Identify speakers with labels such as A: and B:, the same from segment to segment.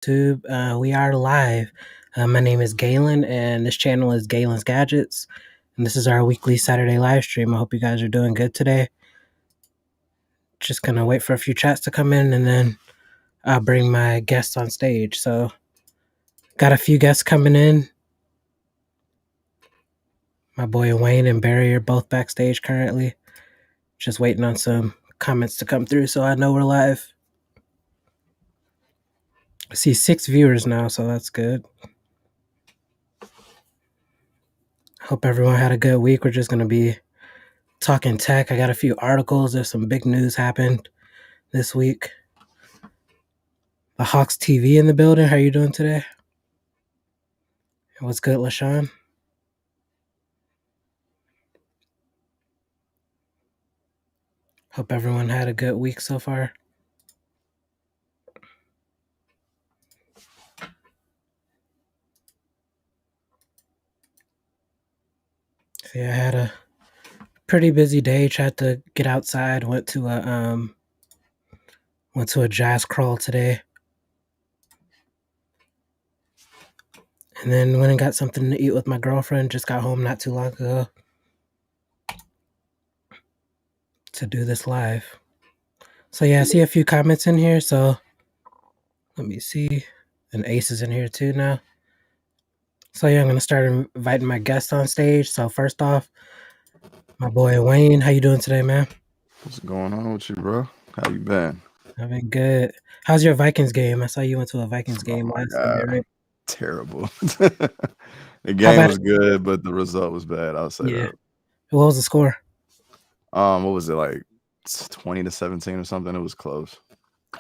A: YouTube. We are live. My name is Galen, and this channel is Galen's Gadgets. And this is our weekly Saturday live stream. I hope you guys are doing good today. Just gonna wait for a few chats to come in, and then I'll bring my guests on stage. So, got a few guests coming in. My boy Wayne and Barry are both backstage currently. Just waiting on some comments to come through, so I know we're live. I see 6 viewers now, so that's good. Hope everyone had a good week. We're just going to be talking tech. I got a few articles. There's some big news happened this week. The Hawks TV in the building. How you doing today? What's good, LaShawn? Hope everyone had a good week so far. So yeah, I had a pretty busy day. Tried to get outside. Went to a jazz crawl today. And then went and got something to eat with my girlfriend. Just got home not too long ago to do this live. So yeah, I see a few comments in here. So let me see. And Ace is in here too now. So yeah, I'm gonna start inviting my guests on stage. So first off, my boy Wayne, how you doing today, man?
B: What's going on with you, bro? How you been?
A: I've been good. How's your Vikings game? I saw you went to a Vikings game
B: Oh my
A: last
B: God,
A: Sunday, right?
B: terrible. The
A: How
B: game
A: bad?
B: was good, but the result was bad. I'll say
A: Yeah.
B: that.
A: What was the score?
B: What was it, like 20-17 or something? It was close.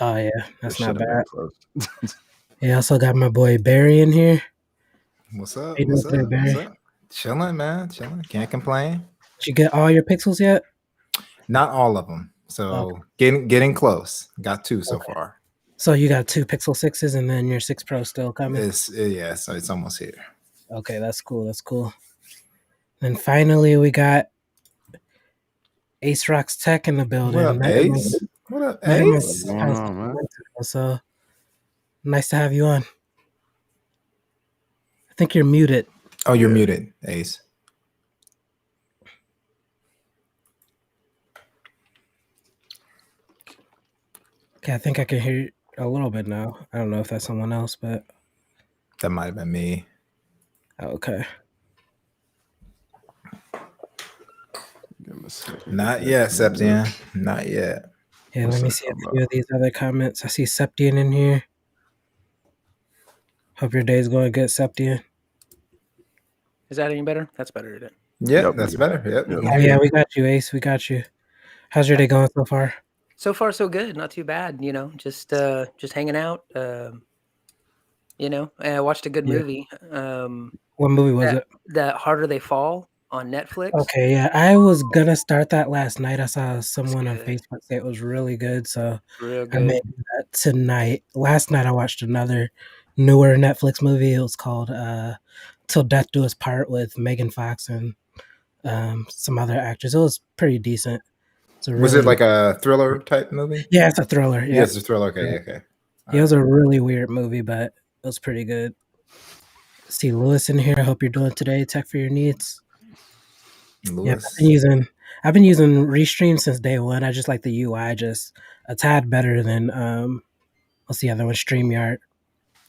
A: Oh yeah,
B: It
A: that's
B: should
A: not
B: have been
A: bad.
B: close.
A: Yeah, I also got my boy Barry in here.
C: What's up?
A: How you doing today, Barry?
C: What's up? Chilling, man. Chilling. Can't complain.
A: Did you get all your pixels yet?
C: Not all of them. So getting close. Got 2 so far.
A: So you got 2 Pixel 6s and then your 6 Pro still coming?
C: So it's almost here.
A: Okay, that's cool. That's cool. And finally, we got Ace Rocks Tech in the building.
C: What up, Ace? What up, Ace?
B: What's going on, man?
A: So nice to have you on. I think you're muted.
C: Oh, you're muted, Ace.
A: Okay, I think I can hear you a little bit now. I don't know if that's someone else, but
C: That might have been me.
A: okay.
B: Give me a second.
C: Not yet, Septian. Not yet.
A: Yeah,
B: What's
A: let me
B: that
A: see a
B: about?
A: few of these other comments. I see Septian in here. Hope your day's going good, Septian.
D: Is that any better? That's better, isn't it?
C: Yeah,
B: Yep,
C: that's
B: yeah.
C: better. Yep.
B: Yep.
A: Oh yeah, we got you, Ace. We got you. How's your day going so far?
D: So far, so good. Not too bad. You know, just hanging out. You know, and I watched a good
A: Yeah.
D: movie.
A: What movie was it?
D: That Harder They Fall on Netflix.
A: Okay, yeah, I was gonna start that last night. I saw someone on
D: good.
A: Facebook say it was really good, so
D: Real
A: I may
D: good.
A: do that tonight. Last night I watched another newer Netflix movie. It was called "Till Death Do Us Part" with Megan Fox and some other actors. It was pretty decent.
C: Was it like a thriller type movie?
A: Yeah, it's a thriller. Yeah,
C: it's a thriller. Okay, okay.
A: It was a really weird movie, but it was pretty good. See Lewis in here. I hope you're doing today. Tech for your needs.
C: Lewis.
A: Yeah, I've been using Restream since day one. I just like the UI just a tad better than what's the other one? StreamYard.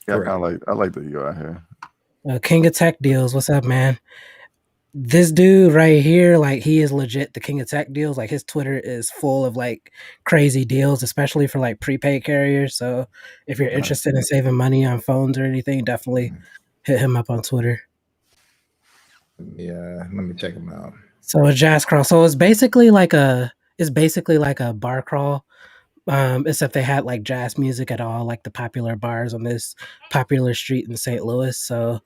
B: Yeah, I like the UI here.
A: King of Tech Deals. What's up, man? This dude right here, like he is legit the king of tech deals. Like his Twitter is full of like crazy deals, especially for like prepaid carriers. So if you're interested in saving money on phones or anything, definitely hit him up on Twitter.
C: Yeah, let me check him out.
A: So a jazz crawl. So it's basically like a bar crawl. Except they had like jazz music at all, like the popular bars on this popular street in St. Louis. So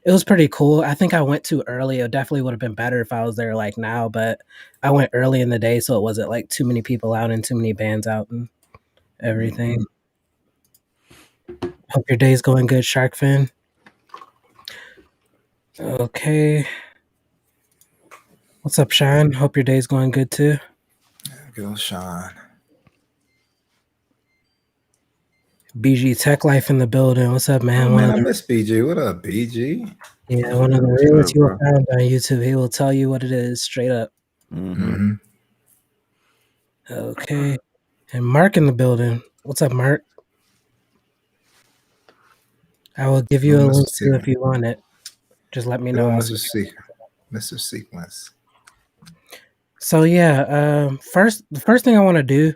A: it was pretty cool. I think I went too early. It definitely would have been better if I was there like now, but I went early in the day, so it wasn't like too many people out and too many bands out and everything. Hope your day's going good, Shark Fin. Okay. What's up, Sean? Hope your day's going good too.
C: Good old Sean.
A: BG Tech Life in the building. What's up, man?
C: Oh
A: One
C: man,
A: of
C: I
A: the
C: miss BG. What up, BG?
A: one of the
B: What's
A: realest
B: good,
A: you will
B: bro?
A: find on YouTube. He will tell you what it is straight up.
C: Mm-hmm.
A: Okay. And Mark in the building. What's up, Mark? I will give you a link too if you want it. Just let me know.
C: Mr. Sequence.
A: So yeah, the first thing I want to do,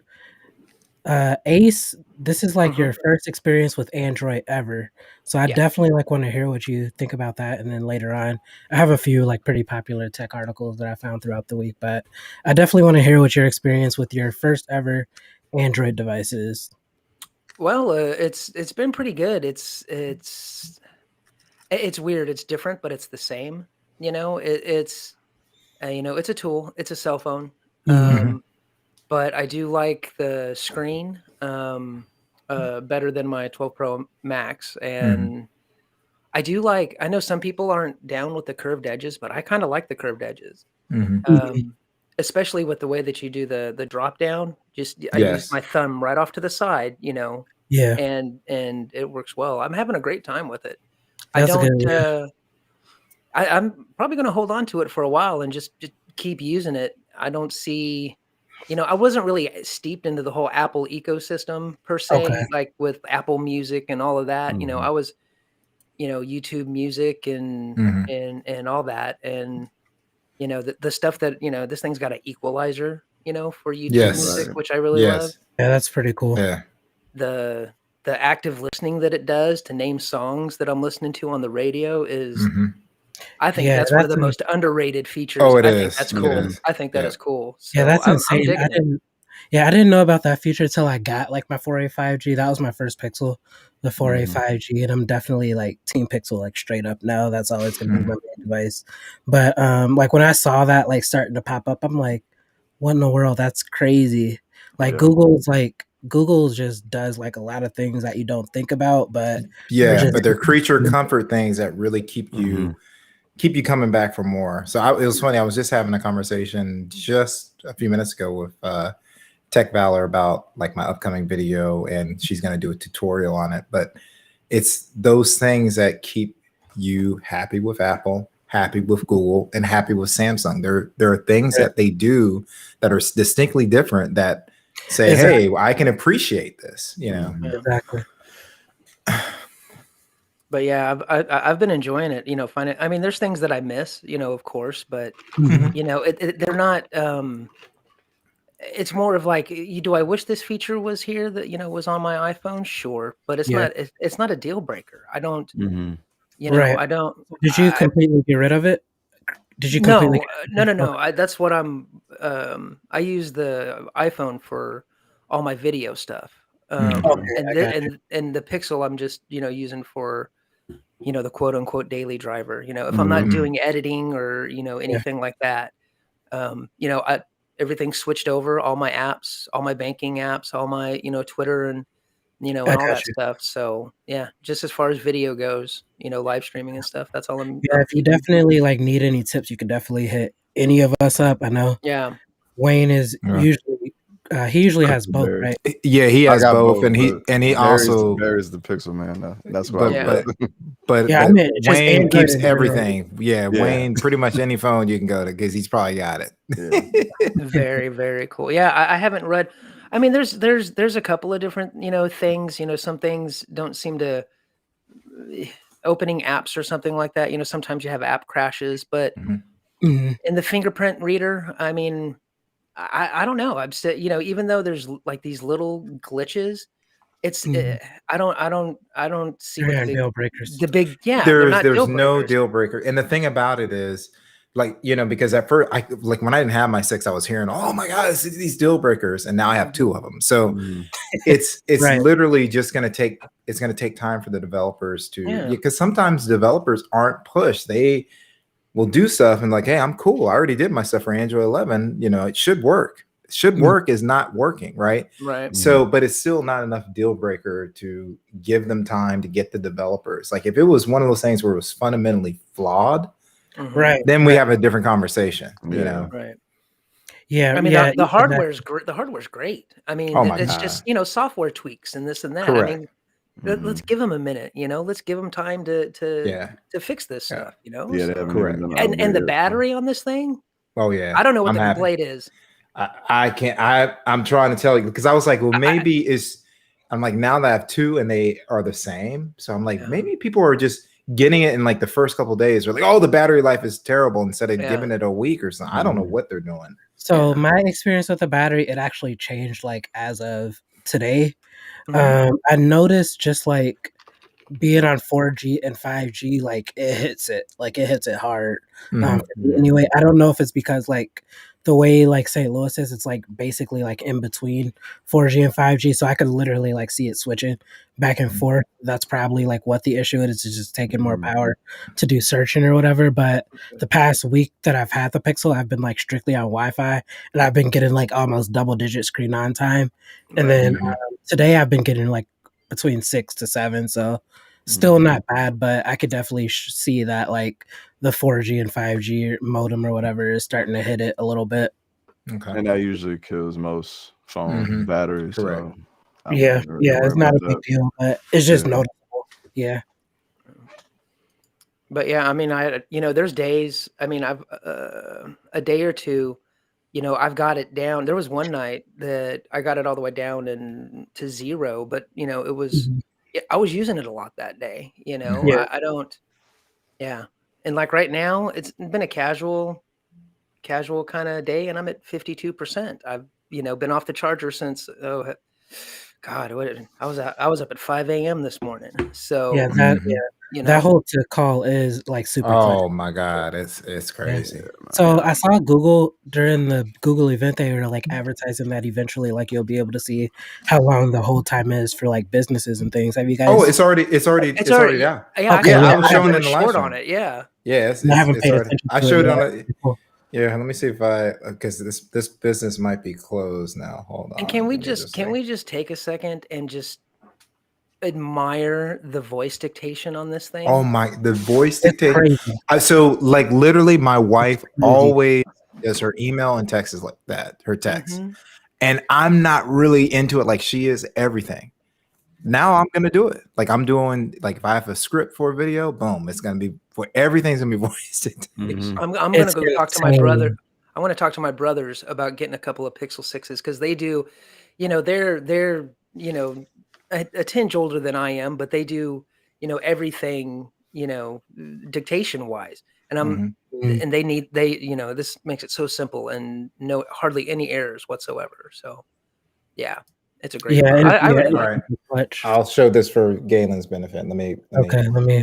A: Ace, this is like your first experience with Android ever. So I
D: Yeah.
A: definitely like want to hear what you think about that. And then later on, I have a few like pretty popular tech articles that I found throughout the week, but I definitely want to hear what your experience with your first ever Android device is.
D: Well, it's been pretty good. It's weird. It's different, but it's the same. It's it's a tool. It's a cell phone.
A: Mhm.
D: But I do like the screen better than my 12 Pro Max, and I do like. I know some people aren't down with the curved edges, but I kind of like the curved edges.
C: Mm-hmm.
D: Um, Especially with the way that you do the drop down. Just I use
C: Yes.
D: my thumb right off to the side,
A: Yeah,
D: and it works well. I'm having a great time with it. I
A: that's a good
D: don't.
A: one.
D: I'm probably going to hold on to it for a while and just keep using it. I don't see, I wasn't really steeped into the whole Apple ecosystem per
A: Okay.
D: se, like with Apple Music and all of that.
B: Mhm.
D: I was, YouTube Music and
C: Mm-hmm.
D: and all that, and the stuff that this thing's got an equalizer, for YouTube
C: Yes.
D: Music,
B: Right.
D: which I really love.
C: Yes.
A: Yeah, that's pretty cool.
C: Yeah.
D: The the active listening that it does to name songs that I'm listening to on the radio is
C: Mm-hmm.
D: I think
A: Yeah,
D: that's one of the most underrated features.
C: Oh, it
D: I think
C: is.
D: that's
C: It
D: cool.
C: is.
D: I think that
C: Yeah.
D: is cool.
A: yeah,
D: So
A: that's
D: I'm
A: insane.
D: digging it.
A: I didn't know about that feature till I got like my 485G. That was my first Pixel, the
B: Mhm.
A: 485G, and I'm definitely like Team Pixel, like straight up now. That's always gonna be
C: Mhm.
A: my main device. But like when I saw that like starting to pop up, I'm like, what in the world? That's crazy. Like
B: Yeah.
A: Google just does like a lot of things that you don't think about, but they're
C: Yeah,
A: just
C: but they're creature comfort things that really keep
B: Mhm.
C: you coming back for more. So it was funny. I was just having a conversation just a few minutes ago with Tech Valor about like my upcoming video, and she's going to do a tutorial on it. But it's those things that keep you happy with Apple, happy with Google, and happy with Samsung. There are things
A: Yeah.
C: that they do that are distinctly different that say,
A: Exactly.
C: "Hey, I can appreciate this." You know.
B: Mhm.
A: Exactly.
D: But yeah, I've been enjoying it. Finding. I mean, there's things that I miss. Of course, but
A: Mhm.
D: they're not. It's more of like, do I wish this feature was here that was on my iPhone? Sure, but it's
A: Yeah.
D: not. It's not a deal breaker. I don't.
B: Mhm.
A: Right.
D: I don't.
A: Did you completely get rid of it? Did you completely
D: No,
A: get rid
D: no,
A: of
D: no,
A: it?
D: no. That's what I use the iPhone for all my video stuff.
A: Okay,
D: And
A: I got you.
D: the Pixel I'm just, using for, the quote unquote daily driver. If I'm not
B: Mhm.
C: Mhm.
D: doing editing or,
A: Yeah,
D: anything like that. Everything switched over, all my apps, all my banking apps, all my, Twitter and
A: I
D: and all
A: got
D: that
A: you.
D: stuff. So yeah, just as far as video goes, live streaming and stuff, that's all
A: Yeah,
D: I'm
A: if you
D: keeping.
A: definitely like need any tips, you could definitely hit any of us up. I know
D: Yeah.
A: Wayne is
C: Yeah.
A: usually he usually has both,
B: Barry.
A: right?
C: Yeah, he
B: I
C: has
B: got
C: both,
B: both,
C: and
B: but
C: he
B: Barry's
C: also,
B: Barry's the Pixel man. That's what I
C: but
B: go
D: Yeah.
C: but
B: with.
A: Yeah, I
C: but
A: mean just
C: Wayne
A: Android
C: keeps
A: in general.
C: everything. Yeah,
B: Yeah.
C: Wayne, pretty much any phone you can go to because he's probably got
B: Yeah.
C: it.
D: Very, very cool. Yeah, I haven't read. I mean, there's a couple of different things. Some things don't seem to opening apps or something like that. Sometimes you have app crashes, but
C: Mhm.
A: Mhm,
D: in the fingerprint reader, I mean, I don't know. I'm still even though there's like these little glitches, it's
A: mhm.
D: I don't see
A: There
D: what the
A: aren't
D: big
A: deal breakers.
D: they're not
C: There's
D: deal
C: no
D: breakers.
C: deal breaker, and the thing about it is, like, because at first, I like when I didn't have my 6, I was hearing, oh my god, these deal breakers, and now I have 2 of them. So
B: Mhm.
C: it's
A: Right.
C: literally just going to take time for the developers to,
D: Yeah,
C: because sometimes developers aren't pushed. They will do stuff and like, hey, I'm cool, I already did my stuff for Android 11, it should work. Should
A: Mhm,
C: work is not working, right?
D: right.
C: So,
B: Mhm.
C: but it's still not enough deal breaker to give them time to get the developers. Like if it was one of those things where it was fundamentally flawed,
D: Hmm.
A: right,
C: then we
A: right.
C: have a different conversation,
B: Yeah.
D: Right.
A: Yeah,
D: I mean, the
A: exactly.
D: hardware's great. I mean,
C: Oh my
D: it's
C: god.
D: just software tweaks and this and that. I
C: Correct.
D: mean, let's give them a minute, let's give them time to fix this
C: Yeah.
D: stuff,
B: Yeah, they
D: so.
B: haven't
C: Correct.
B: even been
D: And the
B: upgraded, so.
D: battery on this thing,
C: Oh yeah.
D: I don't know what
C: I'm
D: the
C: happy.
D: complaint is.
C: I can't. I'm trying to tell you because I was like, well, maybe I'm like, now that I have two and they are the same, so I'm like, maybe people are just getting it in like the first couple of days. Or like, oh, the battery life is terrible, instead of giving it a week or something. I don't know what they're doing.
A: So my experience with the battery, it actually changed like as of today. I noticed just like being on 4G and 5G, like it hits it hard. Anyway, I don't know if it's because like the way like St. Louis is, it's like basically like in between 4G and 5G, so I could literally like see it switching back and forth. That's probably like what the issue is. It's just taking more power to do searching or whatever. But the past week that I've had the Pixel, I've been like strictly on Wi-Fi, and I've been getting like almost double-digit screen on time. And then today I've been getting like between 6 to 7, so still not bad, but I could definitely see that like the 4G and 5G modem or whatever is starting to hit it a little bit.
C: Okay.
B: And that usually kills most phone batteries.
C: Correct.
B: So
A: Yeah, it's not a big deal, but it's just noticeable. Yeah.
D: But yeah, I mean, there's days, I mean, I've a day or two, I've got it down. There was one night that I got it all the way down to 0, but it was, I was using it a lot that day,
A: Yeah.
D: I don't, and like right now, it's been a casual kind of day, and I'm at 52%. I've been off the charger since God, I was up at 5 a.m. this morning. So
A: that whole to call is like super clutch.
C: Oh my God, it's crazy.
A: So I saw Google during the Google event, they were like advertising that eventually like you'll be able to see how long the hold time is for like businesses and things. Have you guys?
C: Oh, it's already down.
A: Okay,
C: I was showing in the live
D: short
C: stream
D: on it. Yeah,
C: it's
A: I haven't paid
C: already.
A: attention.
C: I showed it on it. Yeah, let me see if because this business might be closed now. Hold on.
D: And can we just take a second and just admire the voice dictation on this thing?
C: Oh my, the voice dictation. So like literally my wife always does her email and text is like that, her text. And I'm not really into it like she is everything. Now I'm gonna do it. Like I'm doing, like if I have a script for a video, boom, it's gonna be everything's gonna be voice dictation.
D: I'm gonna go talk to my brother. I want to talk to my brothers about getting a couple of Pixel 6s because they do, they're a tinge older than I am, but they do, everything, dictation wise. And and they this makes it so simple and hardly any errors whatsoever. So yeah, it's a great product. I really like
C: it. I'll show this for Galen's benefit. Let me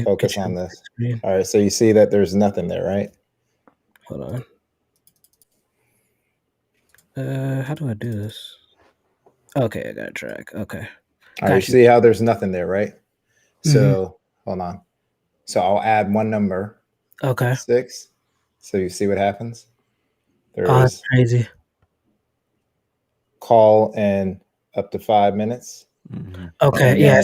C: focus on this. All right, so you see that there's nothing there, right?
A: Hold on. How do I do this? Okay, I got a track. Okay.
C: All right, you see how there's nothing there, right? So hold on. So I'll add one number.
A: Okay.
C: 6. So you see what happens?
A: That's crazy.
C: Call in up to 5 minutes.
A: Okay, yeah.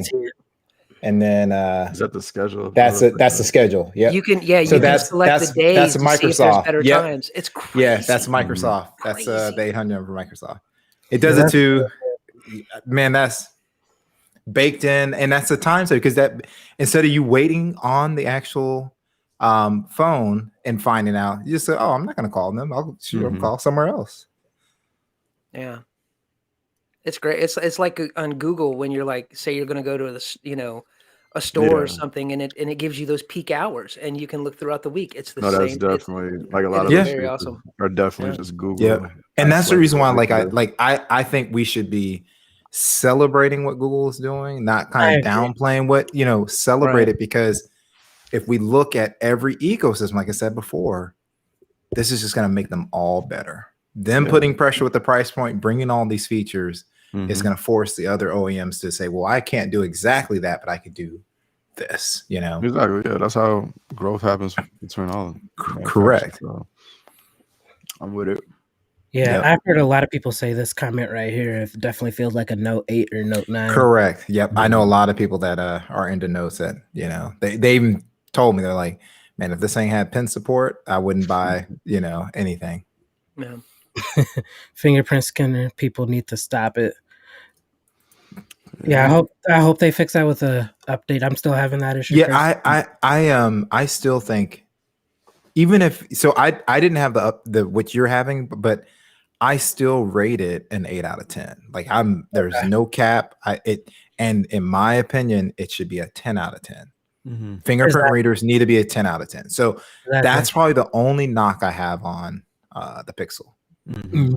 C: And then
B: is that the schedule?
C: That's the schedule. Yeah.
D: You can select the days.
C: That's
D: to
C: Microsoft.
D: See if there's better times. It's crazy.
C: Yeah, that's Microsoft. That's the 800 number for Microsoft. It does it too. Man, that's baked in, and that's the time. So because that instead of you waiting on the actual phone and finding out, you just say, "Oh, I'm not going to call them. I'll call somewhere else."
D: Yeah. It's great. It's like on Google when you're like, say you're going to go to a store or something, and it gives you those peak hours, and you can look throughout the week. It's the same.
B: That's definitely like a lot of
D: very awesome.
B: Are definitely just Google.
C: Yeah, and that's the reason why, I think we should be celebrating what Google is doing, not kind of downplaying what celebrate it, because if we look at every ecosystem, like I said before, this is just going to make them all better. Them putting pressure with the price point, bringing all these features, is going to force the other OEMs to say, well, I can't do exactly that, but I could do this,
B: Exactly. Yeah, that's how growth happens between all of them.
C: Correct.
B: So I'm with it.
A: Yeah, I've heard a lot of people say this comment right here. It definitely feels like a Note 8 or Note 9.
C: Correct. Yep. I know a lot of people that are into notes that, they even told me, they're like, man, if this thing had pen support, I wouldn't buy, anything.
D: Yeah.
A: Fingerprint scanner, people need to stop it. Yeah, I hope they fix that with the update. I'm still having that issue.
C: Yeah, I still think even if so, I didn't have the what you're having, but I still rate it an 8 out of 10. Like there's
A: Okay.
C: no cap. And in my opinion, it should be a 10 out of 10. Fingerprint
A: Exactly.
C: readers need to be a 10 out of 10. So
A: Exactly.
C: that's probably the only knock I have on the Pixel.
A: Mhm.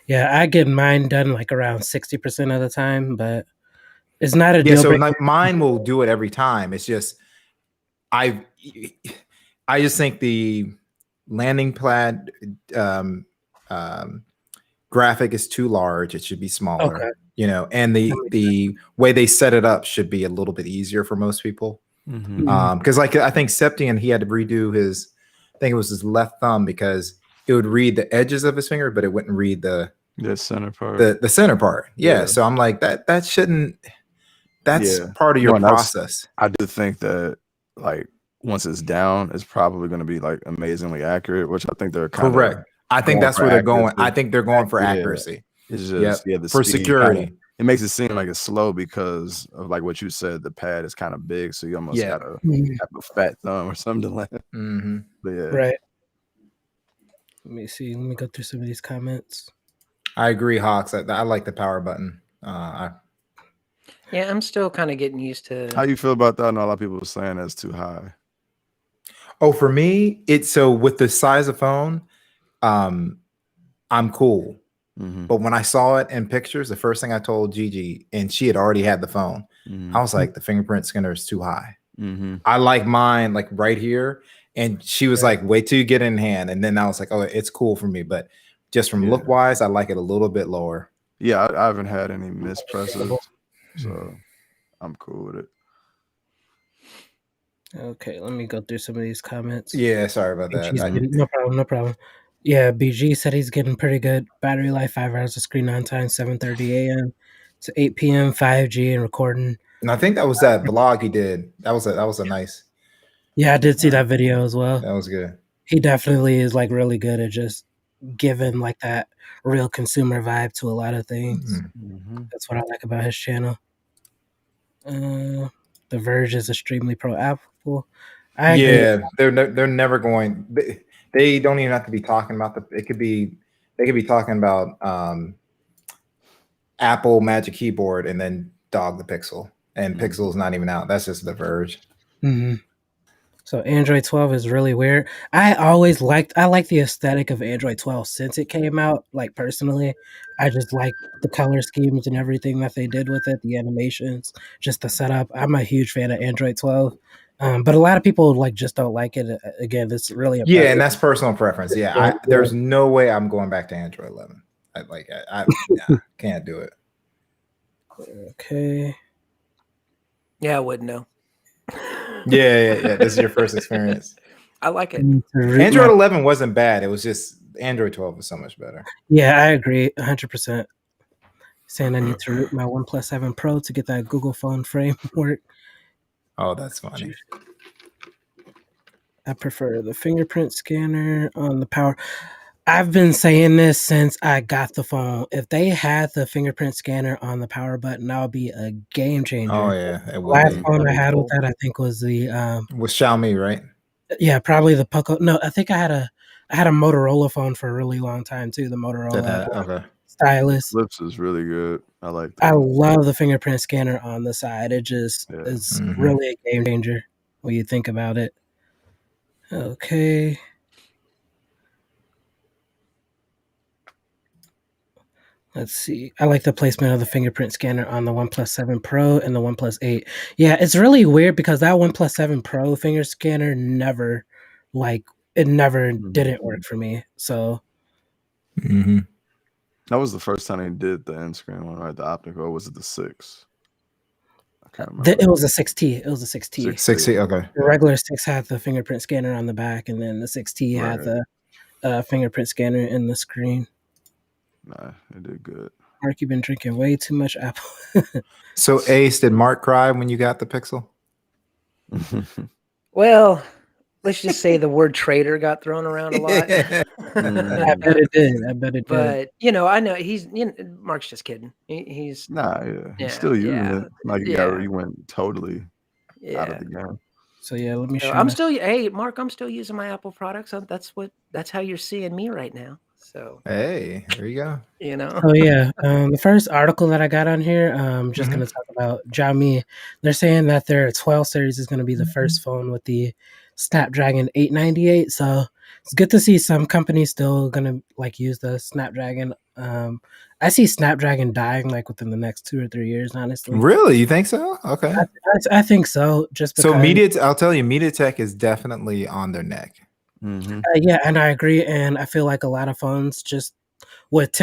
A: Yeah, I get mine done like around 60% of the time, but it's not a
C: Yeah,
A: deal
C: so
A: breaker.
C: mine will do it every time. It's just I just think the landing pad graphic is too large. It should be smaller.
A: Okay.
C: You know, and the way they set it up should be a little bit easier for most people. Because like I think Septian, he had to redo his, I think it was his left thumb because it would read the edges of his finger, but it wouldn't read the
B: center part.
C: The center part. Yeah.
B: Yeah.
C: So I'm like that shouldn't. That's part of your process.
B: I do think that like once it's down, it's probably going to be like amazingly accurate, which I think they're
C: correct. I think that's where they're going. I think they're going for accuracy.
B: It's just
C: the for security.
B: It makes it seem like it's slow because of like what you said. The pad is kind of big, so you almost gotta have a fat thumb or something like that. But yeah,
A: right. Let me see. Let me go through some of these comments.
C: I agree, Hawks. I like the power button.
D: Yeah, I'm still kind of getting used to.
B: How you feel about that? I know a lot of people were saying that's too high.
C: Oh, for me, it's so with the size of phone, I'm cool. But when I saw it in pictures, the first thing I told Gigi, and she had already had the phone, I was like, the fingerprint scanner is too high. I like mine like right here. And she was like, wait till you get in hand. And then I was like, oh, it's cool for me. But just from look wise, I like it a little bit lower.
B: Yeah, I haven't had any mispresses, so I'm cool with it.
A: Okay, let me go through some of these comments.
C: Yeah, sorry about that.
A: No problem. Yeah, BG said he's getting pretty good battery life, 5 hours of screen on time, 7:30 a.m. to 8 p.m., 5G and recording.
C: And I think that was that vlog he did. That was a nice.
A: Yeah, I did see that video as well.
C: That was good.
A: He definitely is like really good at just giving like that real consumer vibe to a lot of things. That's what I like about his channel. The Verge is extremely pro Apple. I agree.
C: They're never going. They don't even have to be talking about they could be talking about Apple Magic Keyboard and then dog the Pixel, and Pixel's not even out. That's just the Verge.
A: So Android 12 is really weird. I like the aesthetic of Android 12 since it came out. Like personally, I just like the color schemes and everything that they did with it, the animations, just the setup. I'm a huge fan of Android 12. But a lot of people like just don't like it. Again, it's really
C: and that's personal preference. There's no way I'm going back to Android 11. I can't do it.
A: Okay.
D: Yeah, I wouldn't know.
C: Yeah. This is your first experience.
D: I like it.
C: Android 11 wasn't bad. It was just Android 12 was so much better.
A: Yeah, I agree 100%. Saying I need to root my OnePlus 7 Pro to get that Google phone framework.
C: Oh, that's funny.
A: I prefer the fingerprint scanner on the power. I've been saying this since I got the phone. If they had the fingerprint scanner on the power button, that would be a game changer.
C: Oh yeah,
A: the last phone I had with that, I think, was the
C: with Xiaomi, right?
A: Yeah, probably the Poco. No, I think I had a Motorola phone for a really long time too. The Motorola stylus.
B: Flips is really good. I like that.
A: I love the fingerprint scanner on the side. It just is really a game changer when you think about it. Okay. Let's see. I like the placement of the fingerprint scanner on the OnePlus 7 Pro and the OnePlus 8. Yeah, it's really weird because that OnePlus 7 Pro finger scanner never didn't work for me. So
B: that was the first time they did the end screen one, right? The optical, or was it the 6? I can't remember.
A: It was a 6T. It was a 6T.
C: 6T, okay.
A: The regular 6 had the fingerprint scanner on the back, and then the 6T had the fingerprint scanner in the screen.
B: Nah, it did good.
A: Mark, you've been drinking way too much Apple.
C: So, Ace, did Mark cry when you got the Pixel?
D: Well, let's just say the word traitor got thrown around a lot.
A: I bet it did. I bet it did.
D: But I know Mark's just kidding. He's
B: he's still using it. Like you went totally out of the game.
A: So let me show.
D: I'm still, hey Mark, I'm still using my Apple products. That's how you're seeing me right now. So
C: hey, there you go.
A: So the first article that I got on here, just going to talk about Xiaomi. They're saying that their 12 series is going to be the first phone with the Snapdragon 898. So it's good to see some companies still going to use the Snapdragon. I see Snapdragon dying within the next 2 or 3 years, honestly.
C: Really? You think so? Okay.
A: I think so. Just because.
C: So I'll tell you, MediaTek is definitely on their neck.
B: Mm-hmm.
A: And I agree. And I feel like a lot of phones just with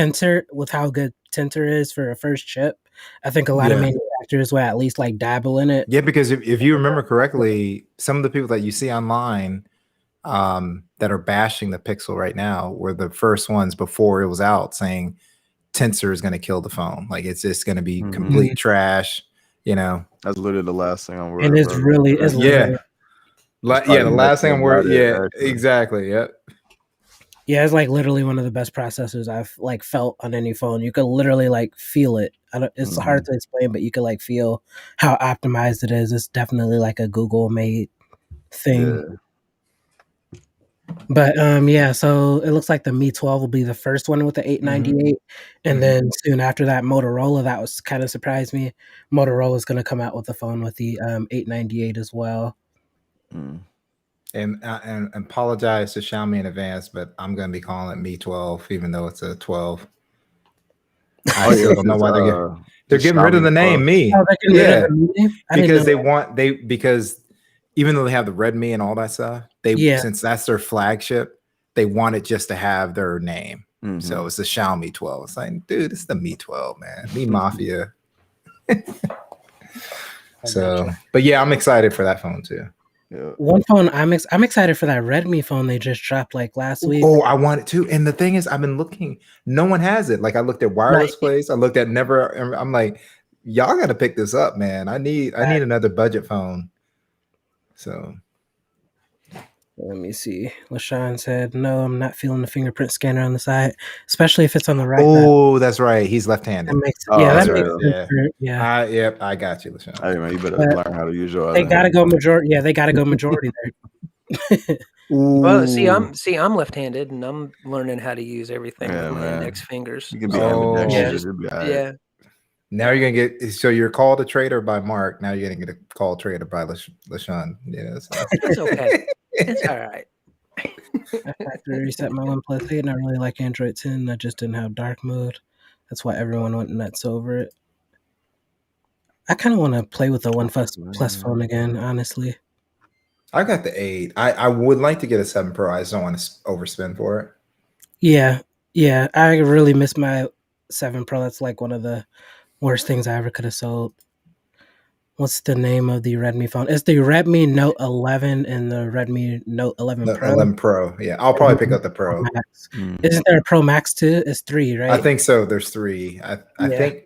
A: how good Tinter is for a first chip, I think a lot of manufacturers will at least dabble in it.
C: Yeah, because if you remember correctly, some of the people that you see online that are bashing the Pixel right now were the first ones before it was out saying Tensor is going to kill the phone. Like it's just going to be complete trash.
B: That's literally the last thing I'm worried
A: about. And it's really
C: the last thing I'm worried. Yeah, exactly. Yep.
A: Yeah, it's literally one of the best processors I've felt on any phone. You could literally feel it. It's hard to explain, but you could feel how optimized it is. It's definitely a Google made thing. Yeah. But so it looks like the Mi 12 will be the first one with the 898, and then soon after that, Motorola. That was kind of surprised me. Motorola is going to come out with a phone with the 898 as well.
C: And apologize to Xiaomi in advance, but I'm going to be calling it Mi 12, even though it's a 12. I still don't know why they're getting rid of the name Mi.
A: Oh, they're getting rid of the name?
C: Because even though they have the Redmi and all that stuff, since that's their flagship, they want it just to have their name. So it's the Xiaomi 12. It's like, dude, it's the Mi 12, man. Mi Mafia. So, but yeah, I'm excited for that phone too.
B: Yeah.
A: One phone I'm excited for that Redmi phone they just dropped last week.
C: Oh, I want it too. And the thing is, I've been looking. No one has it. I looked at Wireless Place. I looked at Never. I'm like, y'all got to pick this up, man. I need another budget phone. So
A: let me see. LaShawn said, "No, I'm not feeling the fingerprint scanner on the side, especially if it's on the right."
C: Oh, that's right. He's left-handed.
A: That makes sense.
C: Yep, I got you, LaShawn.
B: Hey man, you better learn how to use your.
A: They gotta go majority. Yeah, they gotta go majority there.
D: Well, I'm left-handed, and I'm learning how to use everything with my index fingers.
B: You can be ambidextrous.
D: Yeah.
C: Now you're gonna get. So you're called a traitor by Mark. Now you're gonna get a call traitor by LaShawn. Yeah,
D: it's okay. It's all right.
A: I had to reset my OnePlus 8, and I really like Android 10. I just didn't have dark mode. That's why everyone went nuts over it. I kind of want to play with the OnePlus phone again, honestly.
C: I got the 8. I would like to get a 7 Pro. I just don't want to overspend for it.
A: Yeah. I really miss my 7 Pro. That's one of the worst things I ever could have sold. What's the name of the Redmi phone? It's the Redmi Note 11 and the Redmi Note 11 Pro.
C: 11 Pro. Yeah, I'll probably pick up the Pro.
A: Isn't there a Pro Max too? It's 3, right?
C: I think so. There's 3. I think,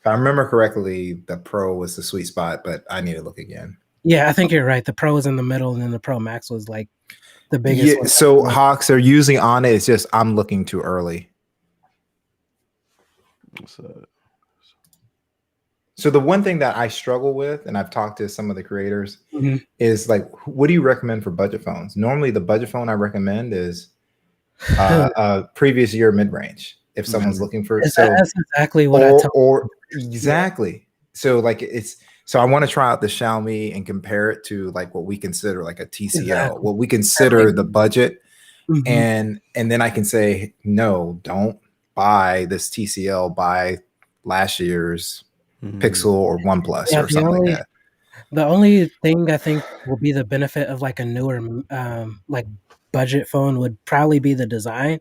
C: if I remember correctly, the Pro was the sweet spot, but I need to look again.
A: Yeah, I think you're right. The Pro was in the middle, and then the Pro Max was the biggest one.
C: So Hawks are using on it. It's just I'm looking too early. So the one thing that I struggle with, and I've talked to some of the creators, is what do you recommend for budget phones? Normally, the budget phone I recommend is a previous year mid-range. If someone's looking for,
A: that's exactly what I tell
C: exactly. So so I want to try out the Xiaomi and compare it to what we consider a TCL, what we consider the budget, and then I can say no, don't buy this TCL, buy last year's Pixel or OnePlus or something like that.
A: The only thing I think will be the benefit of a newer budget phone would probably be the design,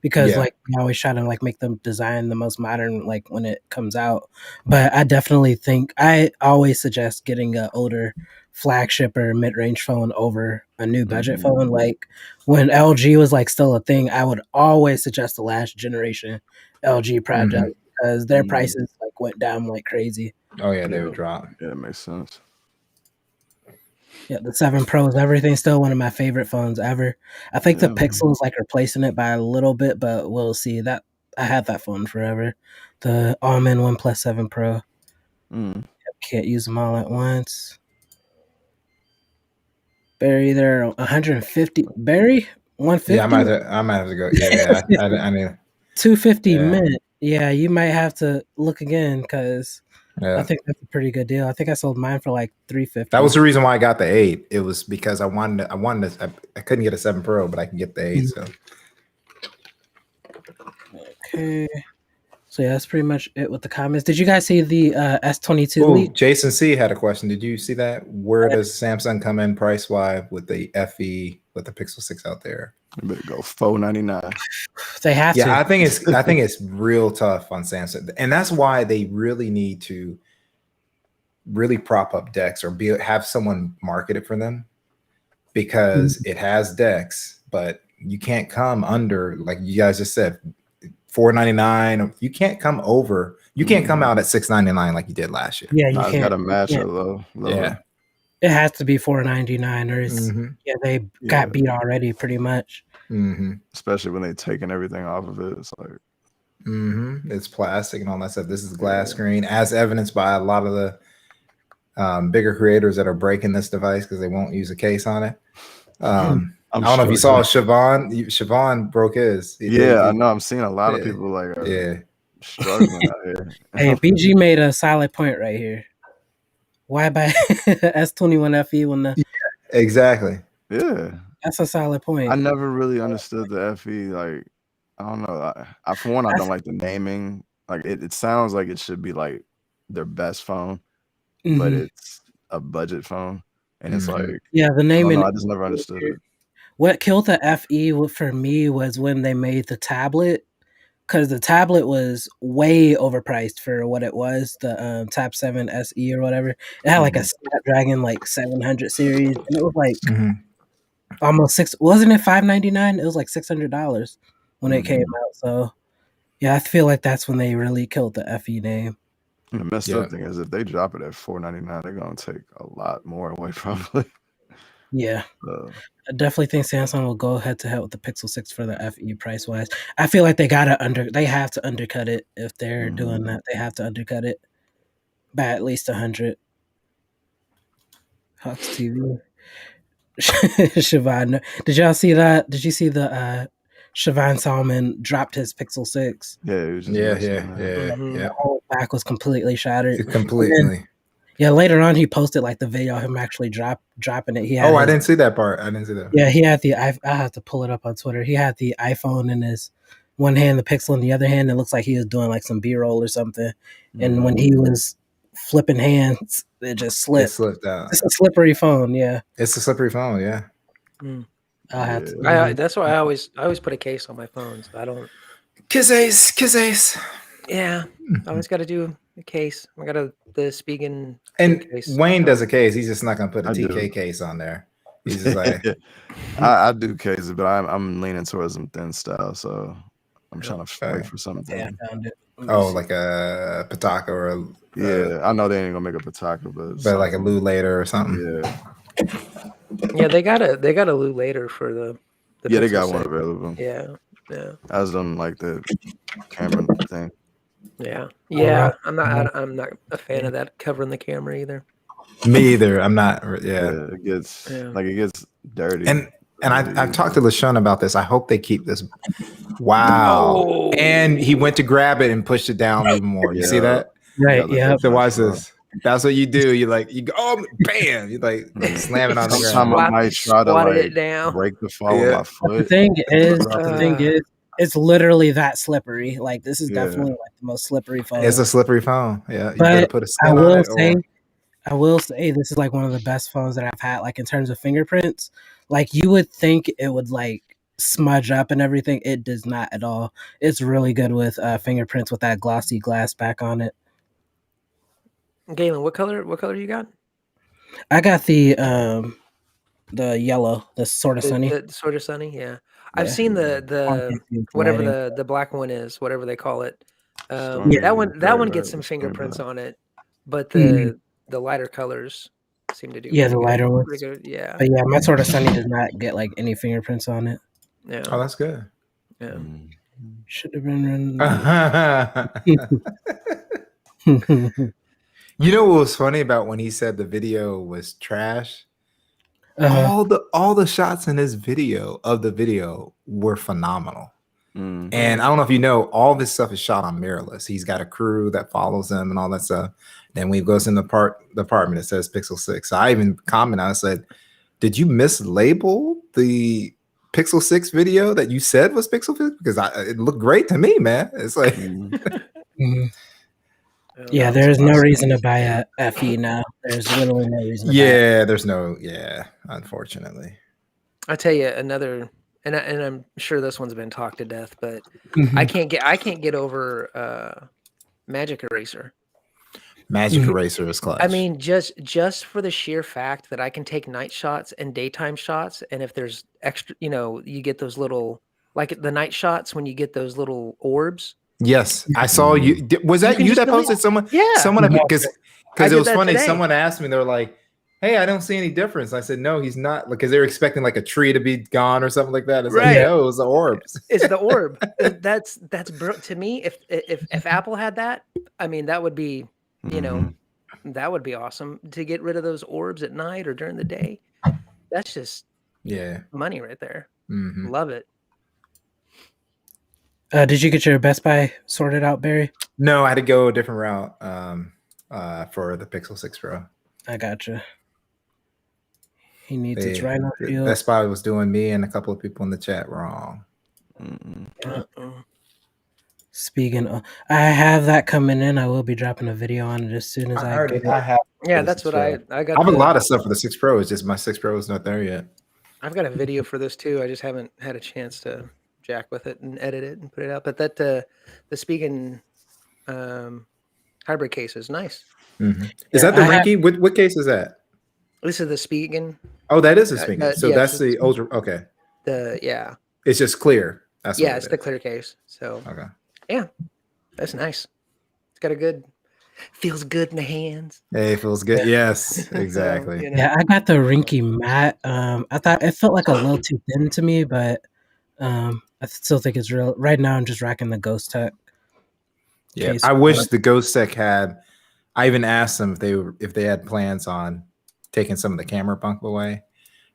A: because we always try to make them design the most modern when it comes out. But I definitely think I always suggest getting an older flagship or mid-range phone over a new budget phone. When LG was still a thing, I would always suggest the last generation LG product, because their prices went down like crazy.
C: Oh yeah, they would drop.
B: Yeah, that makes sense.
A: Yeah, the 7 Pro is everything. Still one of my favorite phones ever. I think the Pixel is like replacing it by a little bit, but we'll see. That I had that phone forever. The all-in OnePlus 7 Pro. Can't use them all at once. Barry, they're 150. Barry, 150.
C: Yeah, I might have to go. Yeah, I mean,
A: 250 mint. Yeah, you might have to look again because I think that's a pretty good deal. I think I sold mine for like 350.
C: That was the reason why I got the 8. It was because I couldn't get a 7 Pro, but I can get the 8. So
A: okay. So yeah, that's pretty much it with the comments. Did you guys see the S22 leak?
C: Jason C had a question. Did you see that? Where does Samsung come in price wise with the FE with the Pixel 6 out there?
B: You better go $499.
A: They have to.
C: Yeah, I think it's real tough on Samsung, and that's why they really need to really prop up DeX or have someone market it for them, because it has DeX, but you can't come under, like you guys just said, $499. You can't come over. You can't come out at $699 like you did last year.
A: Yeah, you can't.
B: Got to match it low.
C: Yeah,
A: it has to be $499 or they got beat already pretty much.
B: Especially when they're taking everything off of it. It's like
C: it's plastic and all that stuff. This is glass screen, as evidenced by a lot of the bigger creators that are breaking this device because they won't use a case on it. I don't know if you saw Siobhan broke his.
B: I know. I'm seeing a lot of people like struggling out here.
A: Hey, BG made a solid point right here. Why buy S21 FE when the
C: exactly?
B: Yeah,
A: that's a solid point.
B: I never really understood the FE. Like, I don't know. I for one, I don't like the naming. Like, it sounds like it should be like their best phone, but it's a budget phone, and it's like
A: the naming.
B: I just never understood it.
A: What killed the FE for me was when they made the tablet, because the tablet was way overpriced for what it was, the Tab 7 SE or whatever. It had like a Snapdragon like 700 series, and it was like almost wasn't it $599? It was like $600 when it came out. So yeah, I feel like that's when they really killed the FE name.
B: And the messed up thing is, if they drop it at $499, they're gonna take a lot more away probably.
A: Yeah. I definitely think Samsung will go head to head with the Pixel 6 for the FE price wise. I feel like they have to undercut it if they're doing that. They have to undercut it by at least 100. Hawks TV. Siobhan, did y'all see that? Did you see the Siobhan Salman dropped his Pixel 6?
B: Yeah, it was just
A: The whole back was completely shattered.
C: Completely.
A: Yeah, later on he posted like the video of him actually dropping it. He had
C: I didn't see that part. I didn't see that.
A: Yeah, he had I have to pull it up on Twitter. He had the iPhone in his one hand, the Pixel in the other hand. It looks like he was doing like some B-roll or something. And when he was flipping hands, it just slipped.
C: It slipped out.
A: It's a slippery phone, yeah.
C: It's a slippery phone, yeah.
A: I'll have to.
D: That's why I always put a case on my phones. I don't.
C: Kiss ace.
D: Yeah, I always got to do a case. I got the Spigen.
C: And
D: case.
C: Wayne does a case. He's just not gonna put a TK case on there. He's just like,
B: I do cases, but I'm leaning towards some thin style, so I'm trying to wait for something.
A: Yeah, I found it.
C: Like a Pitaka or
B: I know they ain't gonna make a Pitaka,
C: but like a Lou later or something.
D: Yeah, they got a Lou later for the
B: they got one available.
D: Yeah.
B: As them like the camera thing.
D: Yeah. I'm not a fan of that covering the camera either.
C: Me either. I'm not.
B: Yeah, it gets dirty.
C: And I've talked to LaShawn about this. I hope they keep this. Wow.
D: No.
C: And he went to grab it and pushed it down even more. You see that?
A: Right. Yeah.
C: So watch this. That's what you do. You go, oh, bam! You like slam it on the ground.
B: Sometimes I might try to like break the fall of my foot.
A: The thing is, it's literally that slippery. Like this is definitely like the most slippery phone.
C: It's a slippery phone. Yeah, you
A: but
C: put a spin on it.
A: I will say this is like one of the best phones that I've had. Like in terms of fingerprints, like you would think it would like smudge up and everything. It does not at all. It's really good with fingerprints with that glossy glass back on it.
D: Galen, what color you got?
A: I got the yellow, the sort of sunny.
D: The sort of sunny, yeah. I've seen the whatever the black one is, whatever they call it. That one gets some fingerprints on it, but the lighter colors seem to do
A: Yeah, the
D: pretty
A: lighter ones.
D: pretty good. Yeah.
A: But yeah, my sort of Sunny does not get like any fingerprints on it.
C: Oh,
D: Yeah.
C: that's good.
D: Yeah.
A: Should have been
C: You know what was funny about when he said the video was trash?
A: Uh-huh.
C: All the shots in his video were phenomenal. And I don't know if you know, all this stuff is shot on mirrorless. He's got a crew that follows him and all that stuff. Then when he goes in the apartment, it says Pixel 6. So I even commented, I said, did you mislabel the Pixel 6 video that you said was Pixel 6? Because it looked great to me, man. It's like
A: Yeah, there's no reason to buy a FE now. There's literally no reason to buy it.
C: there's no, unfortunately.
D: I'll tell you another, and I'm sure this one's been talked to death, but I can't get over Magic Eraser.
C: Magic Eraser is clutch.
D: I mean, just for the sheer fact that I can take night shots and daytime shots, and if there's extra, you get those little, like the night shots when you get those little orbs.
C: Yes, I saw you. Was that you that posted someone?
D: Yeah,
C: someone because it was funny.
D: Today.
C: Someone asked me, they were like, "Hey, I don't see any difference." I said, "No, he's not," because they were expecting like a tree to be gone or something like that. It's like, no, it was the orbs.
D: It's the orb. That's to me. If Apple had that, I mean, that would be, that would be awesome to get rid of those orbs at night or during the day. That's just money right there. Love it.
A: Did you get your Best Buy sorted out, Barry?
C: No, I had to go a different route for the Pixel 6 Pro.
A: I gotcha. He needs its Rhino Shield.
C: Best Buy was doing me and a couple of people in the chat wrong.
A: Speaking of, I have that coming in. I will be dropping a video on it as soon as I get it.
C: I have.
D: Yeah, that's what I got.
C: I have a lot of stuff for the 6 Pro. It's just my 6 Pro is not there yet.
D: I've got a video for this too. I just haven't had a chance to jack with it and edit it and put it out. But that the Spigen hybrid case is nice.
C: Is that the Rinky? What case is that?
D: This is the Spigen.
C: Oh, that is a Spigen. So that's the ultra. Okay. It's just clear. That's
D: it's the clear case. So yeah, that's nice. It's got a good. Feels good in the hands.
C: Hey, it feels good. Yes, exactly.
D: So,
A: Yeah, I got the Rinky matte. I thought it felt like a little too thin to me, but I still think it's real. Right now, I'm just rocking the Ghost Tech.
C: Yeah, I wish the Ghost Tech had. I even asked them if they had plans on taking some of the camera bump away.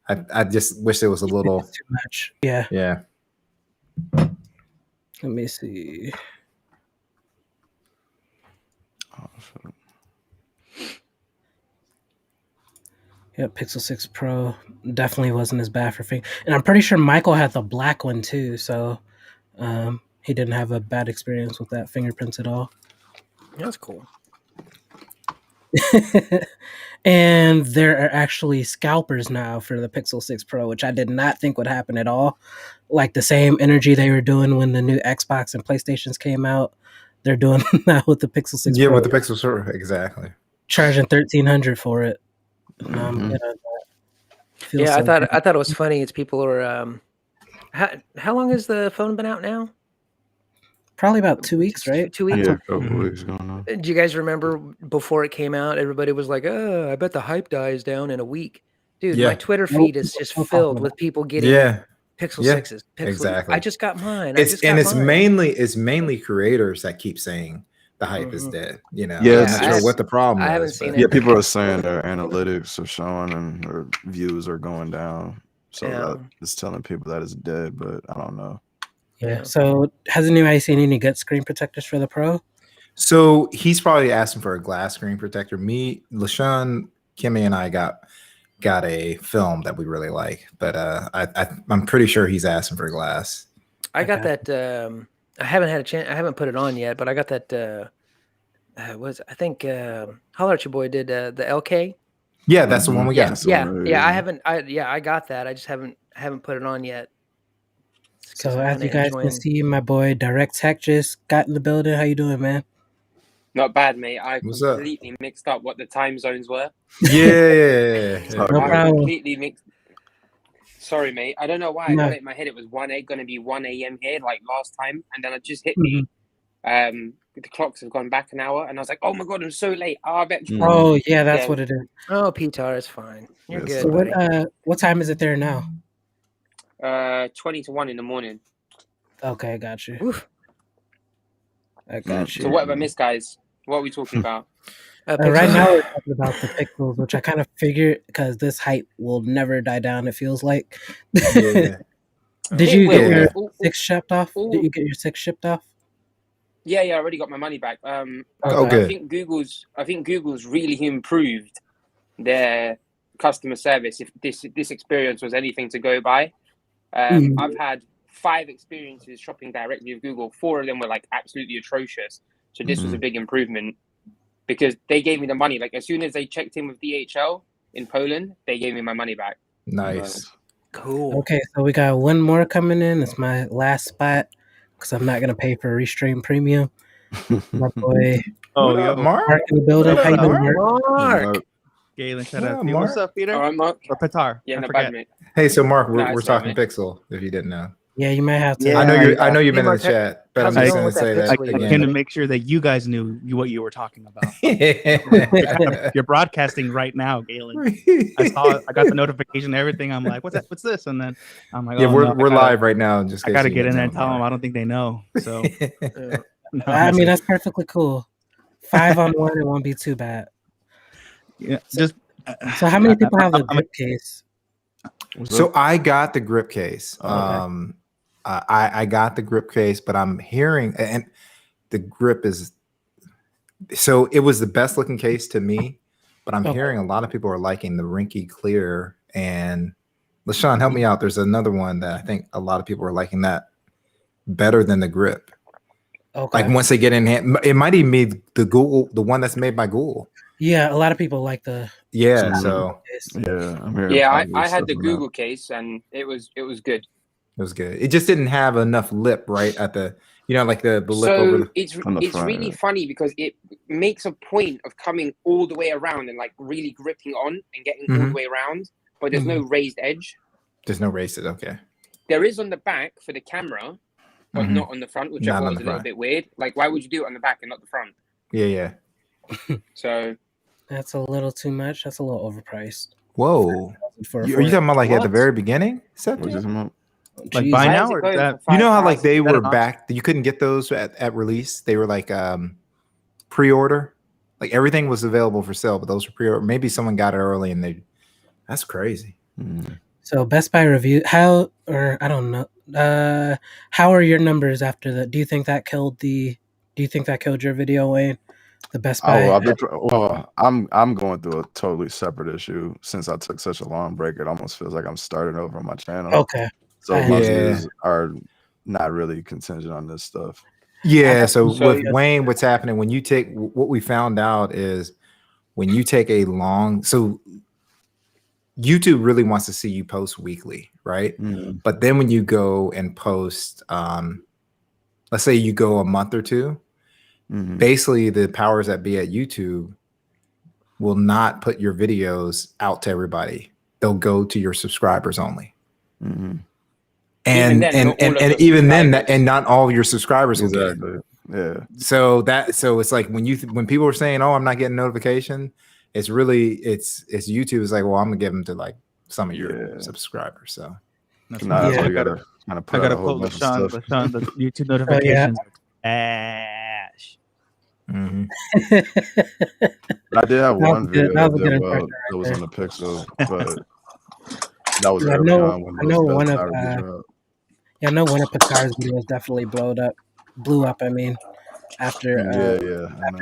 C: I just wish there was a little
A: too much. Yeah.
C: Yeah.
A: Let me see. Yeah, Pixel 6 Pro definitely wasn't as bad for finger. And I'm pretty sure Michael had the black one too, so he didn't have a bad experience with that fingerprints at all.
D: That's cool.
A: And there are actually scalpers now for the Pixel 6 Pro, which I did not think would happen at all. Like the same energy they were doing when the new Xbox and PlayStations came out, they're doing now with the Pixel 6 Pro.
C: Yeah, with the Pixel 6, exactly.
A: Charging $1,300 for it.
D: I thought it was funny. It's people are. How long has the phone been out now?
A: Probably about 2 weeks, right?
D: 2 weeks.
B: Yeah, a couple weeks going on.
D: Do you guys remember before it came out? Everybody was like, "Oh, I bet the hype dies down in a week." Dude, my Twitter feed is just filled with people getting Pixel 6s.
C: Exactly.
D: I just got mine.
C: It's mainly creators that keep saying the hype is dead. You know,
B: yeah,
C: I'm not sure what the problem is.
D: I haven't seen it.
B: Yeah, people are saying their analytics are showing and their views are going down. So that is telling people that it's dead, but I don't know.
A: Yeah. So has anybody seen any good screen protectors for the Pro?
C: So he's probably asking for a glass screen protector. Me, LaShawn, Kimmy, and I got a film that we really like, but I'm pretty sure he's asking for glass.
D: I got that. I haven't had a chance. I haven't put it on yet, but I got that. I think Holler at Your Boy did the LK.
C: Yeah, that's the one we got.
D: Yeah. I haven't. I got that. I just haven't put it on yet.
A: So as you guys can see, my boy Direct Tech just got in the building. How you doing, man?
E: Not bad, mate. I completely mixed up what the time zones were.
C: Yeah.
A: No problem.
E: Completely mixed. Sorry, mate. I don't know why I got it in my head. It was going to be 1 a.m. here, like last time, and then it just hit me. the clocks have gone back an hour, and I was like, oh my god, I'm so late. Oh, I bet.
A: Oh yeah, that's what it is.
D: Oh, Petar is fine. You're good.
A: So
D: buddy.
A: what time is it there now?
E: 20 to 1 in the morning.
A: Okay, got you.
D: Oof.
A: I got you.
E: So what have I missed, guys? What are we talking about?
A: Right now we're talking about the pixels, which I kind of figured because this hype will never die down. It feels like.
C: Yeah.
A: Did you get your 6 shipped off? Did you get your 6 shipped off?
E: Yeah, I already got my money back.
C: good.
E: I think Google's really improved their customer service. If this experience was anything to go by, I've had 5 experiences shopping directly with Google. 4 of them were like absolutely atrocious. So this was a big improvement because they gave me the money. Like as soon as they checked in with DHL in Poland, they gave me my money back.
C: Nice.
D: Cool.
A: Okay, so we got one more coming in. It's my last spot because I'm not gonna pay for Restream Premium. My boy,
C: Mark
A: in the building. How you doing,
D: Mark?
F: Galen, shout out.
C: Mark.
F: What's up, Peter?
E: All right, Mark.
F: Or Petar.
E: Yeah,
F: I
E: no
F: forget.
E: bad, mate.
C: Hey, so Mark, we're
E: Nice,
C: talking
E: mate.
C: Pixel. If you didn't know,
A: Yeah, you might have to.
F: Yeah,
C: I know you've been in the
D: Mark,
C: chat, but I'm
D: how's
C: just
D: it
C: going
D: going
C: to say
D: with
C: that
D: that
F: I
D: Pixel
F: came to
C: again.
F: make sure that you guys knew what you were talking about. You're broadcasting right now, Galen. I got the notification, everything. I'm like, what's this? And then I'm like,
C: Yeah,
F: oh,
C: we're live right now. Just
F: I gotta get in there and tell them. I don't think they know. So no,
A: I mean, that's perfectly cool. 5 on 1, it won't be too bad.
F: yeah,
A: So how many people have the grip case?
C: So I got the grip case.
A: Okay.
C: I got the grip case, but I'm hearing, and the grip is, so it was the best looking case to me, but I'm hearing a lot of people are liking the Rinky Clear. And LaShawn, help me out. There's another one that I think a lot of people are liking that better than the grip.
A: Okay.
C: Like once they get in hand, it might even be the one that's made by Google.
A: Yeah, a lot of people like the.
C: Yeah, so
B: I'm here.
E: Yeah, I had the Google case and it was good.
C: It was good. It just didn't have enough lip right at the, like the lip
E: So
C: over the.
E: it's
B: front,
E: really funny because it makes a point of coming all the way around and like really gripping on and getting all the way around, but there's no raised edge.
C: There's no raised. Okay.
E: There is on the back for the camera, but not on the front, which I thought was a little bit weird. Like, why would you do it on the back and not the front?
C: Yeah.
E: So
A: that's a little too much. That's a little overpriced.
C: Whoa. Are you talking about like at the very beginning?
F: Like by now, or that,
C: you know how like they were back, you couldn't get those at release. They were like pre-order, like everything was available for sale, but those were pre-order. Maybe someone got it early and that's crazy.
A: So Best Buy review, I don't know. How are your numbers after that? Do you think that killed your video, Wayne? The Best Buy.
B: I'm going through a totally separate issue since I took such a long break. It almost feels like I'm starting over on my channel.
A: Okay.
B: So my views are not really contingent on this stuff.
C: Yeah. So with Wayne, what's happening when you take, what we found out is when you take a long, so YouTube really wants to see you post weekly, right? But then when you go and post, let's say you go a month or two, basically the powers that be at YouTube will not put your videos out to everybody. They'll go to your subscribers only. And even then, not all of your subscribers will get it.
B: Yeah.
C: So it's like when people are saying, "Oh, I'm not getting notification," it's really it's YouTube is like, "Well, I'm gonna give them to like some of your subscribers." So
B: that's why you gotta kind of put out a whole bunch of stuff.
F: LaShawn, the YouTube notifications. Ash.
B: I did have one video that was on the Pixel, but that was early on when
A: I know one of Petar's videos definitely blew up. I mean, after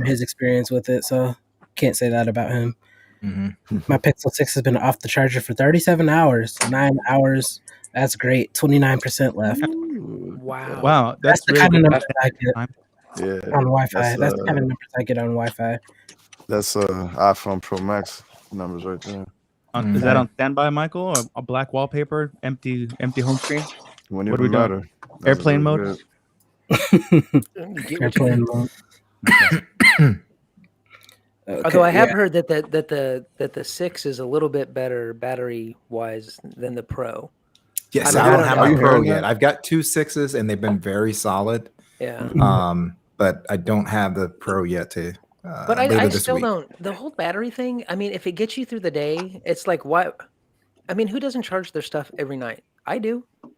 A: his experience with it, so can't say that about him. My Pixel 6 has been off the charger for 37 hours, 9 hours. That's great. 29% left.
F: Wow,
A: that's the kind of numbers I get on Wi-Fi.
B: That's
A: the kind of numbers I get on Wi-Fi.
B: That's iPhone Pro Max numbers right there.
F: Is that on standby, Michael, or a black wallpaper, empty home screen?
B: What are we doing?
F: Airplane mode.
A: Airplane mode.
D: Although I have heard that the 6 is a little bit better battery wise than the Pro.
C: Yes, I don't have my Pro yet. I've got 2 6s and they've been very solid.
D: Yeah.
C: but I don't have the Pro yet to.
D: But
C: later
D: I
C: this
D: still
C: week.
D: don't. The whole battery thing. I mean, if it gets you through the day, it's like what? I mean, who doesn't charge their stuff every night? I do. If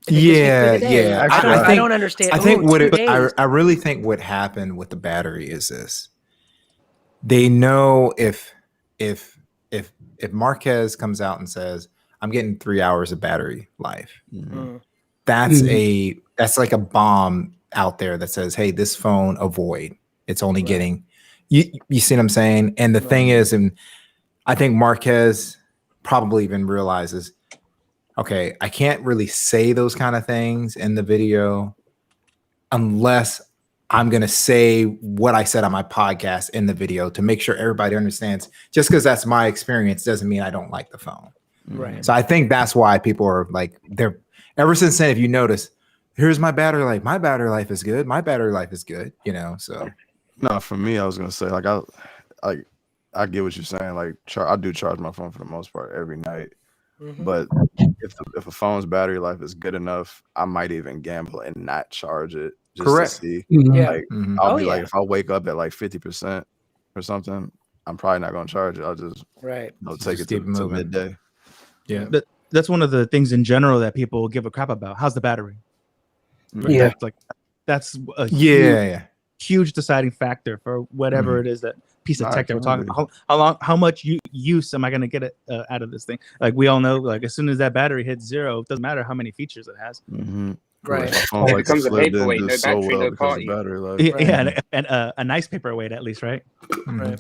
D: it gets me through the day,
C: Yeah.
D: I don't understand.
C: I think
D: Ooh, 2 days.
C: I really think what happened with the battery is this: they know if Marquez comes out and says, "I'm getting 3 hours of battery life," that's like a bomb out there that says, "Hey, this phone avoid. It's only getting." You see what I'm saying? And the thing is, and I think Marquez probably even realizes, okay, I can't really say those kind of things in the video unless I'm going to say what I said on my podcast in the video to make sure everybody understands. Just because that's my experience doesn't mean I don't like the phone.
D: Right.
C: So I think that's why people are like, they're ever since then, if you notice, here's my battery life. My battery life is good. My battery life is good, so.
B: No, for me, I was going to say, like, I get what you're saying. Like, I do charge my phone for the most part every night. But if a phone's battery life is good enough, I might even gamble and not charge it just to see. Like, I'll be like, if I wake up at like 50% or something, I'm probably not going to charge it. I'll just take it to midday.
C: Yeah,
F: that's one of the things in general that people give a crap about. How's the battery?
A: Yeah,
F: that's a huge deciding factor for whatever it is that piece of tech that we're talking about. How much use am I going to get out of this thing? Like we all know, like as soon as that battery hits 0, it doesn't matter how many features it has.
D: Right.
E: It becomes a paperweight, no battery, no party.
F: Yeah, and a nice paperweight at least, right?
D: Right.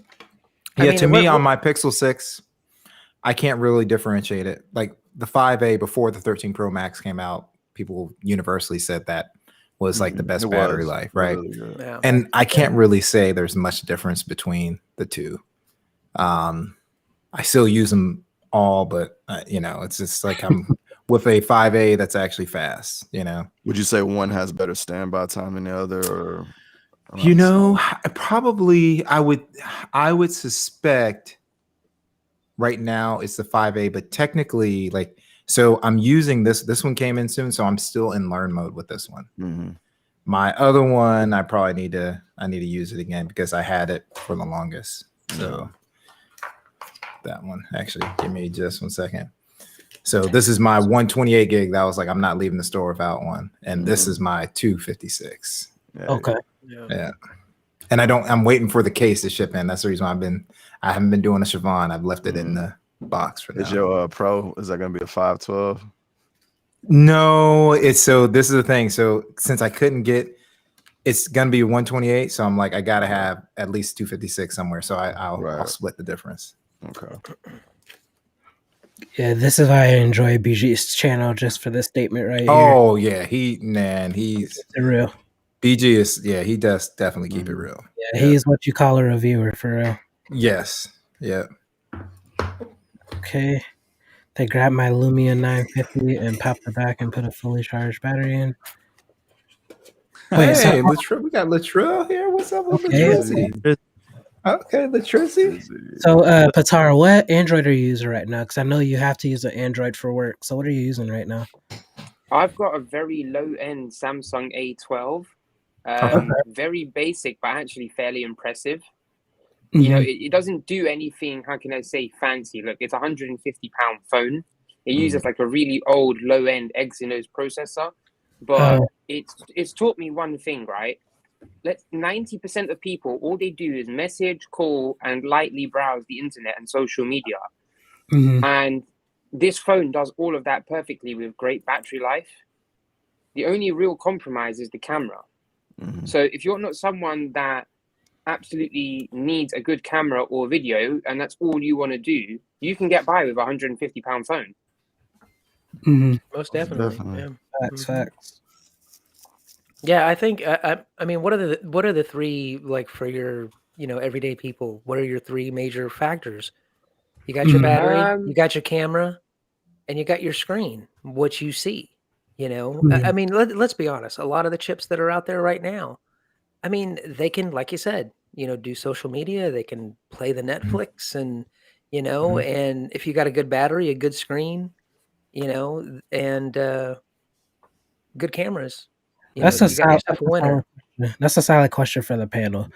C: Yeah, to me on my Pixel 6, I can't really differentiate it. Like the 5A before the 13 Pro Max came out, people universally said that was like the best battery life, right? Really and I can't really say there's much difference between the two. I still use them all, but it's just like I'm with a 5A that's actually fast.
B: Would you say one has better standby time than the other, or?
C: Probably I would suspect right now it's the 5A, but technically, like, so I'm using this one came in soon, so I'm still in learn mode with this one. My other one, I probably need to use it again because I had it for the longest. So that one, actually, give me just 1 second. So this is my 128 gig. That was like, I'm not leaving the store without one. And this is my 256.
A: Okay.
C: Yeah. And I'm waiting for the case to ship in. That's the reason I haven't been doing a Siobhan. I've left it in the box for now.
B: Is your Pro, is that going to be a 512?
C: No, this is the thing. So since I couldn't get, it's going to be 128. So I'm like, I got to have at least 256 somewhere. So I'll split the difference.
B: Okay.
A: Yeah, this is why I enjoy BG's channel, just for this statement right here.
C: Oh yeah, he's
A: real.
C: BG is he does definitely keep it real.
A: Yeah, he's what you call a reviewer for real.
C: Yes. Yeah.
A: Okay. They grabbed my Lumia 950 and popped the back and put a fully charged battery in.
C: Wait, hey, we got Latrell here. What's up with Latrell? Okay, Latrell.
A: So, Patara, what Android are you using right now? Because I know you have to use an Android for work. So, what are you using right now?
E: I've got a very low-end Samsung A12. Very basic, but actually fairly impressive. It doesn't do anything, how can I say, fancy. Look, it's a £150 phone. It uses like a really old low-end Exynos processor, but it's taught me one thing, right? 90% of people, all they do is message, call, and lightly browse the internet and social media. And this phone does all of that perfectly with great battery life. The only real compromise is the camera. So if you're not someone that absolutely needs a good camera or video, and that's all you want to do, you can get by with a £150 phone.
D: Most definitely. Yeah.
A: Facts.
D: Yeah, I think I mean, what are the three, like, for your everyday people? What are your three major factors? You got your battery, you got your camera, and you got your screen. What you see, I mean, let's be honest. A lot of the chips that are out there right now, I mean, they can, like you said, do social media. They can play the Netflix, and and if you got a good battery, a good screen, and good cameras.
A: That's a solid That's a solid question for the panel.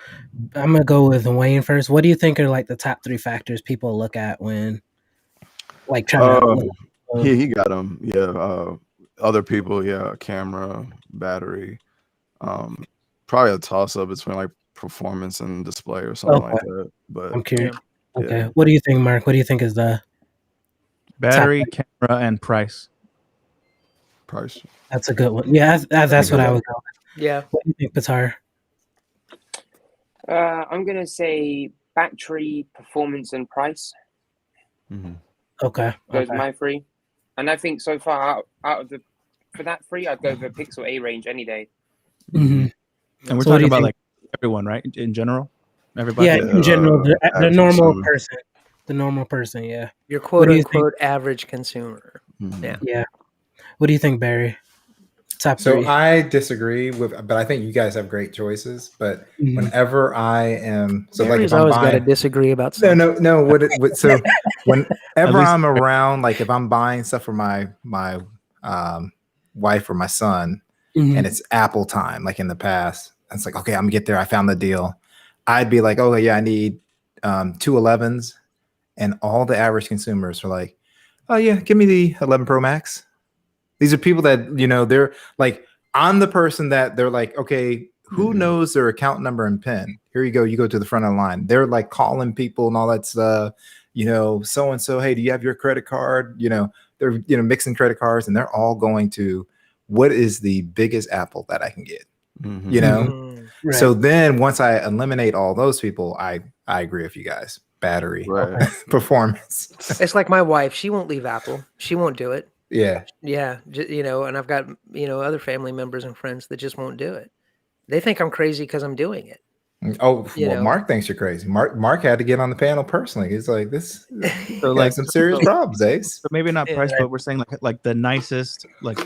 A: I'm gonna go with Wayne first. What do you think are like the top 3 factors people look at when like trying to look at
B: he got them. Yeah. Other people, yeah, camera, battery. Probably a toss up between like performance and display or something like that. But
A: I'm curious.
B: yeah.
A: Okay. What do you think, Mark? What do you think is the
F: battery, camera, and price?
B: Price.
A: That's a good one. Yeah, that's what I would go with.
D: Yeah.
A: What do you think, Patar?
E: I'm gonna say battery, performance, and price.
A: Okay.
E: Those are my 3. And I think so far out of for that 3, I'd go with the Pixel A range any day.
A: Mm-hmm.
F: And we're talking about like everyone, right? In general, everybody.
A: Yeah, in general, the normal
B: consumer.
A: person. The normal person, yeah.
D: Your quote unquote average consumer. Yeah.
A: Yeah. What do you think, Barry? Top 3.
C: So I disagree with, but I think you guys have great choices. But whenever I am, so
D: Barry's
C: like if I'm
D: always
C: buying,
D: got to disagree about something.
C: no. So whenever I'm around, like if I'm buying stuff for my wife or my son, and it's Apple time, like in the past, it's like, okay, I'm gonna get there. I found the deal. I'd be like, oh yeah, I need 2 11s, and all the average consumers are like, oh yeah, give me the 11 Pro Max. These are people that, they're like, I'm the person that they're like, okay, who knows their account number and PIN? Here you go. You go to the front of the line. They're like calling people and all that stuff, so-and-so, hey, do you have your credit card? They're, mixing credit cards, and they're all going to, what is the biggest Apple that I can get?
A: Right.
C: So then once I eliminate all those people, I agree with you guys. Battery, performance.
D: It's like my wife. She won't leave Apple. She won't do it.
C: Yeah.
D: And I've got, other family members and friends that just won't do it. They think I'm crazy because I'm doing it.
C: Oh, well, Mark thinks you're crazy. Mark had to get on the panel personally. He's like, this so like some serious problems, Ace.
F: So maybe not price, but we're saying like the nicest like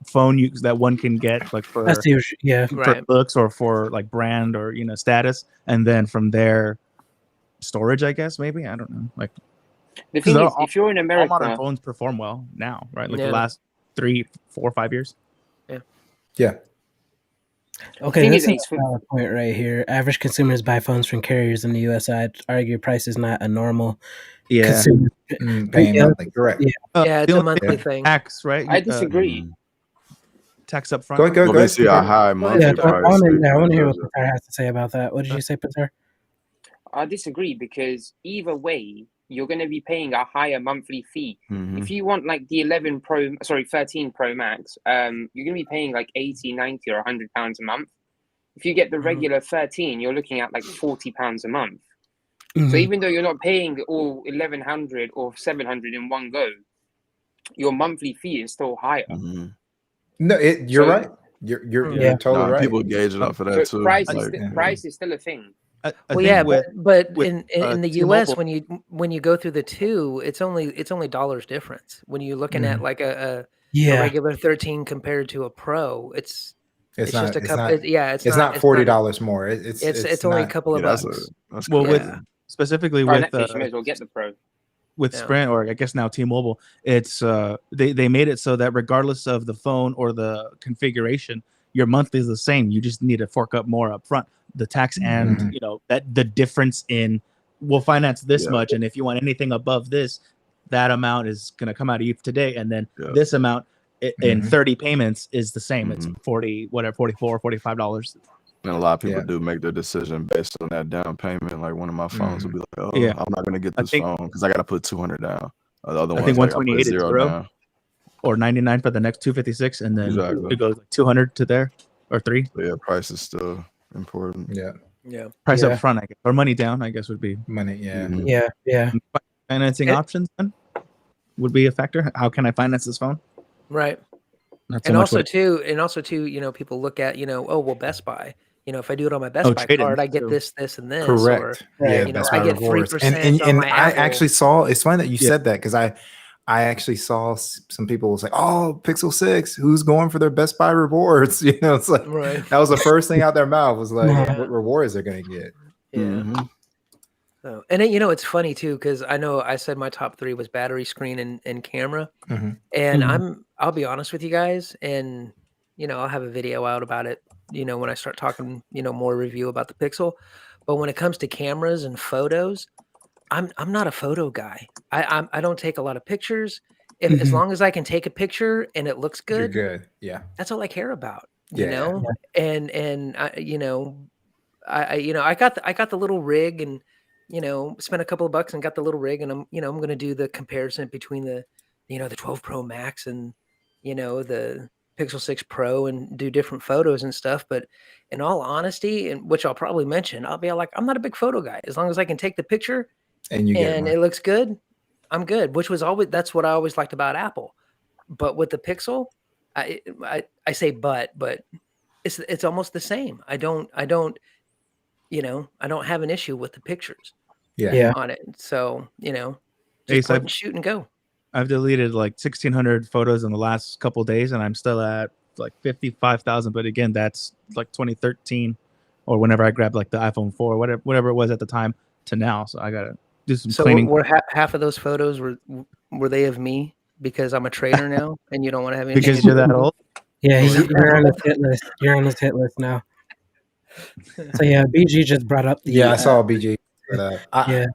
F: phone that one can get, like for for looks or for like brand or status, and then from there storage, I guess. Maybe, I don't know, like.
E: The thing is, if you're in America,
F: all modern phones perform well now, right? Like the last 3, 4, 5 years.
C: Yeah.
A: Okay, this is a valid point right here. Average consumers buy phones from carriers in the U.S. I'd argue price is not a normal consumer.
C: Paying monthly, correct.
D: Yeah, it's a monthly thing.
F: Tax, right?
E: I disagree.
F: Tax up front.
C: Go ahead.
B: See a high monthly price.
A: I want to hear what Patar has to say about that. What did you say, Patar?
E: I disagree because either way, you're going to be paying a higher monthly fee. If you want like the 13 Pro Max, you're going to be paying like 80, 90 or £100 a month. If you get the regular 13, you're looking at like £40 a month. So even though you're not paying all 1100 or 700 in one go, your monthly fee is still higher.
C: No, you're right. You're totally right.
B: People gauge it off of that too.
E: Price is still a thing.
D: But in the US, when you go through the 2, it's only dollars difference. When you're looking at like a regular 13 compared to a Pro, it's just a couple. It's not
C: $40 more.
D: It's only a couple of bucks.
B: That's
F: well, with specifically with
E: you may as well get the Pro.
F: With Sprint, or I guess now T-Mobile, it's they made it so that regardless of the phone or the configuration, your monthly is the same. You just need to fork up more up front. The tax and that the difference in we'll finance this much, and if you want anything above this, that amount is going to come out of you today, and then this amount in 30 payments is the same. It's 40, whatever, $44, $45. And
B: a lot of people do make their decision based on that down payment. Like one of my phones will be like, "Oh, I'm not going to get this phone because I got to put 200 down." The other
F: I think 128 is zero, or 99 for the next 256, and then it goes like 200 to there or 3.
B: So price is still important.
F: Price up front, I guess, or money down, I guess would be
C: money.
F: Financing options then would be a factor. How can I finance this phone?
D: Right. And also too, people look at, Best Buy. If I do it on my Best Buy card, I get this, and this.
C: Correct.
D: Or, I get 3%.
C: And I actually saw. It's funny that you said that because I actually saw some people was like, "Oh, Pixel 6, who's going for their Best Buy rewards?" It's like that was the first thing out their mouth was like, "What rewards they're going to get?"
D: Yeah. So, and it's funny too because I know I said my top 3 was battery, screen, and camera, and I'll be honest with you guys, and I'll have a video out about it, when I start talking, more review about the Pixel. But when it comes to cameras and photos, I'm not a photo guy. I don't take a lot of pictures. As long as I can take a picture and it looks
C: You're
D: good,
C: good. Yeah.
D: that's all I care about.
C: Yeah.
D: And I got the little rig, and spent a couple of bucks and got the little rig, and I'm going to do the comparison between the 12 Pro Max and the Pixel 6 Pro, and do different photos and stuff. But in all honesty, and which I'll probably mention, I'll be like, I'm not a big photo guy. As long as I can take the picture
C: And you get
D: and
C: one.
D: it looks good, I'm good. That's what I always liked about Apple. But with the Pixel, I say but it's almost the same. I don't have an issue with the pictures
C: Yeah.
D: on it. So, just
F: Ace,
D: point and shoot and go.
F: I've deleted like 1,600 photos in the last couple of days, and I'm still at like 55,000. But again, that's like 2013 or whenever I grabbed like the iPhone 4, whatever it was at the time to now. So I gotta do some cleaning.
D: Were half of those photos were they of me because I'm a trader now, and you don't want to have anything
F: Because
D: to
F: you're
D: do
F: that
D: with me?
F: old.
A: Yeah, you're on his hit list. You're on his hit list now. So yeah, BG just brought up the.
C: Yeah, I saw BG.
A: Yeah.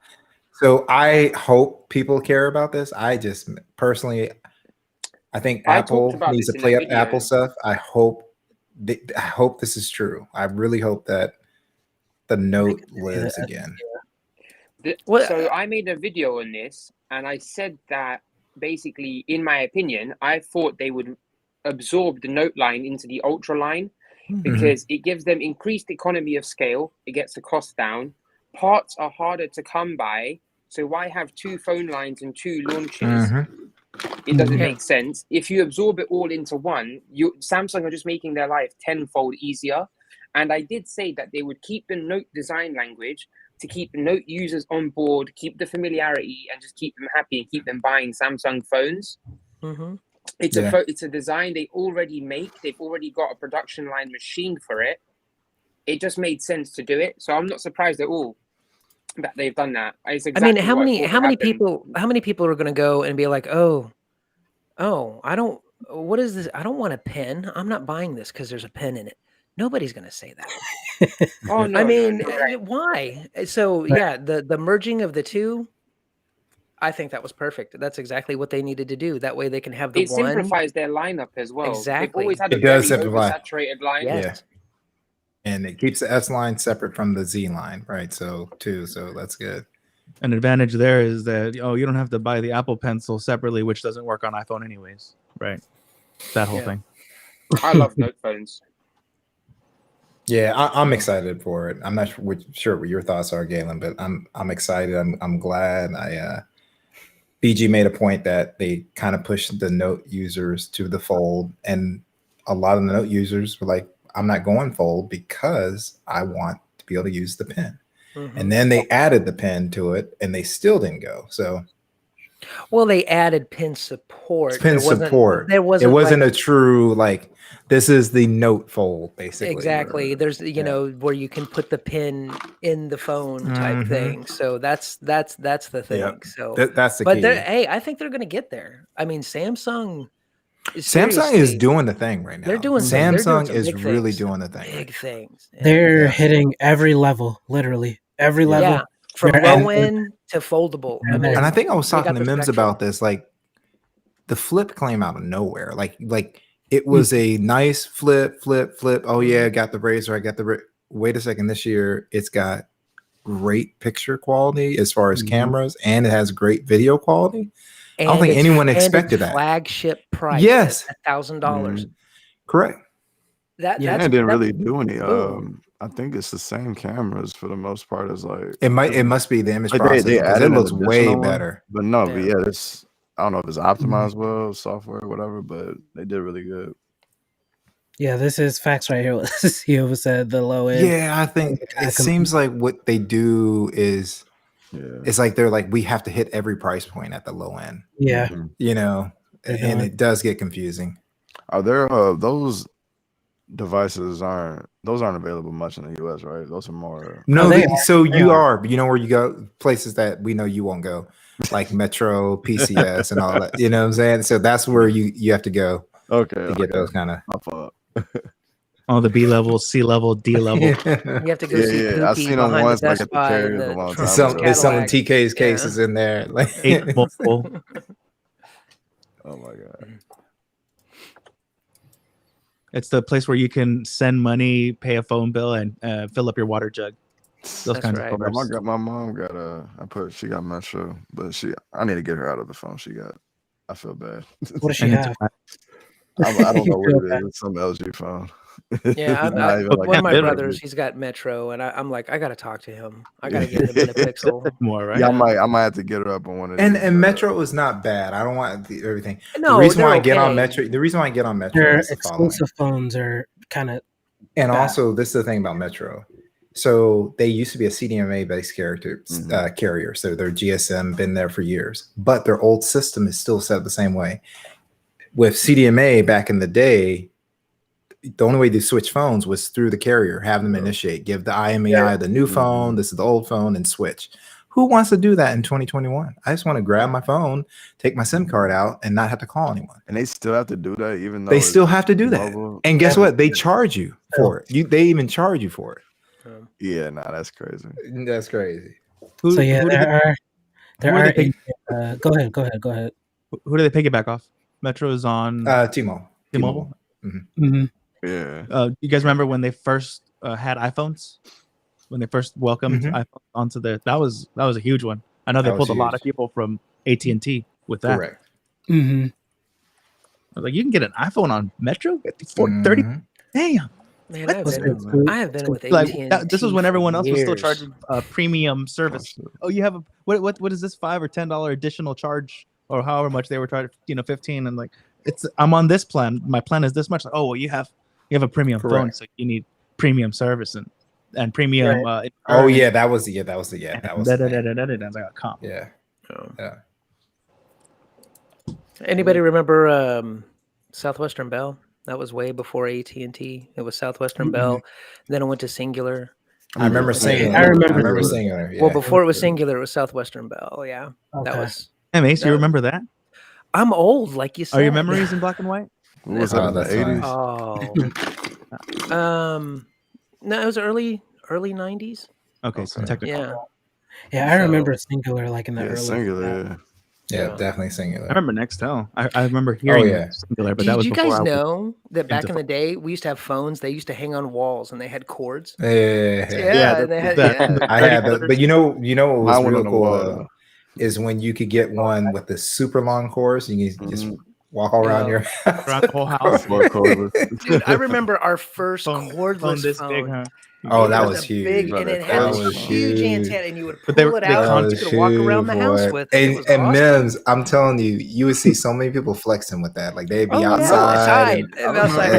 C: So I hope people care about this. I just personally, I think
E: I
C: Apple
E: talked about
C: needs
E: this
C: to
E: in
C: play
E: a
C: up
E: video.
C: Apple stuff. I hope this is true. I really hope that the Note lives again.
E: So I made a video on this, and I said that basically, in my opinion, I thought they would absorb the Note line into the Ultra line because it gives them increased economy of scale. It gets the cost down. Parts are harder to come by. So why have two phone lines and two launches? It doesn't make sense. If you absorb it all into one, Samsung are just making their life tenfold easier. And I did say that they would keep the Note design language to keep the Note users on board, keep the familiarity, and just keep them happy and keep them buying Samsung phones. It's a design they already make. They've already got a production line machine for it. It just made sense to do it. So I'm not surprised at all that they've done that. It's exactly
D: how many people are going to go and be like, oh, what is this? I don't want a pen. I'm not buying this because there's a pen in it. Nobody's going to say that.
E: Oh no!
D: I mean,
E: no.
D: why? So yeah, the merging of the two, I think that was perfect. That's exactly what they needed to do. That way they can have the
E: It simplifies their lineup as well.
D: Exactly.
E: They've always had
C: It
E: a very
C: does simplify.
E: oversaturated line.
D: Yes.
C: And it keeps the S line separate from the Z line, right? So that's good.
F: An advantage there is that you don't have to buy the Apple Pencil separately, which doesn't work on iPhone anyways, right? That whole thing.
E: I love Note phones.
C: Yeah, I'm excited for it. I'm not sure what your thoughts are, Galen, but I'm excited. I'm glad. BG made a point that they kind of pushed the Note users to the Fold, and a lot of the Note users were like, I'm not going Fold because I want to be able to use the pen. And then they added the pen to it, and they still didn't go. So,
D: well, they added pen support.
C: It wasn't a true like this is the Note Fold, basically.
D: Exactly. There's where you can put the pen in the phone type thing. So that's the thing.
C: Yep.
D: So
C: that's the
D: but
C: key.
D: hey, I think they're going to get there. I mean, Samsung
C: is doing the thing right now. Samsung is really doing the thing.
D: Big things.
A: They're hitting every level, literally every level.
D: Yeah, from low end to foldable. I mean,
C: and I think I was talking to Mims about this. Like the flip came out of nowhere. Like it was a nice flip. Oh yeah, I got the razor. I got the. Wait a second. This year, it's got great picture quality as far as cameras, and it has great video quality. I don't think anyone expected that.
D: Flagship price.
C: Yes,
D: $1,000.
C: Correct.
B: That didn't really do any. I think it's the same cameras for the most part. As like
C: it must be the image processing because it looks way better.
B: But no, but yeah, this I don't know if it's optimized well, software, whatever, but they did really good.
A: Yeah, this is facts right here. He said the low end.
C: Yeah, I think it seems like what they do is it's like they're like we have to hit every price point at the low end.
A: Yeah,
C: and it does get confusing.
B: Are there those devices aren't available much in the US, right? Those are more
C: you are where you go places that we know you won't go, like Metro, PCS, and all that. You know what I'm saying? So that's where you have to go.
B: Okay,
C: to get those kind of.
F: Oh, the B level, C level, D level.
D: You have to go see
B: I
D: Pookie
B: seen them
D: behind
B: once
D: the
B: like
D: Best
B: at the
D: Buy in
B: carriers a
D: the
B: long
D: trunk
B: time
D: of
B: ago.
C: There's selling
D: Cadillac.
C: TK's cases in there. Like,
F: 8 mobile.
B: Oh my god.
F: It's the place where you can send money, pay a phone bill, and fill up your water jug. Those
D: That's
F: kinds
D: right.
F: of programs.
B: My mom got she got Metro, but I need to get her out of the phone she got. I feel bad.
A: What does she
F: And it's
A: have?
B: I don't know what
A: Feel
B: it
A: bad.
B: is. It's some LG phone.
D: Yeah,
B: It's not even like
D: one of my
F: better.
D: brothers, he's got Metro, and I'm like, I got to talk to him. I got to get him in a pixel.
F: more, right?
B: Yeah, I might have to get her up on one of
C: and
B: these.
C: Metro is not bad. I don't want everything.
D: No,
C: the reason why I
D: they're
C: get on
D: okay.
C: Metro, the reason why I get on Metro
A: Their
C: is the following.
A: exclusive phones are kind of
C: And
A: bad.
C: also, this is the thing about Metro. So they used to be a CDMA based carrier. So their GSM been there for years, but their old system is still set up the same way. With CDMA back in the day, the only way to switch phones was through the carrier, have them initiate, give the IMEI the new phone, this is the old phone, and switch. Who wants to do that in 2021? I just want to grab my phone, take my SIM card out, and not have to call anyone.
B: And they still have to do that, even though
C: They still have to do
B: mobile.
C: that. And guess what? They charge you for it. They even charge you for it.
B: Yeah, nah, that's crazy.
C: That's crazy.
A: So yeah, there are. Go ahead.
F: Who do they piggyback off? Metro is on
C: T-Mobile.
F: T-Mobile.
A: Mm-hmm.
B: Yeah.
F: You guys remember when they first had iPhones? When they first welcomed iPhone onto that was a huge one. I know they pulled a lot of people from AT&T with that.
C: Correct.
A: Mm-hmm.
F: I was like, you can get an iPhone on Metro at 30. Damn.
D: Man, I have been with
F: Like
D: AT&T.
F: this was when everyone else was still
D: years.
F: charging premium service. Oh, you have a what is this $5 or $10 additional charge or however much they were charging? 15. And like I'm on this plan. My plan is this much. Like, oh well, you have a premium phone, so you need premium service and premium.
A: Right.
C: That was the
F: I was like, comp.
C: Yeah. Yeah.
D: Anybody remember Southwestern Bell? That was way before AT&T. It was Southwestern Bell. Then it went to Singular.
C: I remember Singular.
A: I remember
C: Singular. Yeah.
D: Well, before it was Singular, it was Southwestern Bell. Yeah, that was.
F: Hey, Mace, you remember that?
D: I'm old, like you said.
F: Are your memories in black and white?
B: What was that in the 80s?
D: Oh. No, it was early 90s.
F: Okay, so technically.
A: Yeah, I remember Singular like in the early.
B: Singular.
C: Yeah, definitely Singular.
F: I remember Nextel. I remember hearing Singular, but that was
D: Did you
F: before
D: guys
F: I was
D: know that back in the day we used to have phones? They used to hang on walls and they had cords.
C: Yeah.
D: They had.
C: I had those, but you know what was real cool
B: wall.
C: is when you could get one with the super long cords. You can just walk all around your
F: around the whole house.
D: Dude, I remember our first cordless
F: this
D: phone.
F: big, huh?
C: Oh, that was huge.
D: Big, and it had this huge antenna, and you would pull it
F: they
D: out, and you could walk around the house with it.
C: And Mims, I'm telling you, you would see so many people flexing with that. Like they'd be outside.
D: And outside.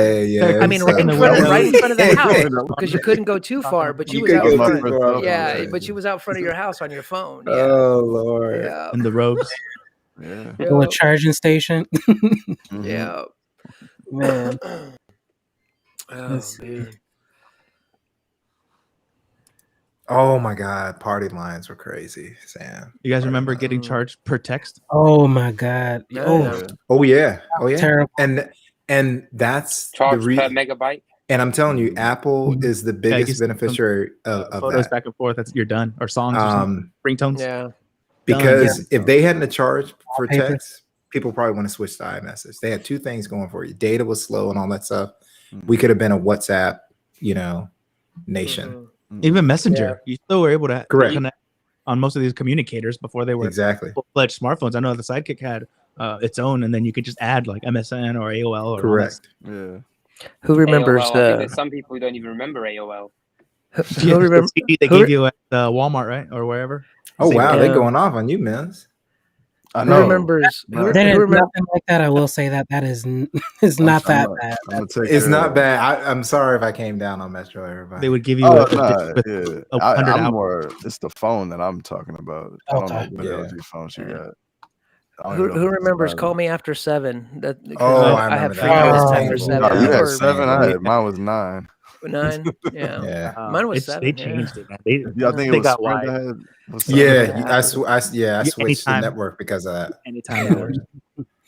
C: I
D: mean, right in front of the house, because you couldn't go too far, but you was out front. Yeah, but you was out front of your house on your phone. Yeah.
C: Oh Lord.
D: Yeah.
F: And the robes.
B: Yeah.
A: A little charging station.
D: Yeah.
A: Man.
D: Oh, man.
C: Oh my God, party lines were crazy, Sam.
F: You guys remember getting charged per text?
A: Oh my God.
C: Oh yeah.
A: Terrible.
C: And that's
E: Charge
C: the
E: per megabyte.
C: And I'm telling you, Apple is the biggest beneficiary of
F: photos
C: that.
F: back and forth. You're done, or songs, or ringtones.
D: Yeah.
C: Because if they hadn't charged for text, people probably want to switch to iMessage. They had two things going for you. Data was slow and all that stuff. We could have been a WhatsApp, nation.
F: Even Messenger, you still were able to
C: connect
F: on most of these communicators before they were full-fledged smartphones. I know the Sidekick had its own, and then you could just add like MSN or AOL. Or
C: correct.
B: Yeah.
D: Who remembers
E: AOL, I think there's some people who don't even remember AOL.
F: Who remember the CD they gave you at Walmart, right, or wherever?
C: Oh wow, they're going off on you, man.
B: I know.
D: Who remembers?
A: There is nothing like that. I will say that is not that bad.
C: It's not bad. I'm sorry if I came down on Metro, everybody.
F: They would give you
B: I'm more. It's the phone that I'm talking about. I don't know what LG phone she got.
D: Who remembers Call Me After 7?
C: I
D: have
C: remember
D: friends
C: that.
D: after 7.
B: You had 7. Mine was 9.
D: 9? Yeah. Mine was 7.
F: They changed it, man.
B: I think it was Sprint that had.
C: I switched the network because of that.
F: Anytime.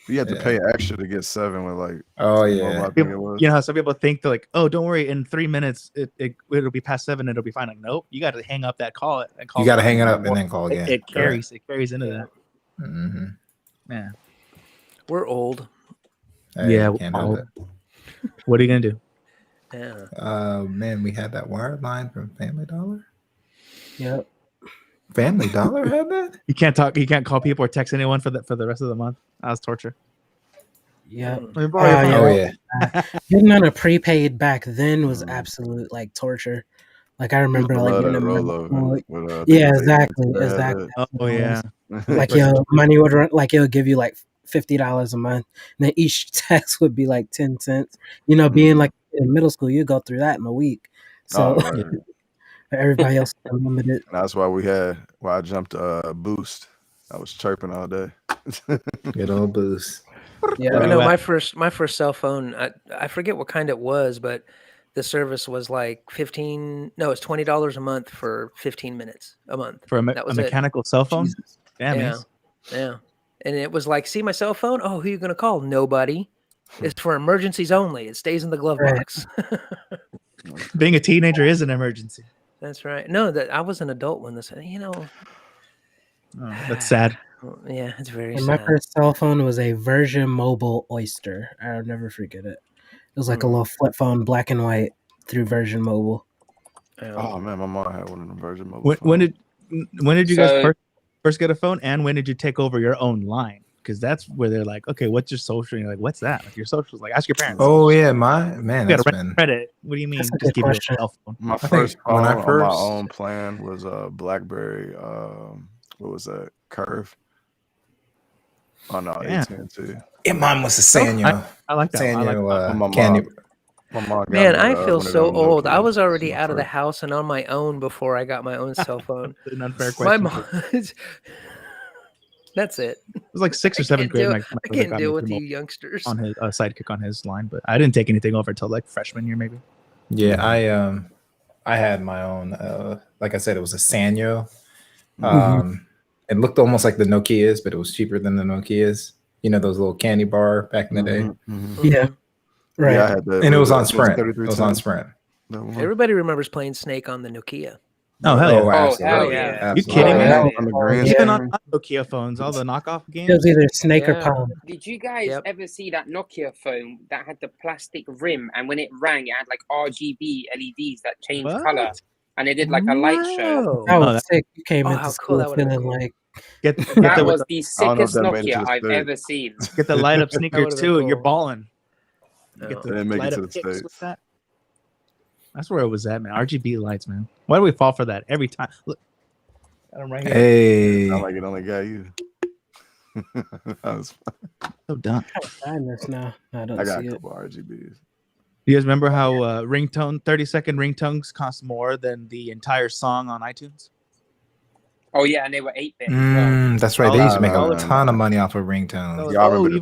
B: You had to pay extra to get 7 with like.
C: Oh
B: T-Mobile, I think it was.
F: You know how some people think they're like, oh, don't worry, in 3 minutes it'll be past 7, it'll be fine. Like, nope, you got to hang up that call. And call
C: you got to hang it up and then call again.
F: It carries into that.
C: Mm-hmm.
F: Yeah,
D: we're old.
F: Yeah. What are you gonna do?
D: Yeah.
C: Man, we had that wired line from Family Dollar.
A: Yep.
C: Family Dollar had that.
F: You can't talk. You can't call people or text anyone for the rest of the month. That was torture.
A: Yep.
C: Yeah.
A: Getting on a prepaid back then was absolute like torture. Like I remember like getting exactly.
F: Oh yeah.
A: Like your money would run, like it'll give you like $50 a month, and then each text would be like 10 cents. You know, being like in middle school, you go through that in a week. So everybody else unlimited.
B: That's why I jumped Boost. I was chirping all day.
C: Good old Boost.
D: Yeah, I know my first cell phone. I forget what kind it was, but the service was like it's $20 a month for 15 minutes a month
F: for a
D: that was
F: mechanical cell phone.
A: Jesus.
F: Damn,
D: yeah. And it was like, see my cell phone? Oh, who are you gonna call? Nobody. It's for emergencies only. It stays in the glove box.
F: Being a teenager is an emergency.
D: That's right. No, that I was an adult when this.
F: That's sad.
D: Yeah, it's very
A: sad.
D: My
A: first cell phone was a Virgin Mobile Oyster. I'll never forget it. It was like a little flip phone, black and white, through Virgin Mobile.
B: Oh man, my mom had one of the Virgin Mobile.
F: When did you guys first get a phone, and when did you take over your own line? Because that's where they're like, okay, what's your social? And you're like, what's that? Like your social is like, ask your parents.
C: Oh yeah, that's been
F: credit. What do you mean? Just give you a cell phone.
B: My first phone on my own plan was a BlackBerry. What was that? Curve. Oh no, AT&T.
C: Yeah, mine was a Sanyo.
F: I like that.
C: Sanyo candy.
D: Man, I feel so old. I was already out of the house and on my own before I got my own cell phone.
F: An unfair question.
D: My mom. That's it.
F: It was like 6th or 7th grade.
D: I can't deal with you youngsters.
F: On his sidekick on his line, but I didn't take anything over until like freshman year, maybe.
C: Yeah, I had my own. Like I said, it was a Sanyo. It looked almost like the Nokias, but it was cheaper than the Nokias. You know those little candy bar back in the day.
A: Yeah, right.
B: Yeah, I had that,
C: and it was on Sprint. It was on Sprint.
D: Everybody remembers playing Snake on the Nokia.
F: Oh hell yeah!
C: Absolutely.
D: Yeah.
F: You kidding me? Even
C: on
F: Nokia phones, all the knockoff games.
A: It was either Snake or Palm.
E: Did you guys ever see that Nokia phone that had the plastic rim, and when it rang, it had like RGB LEDs that changed color, and it did like a light show?
A: That was sick. You came into
D: cool
A: school feeling like
E: that was the sickest Nokia I've ever seen.
F: Get the light up sneaker too, and you're balling.
B: Get the light up kicks with that.
F: That's where it was at, man. RGB lights, man. Why do we fall for that every time? Look, got them right here.
C: Hey,
B: I like it only got you. That was
F: so dumb.
A: Now I don't
B: got
A: see
B: a couple RGBs.
F: You guys remember how 30-second ringtones cost more than the entire song on iTunes?
E: Oh yeah, and they were 8-bit.
C: That's right. They used to make a ton of money off of ringtones.
B: Y'all remember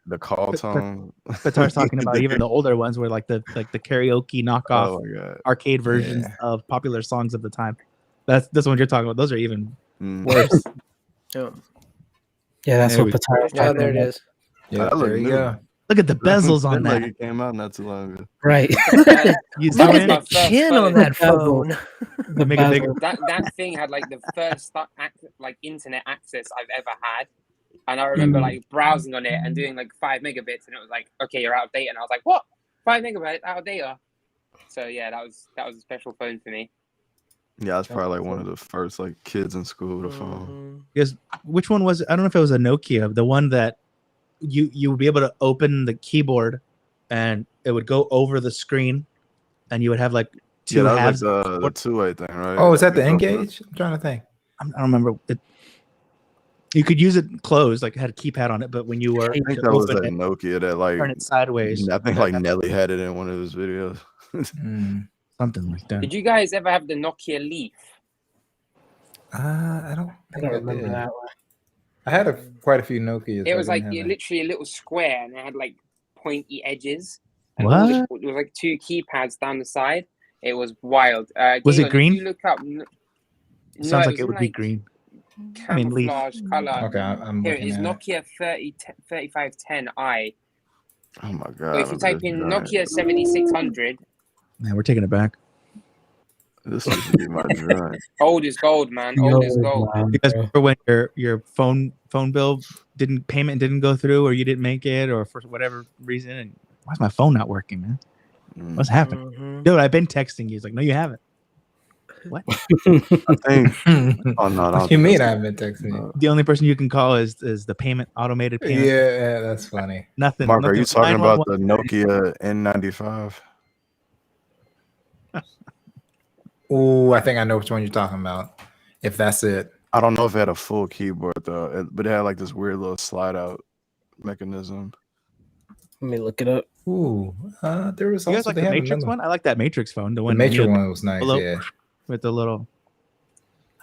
B: the call tone?
F: But I was talking about even the older ones where like the karaoke knockoff arcade versions of popular songs of the time. That's what you're talking about. Those are even worse.
A: Yeah, that's what Patar.
D: Yeah, there it is.
C: Yeah, there you go.
F: Look at the bezels on that.
B: Like it came out not too long ago.
A: Right.
D: Look at the chin on that phone.
E: That thing had like the first like internet access I've ever had, and I remember like browsing on it and doing like 5 megabits, and it was like, okay, you're out of data, and I was like, what? 5 megabytes out of data? So yeah, that was a special phone for me.
B: Yeah, I was probably like one of the first like kids in school with a phone.
F: Because which one was it? I don't know if it was a Nokia, the one that you would be able to open the keyboard and it would go over the screen and you would have like two halves.
B: Like the two-way thing, right?
C: Oh, is that the Engage? I'm trying to think.
F: I don't remember it. You could use it closed, like it had a keypad on it, but when you were
B: I think that was that Nokia that like
F: turn it sideways.
B: I think like Nelly had it in one of his videos.
F: Something like that.
E: Did you guys ever have the Nokia Leaf?
C: I don't think I
A: remember
C: did.
A: that one.
C: I had quite a few Nokias.
E: It was like literally a little square, and it had like pointy edges. And
F: what?
E: It was like 2 keypads down the side. It was wild.
F: Was it green?
E: You look up.
F: Sounds like it would be green.
E: Camouflage color.
C: Okay, I'm
E: Here it
C: looking
E: is,
C: at it.
E: Nokia 3510i.
B: Oh my
E: But
B: god!
E: if you
B: look at
E: type
B: this
E: in
B: giant.
E: Nokia 7600,
F: Man, we're taking it back.
B: This used to be my giant.
E: old is gold, man.
A: Yo,
E: Old is gold.
A: wow,
F: You guys
A: bro.
F: remember when your phone bill payment didn't go through, or you didn't make it, or for whatever reason? And why's my phone not working, man? What's happening?
D: Mhm.
F: Dude, I've been texting you. He's like, no, you haven't. What?
B: I think. Oh no! I
C: What
B: don't
C: do you
B: think
C: mean
B: that's-
C: I haven't texted you?
F: The only person you can call is the payment automated payment.
C: Yeah, that's funny.
F: Nothing.
B: Mark, are
F: nothing.
B: you talking about
F: 911.
B: the Nokia N95?
C: Oh, I think I know which one you're talking about. If that's it.
B: I don't know if it had a full keyboard though, but it had like this weird little slide out mechanism.
A: Let me look it up.
C: Ooh, there was
F: You guys
C: also
F: like
C: they
F: the
C: had
F: Matrix
C: another-
F: one? I like that Matrix phone. The
C: The
F: one
C: Matrix one was nice.
F: envelope
C: Yeah,
F: with the little.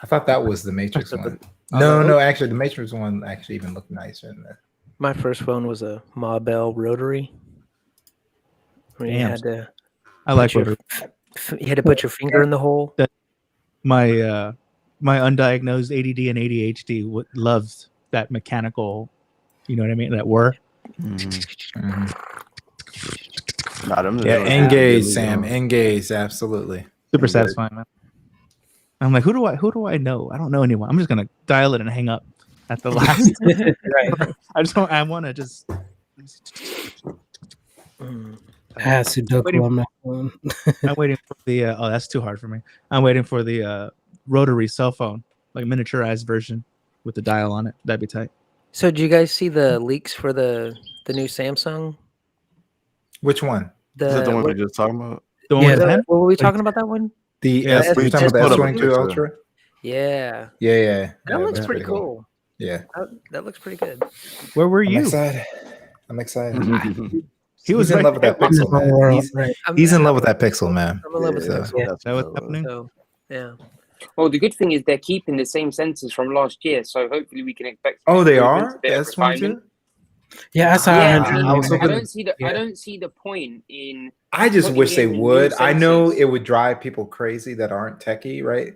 C: I thought that was the Matrix
D: That's
C: one.
D: the-
C: No, actually, the Matrix one actually even looked nicer than that.
D: My first phone was a Ma Bell rotary. Where you
F: Damn.
D: had to
F: I like
D: put your, you had to put your finger in the hole.
F: my my undiagnosed ADD and ADHD loves that mechanical. You know what I mean? That whir.
B: Nah, them
C: Yeah,
B: those-
C: engage,
B: really
C: Sam.
B: don't.
C: Engage, absolutely.
F: Super
B: Engage.
F: satisfying, man. I'm like, who do I know? I don't know anyone. I'm just gonna dial it and hang up at the last.
A: Right.
F: I want to just.
A: I had Sudoku on my phone.
F: I'm waiting for the. Oh, that's too hard for me. I'm waiting for the rotary cell phone, like miniaturized version with the dial on it. That'd be tight.
D: So, do you guys see the leaks for the new Samsung?
C: Which one?
B: Is that the one
D: what,
B: we just talking about?
F: The one
A: Yeah,
F: with the pen?
D: what were we talking about? That one?
C: The
F: Yeah,
C: S,
D: we
C: you're talking
B: just
C: about the
B: put up a
C: S22
B: picture.
C: Ultra?
D: Yeah,
C: Yeah.
D: that
C: Yeah,
D: looks
C: that's
D: pretty cool.
C: Yeah.
D: That looks pretty good.
F: Where were
C: I'm
F: you?
C: excited. I'm excited.
F: He was
C: He's in
F: right
C: love with
F: there.
C: that pixel, man.
A: World, right.
C: He's in love with that pixel, man.
D: I'm in love with
C: Yeah.
D: Pixel.
B: That's
F: That was
B: what it
F: happening.
D: So, yeah.
E: Well, the good thing is they're keeping the same sensors from last year, so hopefully we can expect.
C: Oh, they
E: improvements,
C: are?
E: a bit of
C: The
E: refinement.
C: S22?
A: Yeah, I saw
E: Yeah,
A: 100.
E: I,
C: I was
E: I
C: hoping-
E: don't see the.
A: Yeah.
E: I don't see the point in.
C: I just
E: putting
C: wish they
E: in new
C: would. I know
E: sensors.
C: it would drive people crazy that aren't techie, right?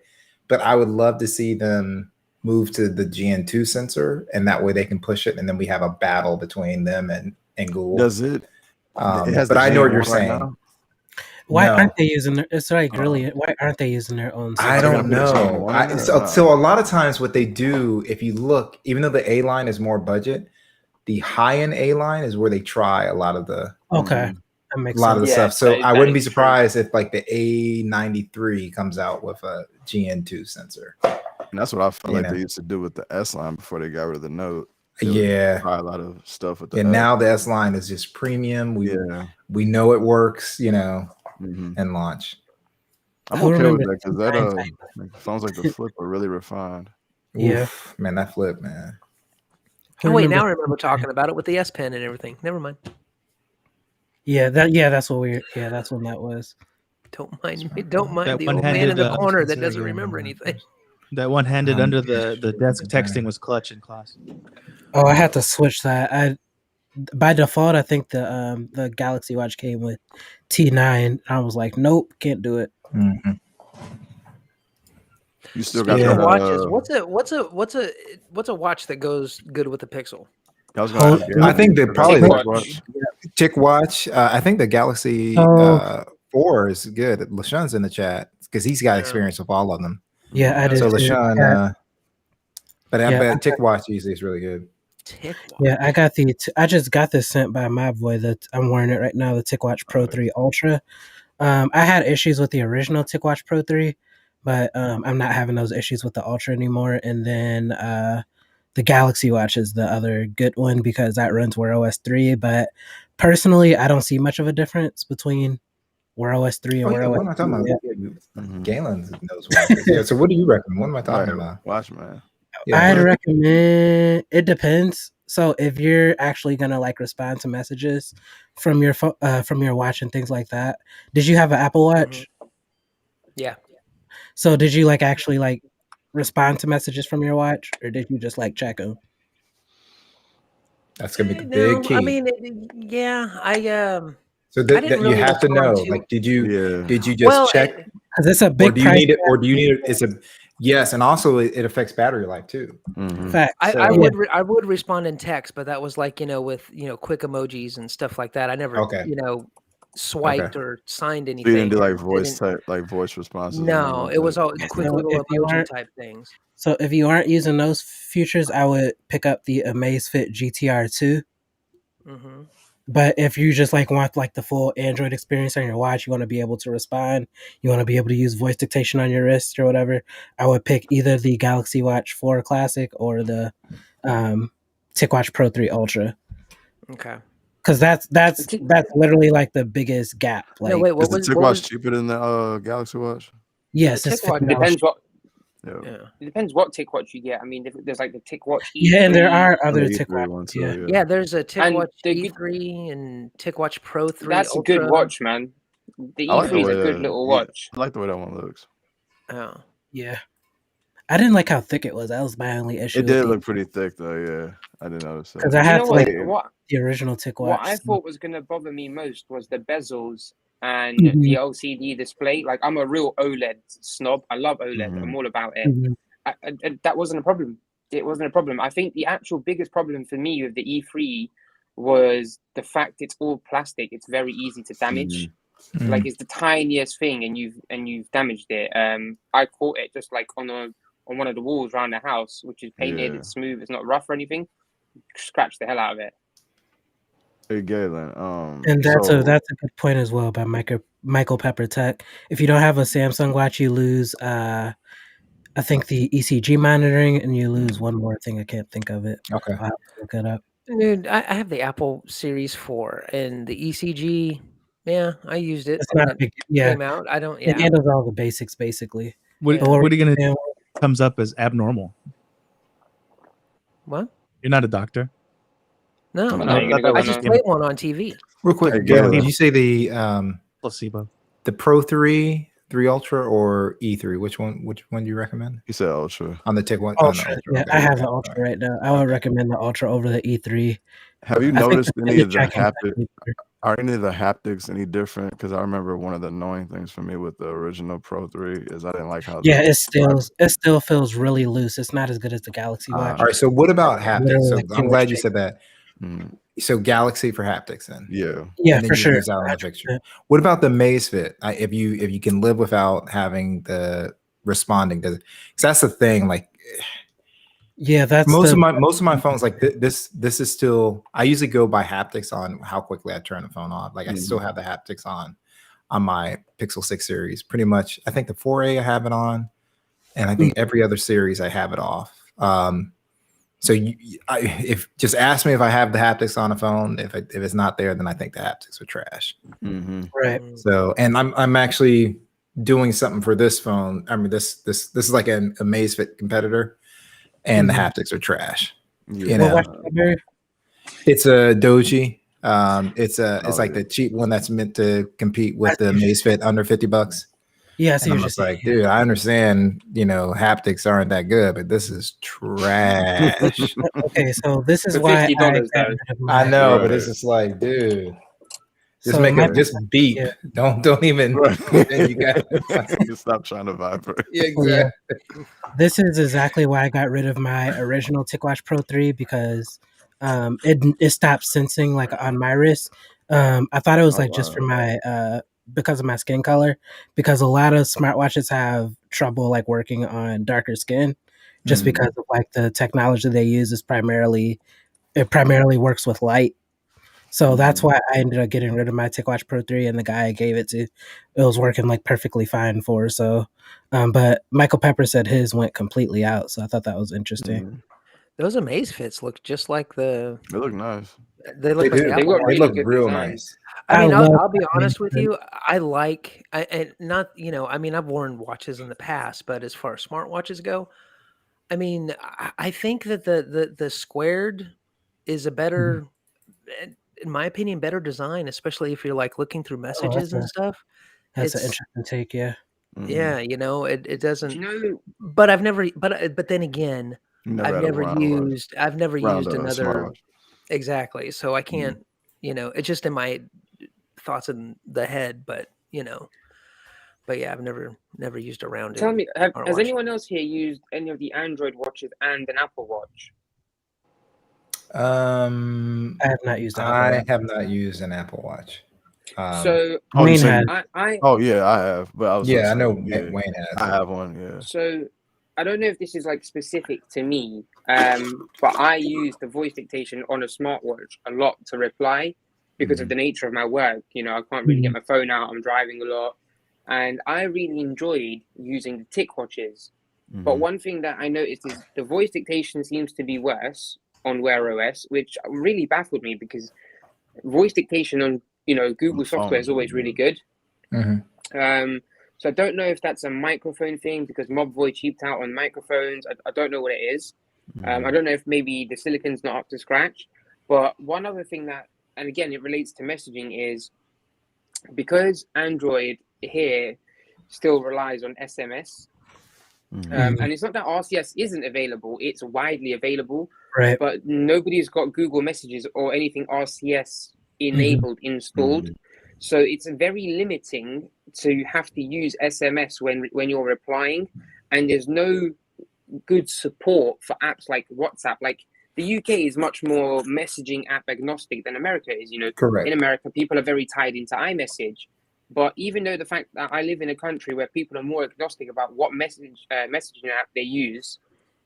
C: But I would love to see them move to the GN2 sensor, and that way they can push it, and then we have a battle between them and Google.
B: Does it? It has
C: But
B: the
C: I know what
B: GN1
C: you're
B: right
C: saying.
B: now?
A: Why
C: No.
A: aren't they using their? It's like really. Why aren't they using their own?
C: I
B: Are they
C: don't
B: gonna put a
C: know.
B: GN1 in there or
C: So
B: not?
C: a lot of times what they do, if you look, even though the A line is more budget, the high end A line is where they try a lot of the
A: Okay, that
C: a
A: makes
C: lot of the
A: sense.
E: Yeah,
C: stuff. So
E: that
C: I wouldn't be
E: is true.
C: surprised if like the A93 comes out with a GN2 sensor.
B: And that's what I felt
C: You
B: like
C: know.
B: they used to do with the S line before they got rid of the Note. They would
C: Yeah.
B: try a lot of stuff with the
C: And
B: S.
C: now the S line is just premium.
B: Yeah.
C: We know it works,
B: Mhm.
C: and launch.
B: I'm
A: Who
B: okay with
A: remembers
B: that because that
A: Untitled?
B: like, phones like the Flip are really refined.
A: Yeah.
C: Oof, man, that flip, man.
A: Who
D: Oh, wait, now I
A: remembers-
D: remember talking about it with the S Pen and everything. Never mind.
A: That's what we. Yeah, that's when that was.
D: Don't mind me. Don't mind
F: That
D: the old man
F: one-handed,
D: in the corner that
C: consider
D: doesn't
C: you
D: remember
C: remember.
D: anything.
F: That one handed under
C: Yeah,
F: the desk texting was clutch in class.
A: Oh, I had to switch that. By default, I think the Galaxy Watch came with T9. I was like, nope, can't do it.
C: Mhm.
B: You still got
D: Speaking
B: that.
D: of watches, what's a watch that goes good with the Pixel?
B: I was gonna ask
C: I think that probably
E: Ticwatch.
C: Ticwatch. I think the Galaxy
A: Oh.
C: 4 is good. LaShun's in the chat because he's got
D: Yeah.
C: experience with all of them.
A: Yeah, I did.
C: So
A: too.
C: LaShun, but I
A: Yeah.
C: bet Ticwatch usually is really good.
D: Ticwatch.
A: Yeah, I just got this sent by my boy. That I'm wearing it right now. The Ticwatch Pro 3 Ultra. I had issues with the original Ticwatch Pro 3, but I'm not having those issues with the Ultra anymore. And then the Galaxy Watch is the other good one because that runs Wear OS 3. But personally, I don't see much of a difference between Wear OS 3 and
C: Oh,
A: Wear
C: yeah,
A: OS
C: what am I talking about?
A: 2.
B: Mhm.
C: Galen knows watches. Yeah. So what do you recommend? What am I talking
B: Right,
C: about?
B: watch, man.
C: Yeah,
A: I'd
C: what-
A: recommend. It depends. So if you're actually gonna like respond to messages from your from your watch and things like that, did you have an Apple Watch?
D: Yeah.
A: So did you like actually like respond to messages from your watch, or did you just like check them?
C: That's gonna be the
D: No,
C: big key.
D: I mean,
C: So
D: I
C: that
D: didn't
C: you
D: really
C: have to
D: respond
C: know.
D: to-
C: Like, did you
B: Yeah.
C: just
D: well,
C: check,
A: Because it's a
C: or
A: big
C: do you
A: price.
C: need it, or do you need it? Yes, and also it affects battery life too.
A: Fact.
D: I would respond in text, but that was like, with, quick emojis and stuff like that. I never, swiped or signed anything.
B: So you didn't do like voice responses?
D: No, it was all quick little emoji type things.
A: So if you aren't using those features, I would pick up the Amazfit GTR 2.
D: Mm-hmm.
A: But if you just want the full Android experience on your watch, you want to be able to respond, you want to be able to use voice dictation on your wrist or whatever, I would pick either the Galaxy Watch 4 Classic or the Ticwatch Pro 3 Ultra.
D: Okay.
A: Because that's literally like the biggest gap.
D: No, wait,
B: is the Ticwatch cheaper than the Galaxy Watch?
A: Yes,
E: it depends what. Yeah. It depends what Ticwatch you get. I mean, there's like the Ticwatch E3.
A: Yeah, and there are other Ticwatch
B: ones.
D: Yeah, there's a Ticwatch E3 and Ticwatch Pro 3.
E: That's
D: Ultra.
E: a good watch, man. The E3 is a good little watch.
B: I like the way that one looks.
D: Oh.
A: Yeah. I didn't like how thick it was. That was my only issue.
B: It did look pretty thick, though. Yeah, I didn't notice that.
A: Because I had the original Ticwatch.
E: What I thought was going to bother me most was the bezels and the LCD display. Like, I'm a real OLED snob. I love OLED. I'm all about it. That wasn't a problem. It wasn't a problem. I think the actual biggest problem for me with the E3 was the fact it's all plastic. It's very easy to damage. Like, it's the tiniest thing, and you've damaged it. I caught it just like on one of the walls around the house, which is painted. It's smooth. It's not rough or anything. Scratch the hell out of it.
B: Hey, Galen.
A: And that's a good point as well by Michael Pepper Tech. If you don't have a Samsung watch, you lose I think the ECG monitoring, and you lose one more thing. I can't think of it.
C: Okay,
A: I'll have to look it up.
D: Dude, I have the Apple Series 4, and the ECG. Yeah, I used it.
A: It's not a big. Yeah,
D: came out. I don't.
A: It handles all the basics basically.
F: What are you gonna do? Comes up as abnormal.
D: What?
F: You're not a doctor.
D: No, I just played one on TV.
C: Real quick, Galen, did you say the
F: placebo,
C: the Pro 3 Ultra, or E3? Which one do you recommend?
B: You said Ultra.
C: On the Ticwatch.
A: Ultra. Yeah, okay. I have the Ultra right now. I would recommend the Ultra over the E3.
B: Have you noticed any of the haptics? Are any of the haptics any different? Because I remember one of the annoying things for me with the original Pro 3 is I didn't like how.
A: Yeah, it still feels really loose. It's not as good as the Galaxy Watch.
C: All right. So what about haptics? So I'm glad you said that. So Galaxy for haptics, then.
A: Yeah, for sure.
C: Out in the picture. What about the Amazfit? If you can live without having the responding, because that's the thing. Like,
A: yeah, that's
C: most of my phones. Like this is still. I usually go by haptics on how quickly I turn the phone on. Like I still have the haptics on my Pixel 6 series. Pretty much, I think the 4A I have it on, and I think every other series I have it off. So if just ask me if I have the haptics on a phone. If it's not there, then I think the haptics are trash.
A: Right.
C: So, and I'm actually doing something for this phone. I mean, this is like a Amazfit competitor, and the haptics are trash. You know, it's a Doji. It's like the cheap one that's meant to compete with the Amazfit under $50.
A: Yeah,
C: I'm just like, dude, I understand, haptics aren't that good, but this is trash.
A: Okay, so this is why
C: I know, but it's just like, dude, just just beep. Yeah. Don't even. You got
B: to stop trying to vibrate.
C: Yeah, exactly.
A: Yeah. This is exactly why I got rid of my original Ticwatch Pro 3 because it stopped sensing like on my wrist. I thought it was just for my because of my skin color, because a lot of smartwatches have trouble like working on darker skin just because of like the technology they use is primarily works with light. So that's why I ended up getting rid of my Ticwatch Pro 3, and the guy I gave it to, it was working like perfectly fine for. So, but Michael Pepper said his went completely out. So I thought that was interesting.
D: Those Amazfits look just like the.
B: They look nice.
D: They look like
C: they look real nice.
D: I mean, I'll be honest with you. I've worn watches in the past, but as far as smartwatches go, I mean, I think that the squared is a better, in my opinion, better design, especially if you're like looking through messages and stuff.
A: That's an interesting take, yeah.
D: Yeah, it doesn't. But I've never. But then again, I've never used another. Exactly. So I can't. It's just in my thoughts in the head, but But yeah, I've never used a rounded.
E: Tell me, has
D: smartwatch.
E: anyone else here used any of the Android watches and an Apple Watch?
A: I have not used an Apple
C: I
A: Watch.
C: have not used an Apple Watch.
E: So
A: Wayne has.
B: Oh yeah, I have. But I was
C: Yeah, I know
B: yeah,
C: Wayne has.
B: I have one. Yeah.
E: So I don't know if this is like specific to me, but I use the voice dictation on a smartwatch a lot to reply because of the nature of my work. You know, I can't really get my phone out. I'm driving a lot, and I really enjoyed using the Ticwatches. But one thing that I noticed is the voice dictation seems to be worse on Wear OS, which really baffled me because voice dictation on Google software is always really good. So I don't know if that's a microphone thing because Mobvoi cheaped out on microphones. I don't know what it is. I don't know if maybe the silicon's not up to scratch. But one other thing that, and again, it relates to messaging, is because Android here still relies on SMS. And it's not that RCS isn't available, it's widely available,
A: right?
E: But nobody's got Google Messages or anything RCS enabled installed. So it's very limiting to have to use SMS when you're replying, and there's no good support for apps like WhatsApp. Like the UK is much more messaging app agnostic than America is.
C: Correct.
E: In America, people are very tied into iMessage. But even though the fact that I live in a country where people are more agnostic about what messaging app they use,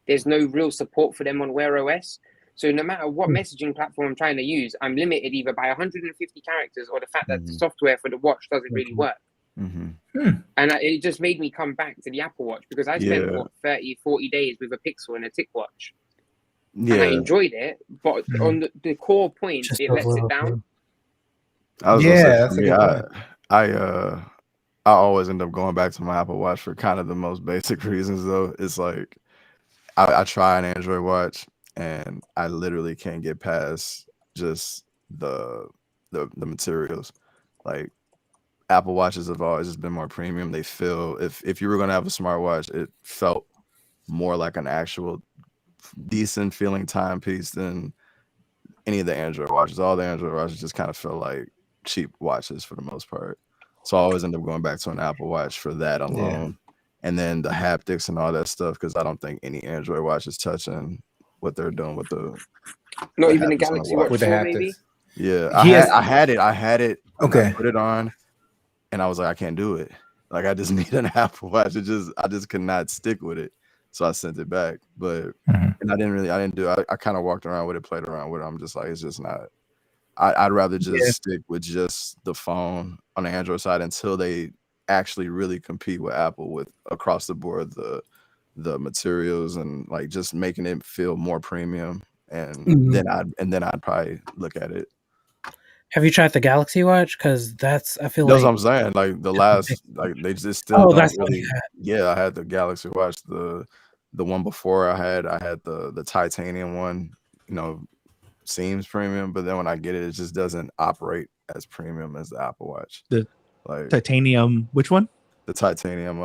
E: there's no real support for them on Wear OS. So no matter what messaging platform I'm trying to use, I'm limited either by 150 characters or the fact that the software for the watch doesn't really work. And it just made me come back to the Apple Watch because I spent 30, 40 days with a Pixel and a Ticwatch. And I enjoyed it, but on the core point, it lets it down.
B: I was gonna say, I always end up going back to my Apple Watch for kind of the most basic reasons though. It's like I try an Android watch and I literally can't get past just the materials. Like Apple Watches have always just been more premium. They feel if you were gonna have a smartwatch, it felt more like an actual decent feeling timepiece than any of the Android watches. All the Android watches just kind of feel like cheap watches for the most part. So I always end up going back to an Apple Watch for that alone. And then the haptics and all that stuff, because I don't think any Android watch is touching what they're doing with the
E: not even the Galaxy Watch
C: with the haptics.
E: Maybe?
B: Yeah, I had it.
C: Okay,
B: I put it on, and I was like, I can't do it. Like I just need an Apple Watch. I just could not stick with it. So I sent it back, but and I didn't do it. I kind of walked around with it, played around with it. I'm just like, it's just not. I'd rather just stick with just the phone on the Android side until they actually really compete with Apple with across the board the materials and like just making it feel more premium. And then I'd probably look at it.
A: Have you tried the Galaxy Watch? Because that's I feel
B: that's
A: like
B: what I'm saying. Like the last, like they just still don't really.
A: Yeah,
B: I had the Galaxy Watch. The one before I had the titanium one. Seems premium, but then when I get it, it just doesn't operate as premium as the Apple Watch.
F: The titanium, which one?
B: The titanium,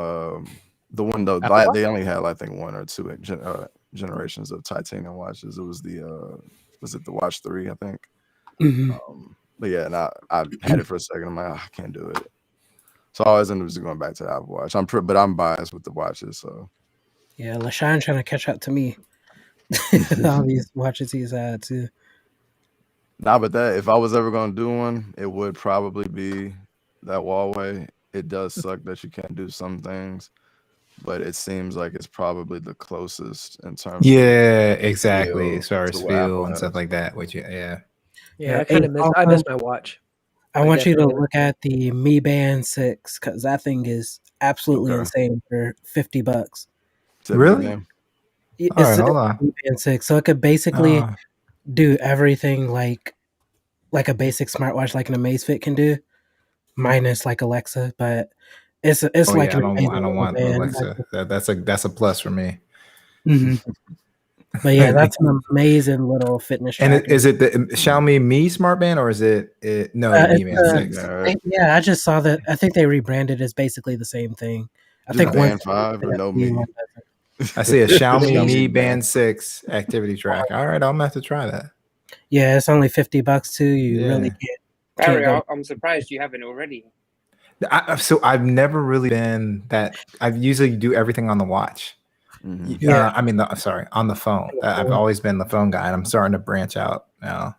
B: the one though. They only had I think one or two generations of titanium watches. It was was it the Watch 3? I think. But yeah, and I had it for a second. I'm like, I can't do it. So I always end up just going back to the Apple Watch. But I'm biased with the watches. So
A: yeah, LaShawn trying to catch up to me. All these watches he's had too.
B: Nah, but that if I was ever gonna do one, it would probably be that Huawei. It does suck that you can't do some things, but it seems like it's probably the closest in terms.
C: Exactly. As far as feel and stuff like that. Which
D: I kind of I miss my watch.
A: I want you to look at the Mi Band 6 because that thing is absolutely insane for $50.
C: Really?
A: It's hold on. Mi Band 6, so it could basically do everything like a basic smartwatch like an Amazfit can do, minus like Alexa. But it's like
C: I don't want Alexa. That's a plus for me.
A: But yeah, that's an amazing little fitness tracker.
C: And is it the Xiaomi Mi Smart Band or is it no Mi Band 6?
A: Yeah, I just saw that. I think they rebranded as basically the same thing. I think
B: Band 5 or no Mi.
C: I see a Xiaomi Mi Band 6 activity tracker. All right, I'm gonna have to try that.
A: Yeah, it's only $50 too. You really can't.
E: Barry, I'm surprised you haven't already.
C: So I've never really been that. I usually do everything on the watch.
A: Yeah.
C: I mean, sorry, on the phone. I've always been the phone guy, and I'm starting to branch out now.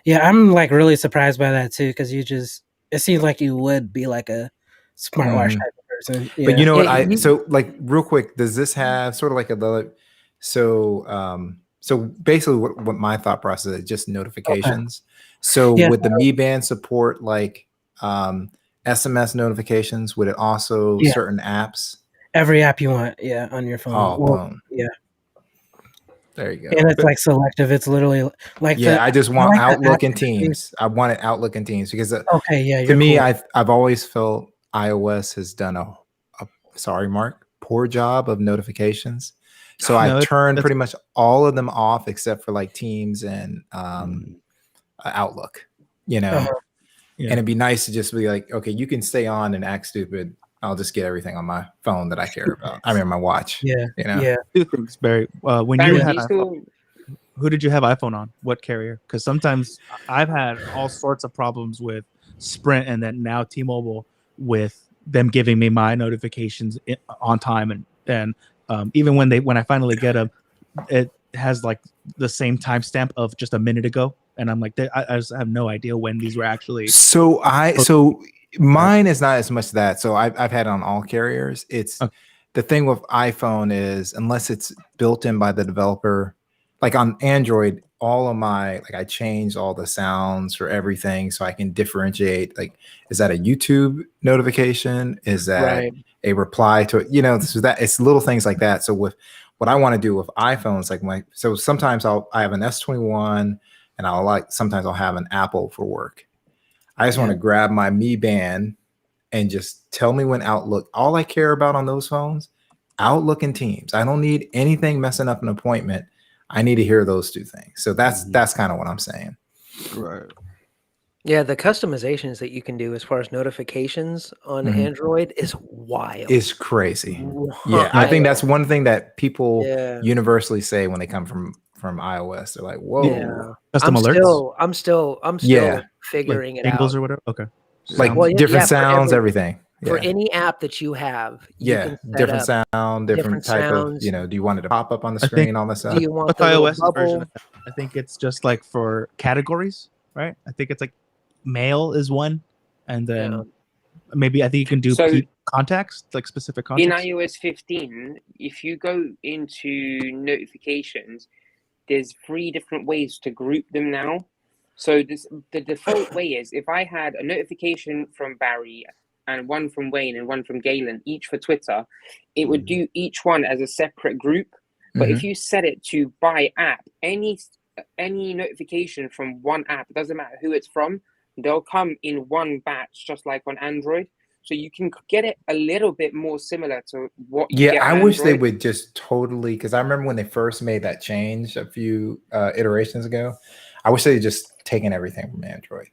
A: Yeah, I'm like really surprised by that too, because it seems like you would be like a smartwatch type of person. Yeah.
C: But you know what? So like real quick, does this have sort of like so basically what my thought process is just notifications. So would the Mi Band support like SMS notifications? Would it also certain apps?
A: Every app you want, on your phone.
C: Oh, boom.
A: Yeah.
C: There you go.
A: And it's like selective. It's literally like
C: I just want Outlook and Teams. I want it Outlook and Teams because to me, cool. I've always felt iOS has done a sorry, Mark, poor job of notifications. So I turned pretty much all of them off except for like Teams and Outlook, you know. And it'd be nice to just be like, okay, you can stay on and act stupid. I'll just get everything on my phone that I care about. I mean, my watch.
A: Yeah.
C: You know?
F: Two things, Barry. When
E: Barry,
F: you had iPhone, who did you have iPhone on? What carrier? Because sometimes I've had all sorts of problems with Sprint and then now T-Mobile with them giving me my notifications on time, and even when I finally get them, it has like the same timestamp of just a minute ago, and I'm like, I just have no idea when these were actually.
C: So mine is not as much that. So I've had it on all carriers. It's the thing with iPhone is unless it's built in by the developer, like on Android, all of my I changed all the sounds for everything so I can differentiate. Like, is that a YouTube notification? Is that a reply to it? You know, so that it's little things like that. So with what I want to do with iPhones, like so sometimes I have an S21 and sometimes I'll have an Apple for work. I just want to grab my Mi Band and just tell me when Outlook. All I care about on those phones, Outlook and Teams. I don't need anything messing up an appointment. I need to hear those two things. So that's kind of what I'm saying.
B: Right.
D: Yeah, the customizations that you can do as far as notifications on Android is wild.
C: It's crazy. Yeah, I think that's one thing that people universally say when they come from iOS. They're like, "Whoa!"
D: Yeah.
F: Custom alerts.
D: I'm still figuring it
F: angles
D: out.
F: Or whatever. Okay.
C: Like different sounds, everything.
D: For any app that you have, you can set
C: different
D: up
C: sound, different type
D: sounds.
C: of, do you want it to pop up on the screen, all this stuff?
D: Do you want
F: with
D: the
F: iOS
D: bubble?
F: version? I think it's just like for categories, right? I think it's like mail is one, and then maybe I think you can do contacts, like specific contacts.
E: In iOS 15, if you go into notifications, there's 3 different ways to group them now. So the default way is if I had a notification from Barry and one from Wayne and one from Galen, each for Twitter, it would do each one as a separate group. But if you set it to by app, any notification from one app, it doesn't matter who it's from, they'll come in one batch, just like on Android. So you can get it a little bit more similar to what you get on
C: I wish they
E: Android.
C: would just totally, because I remember when they first made that change a few iterations ago, I wish they had just taken everything from Android.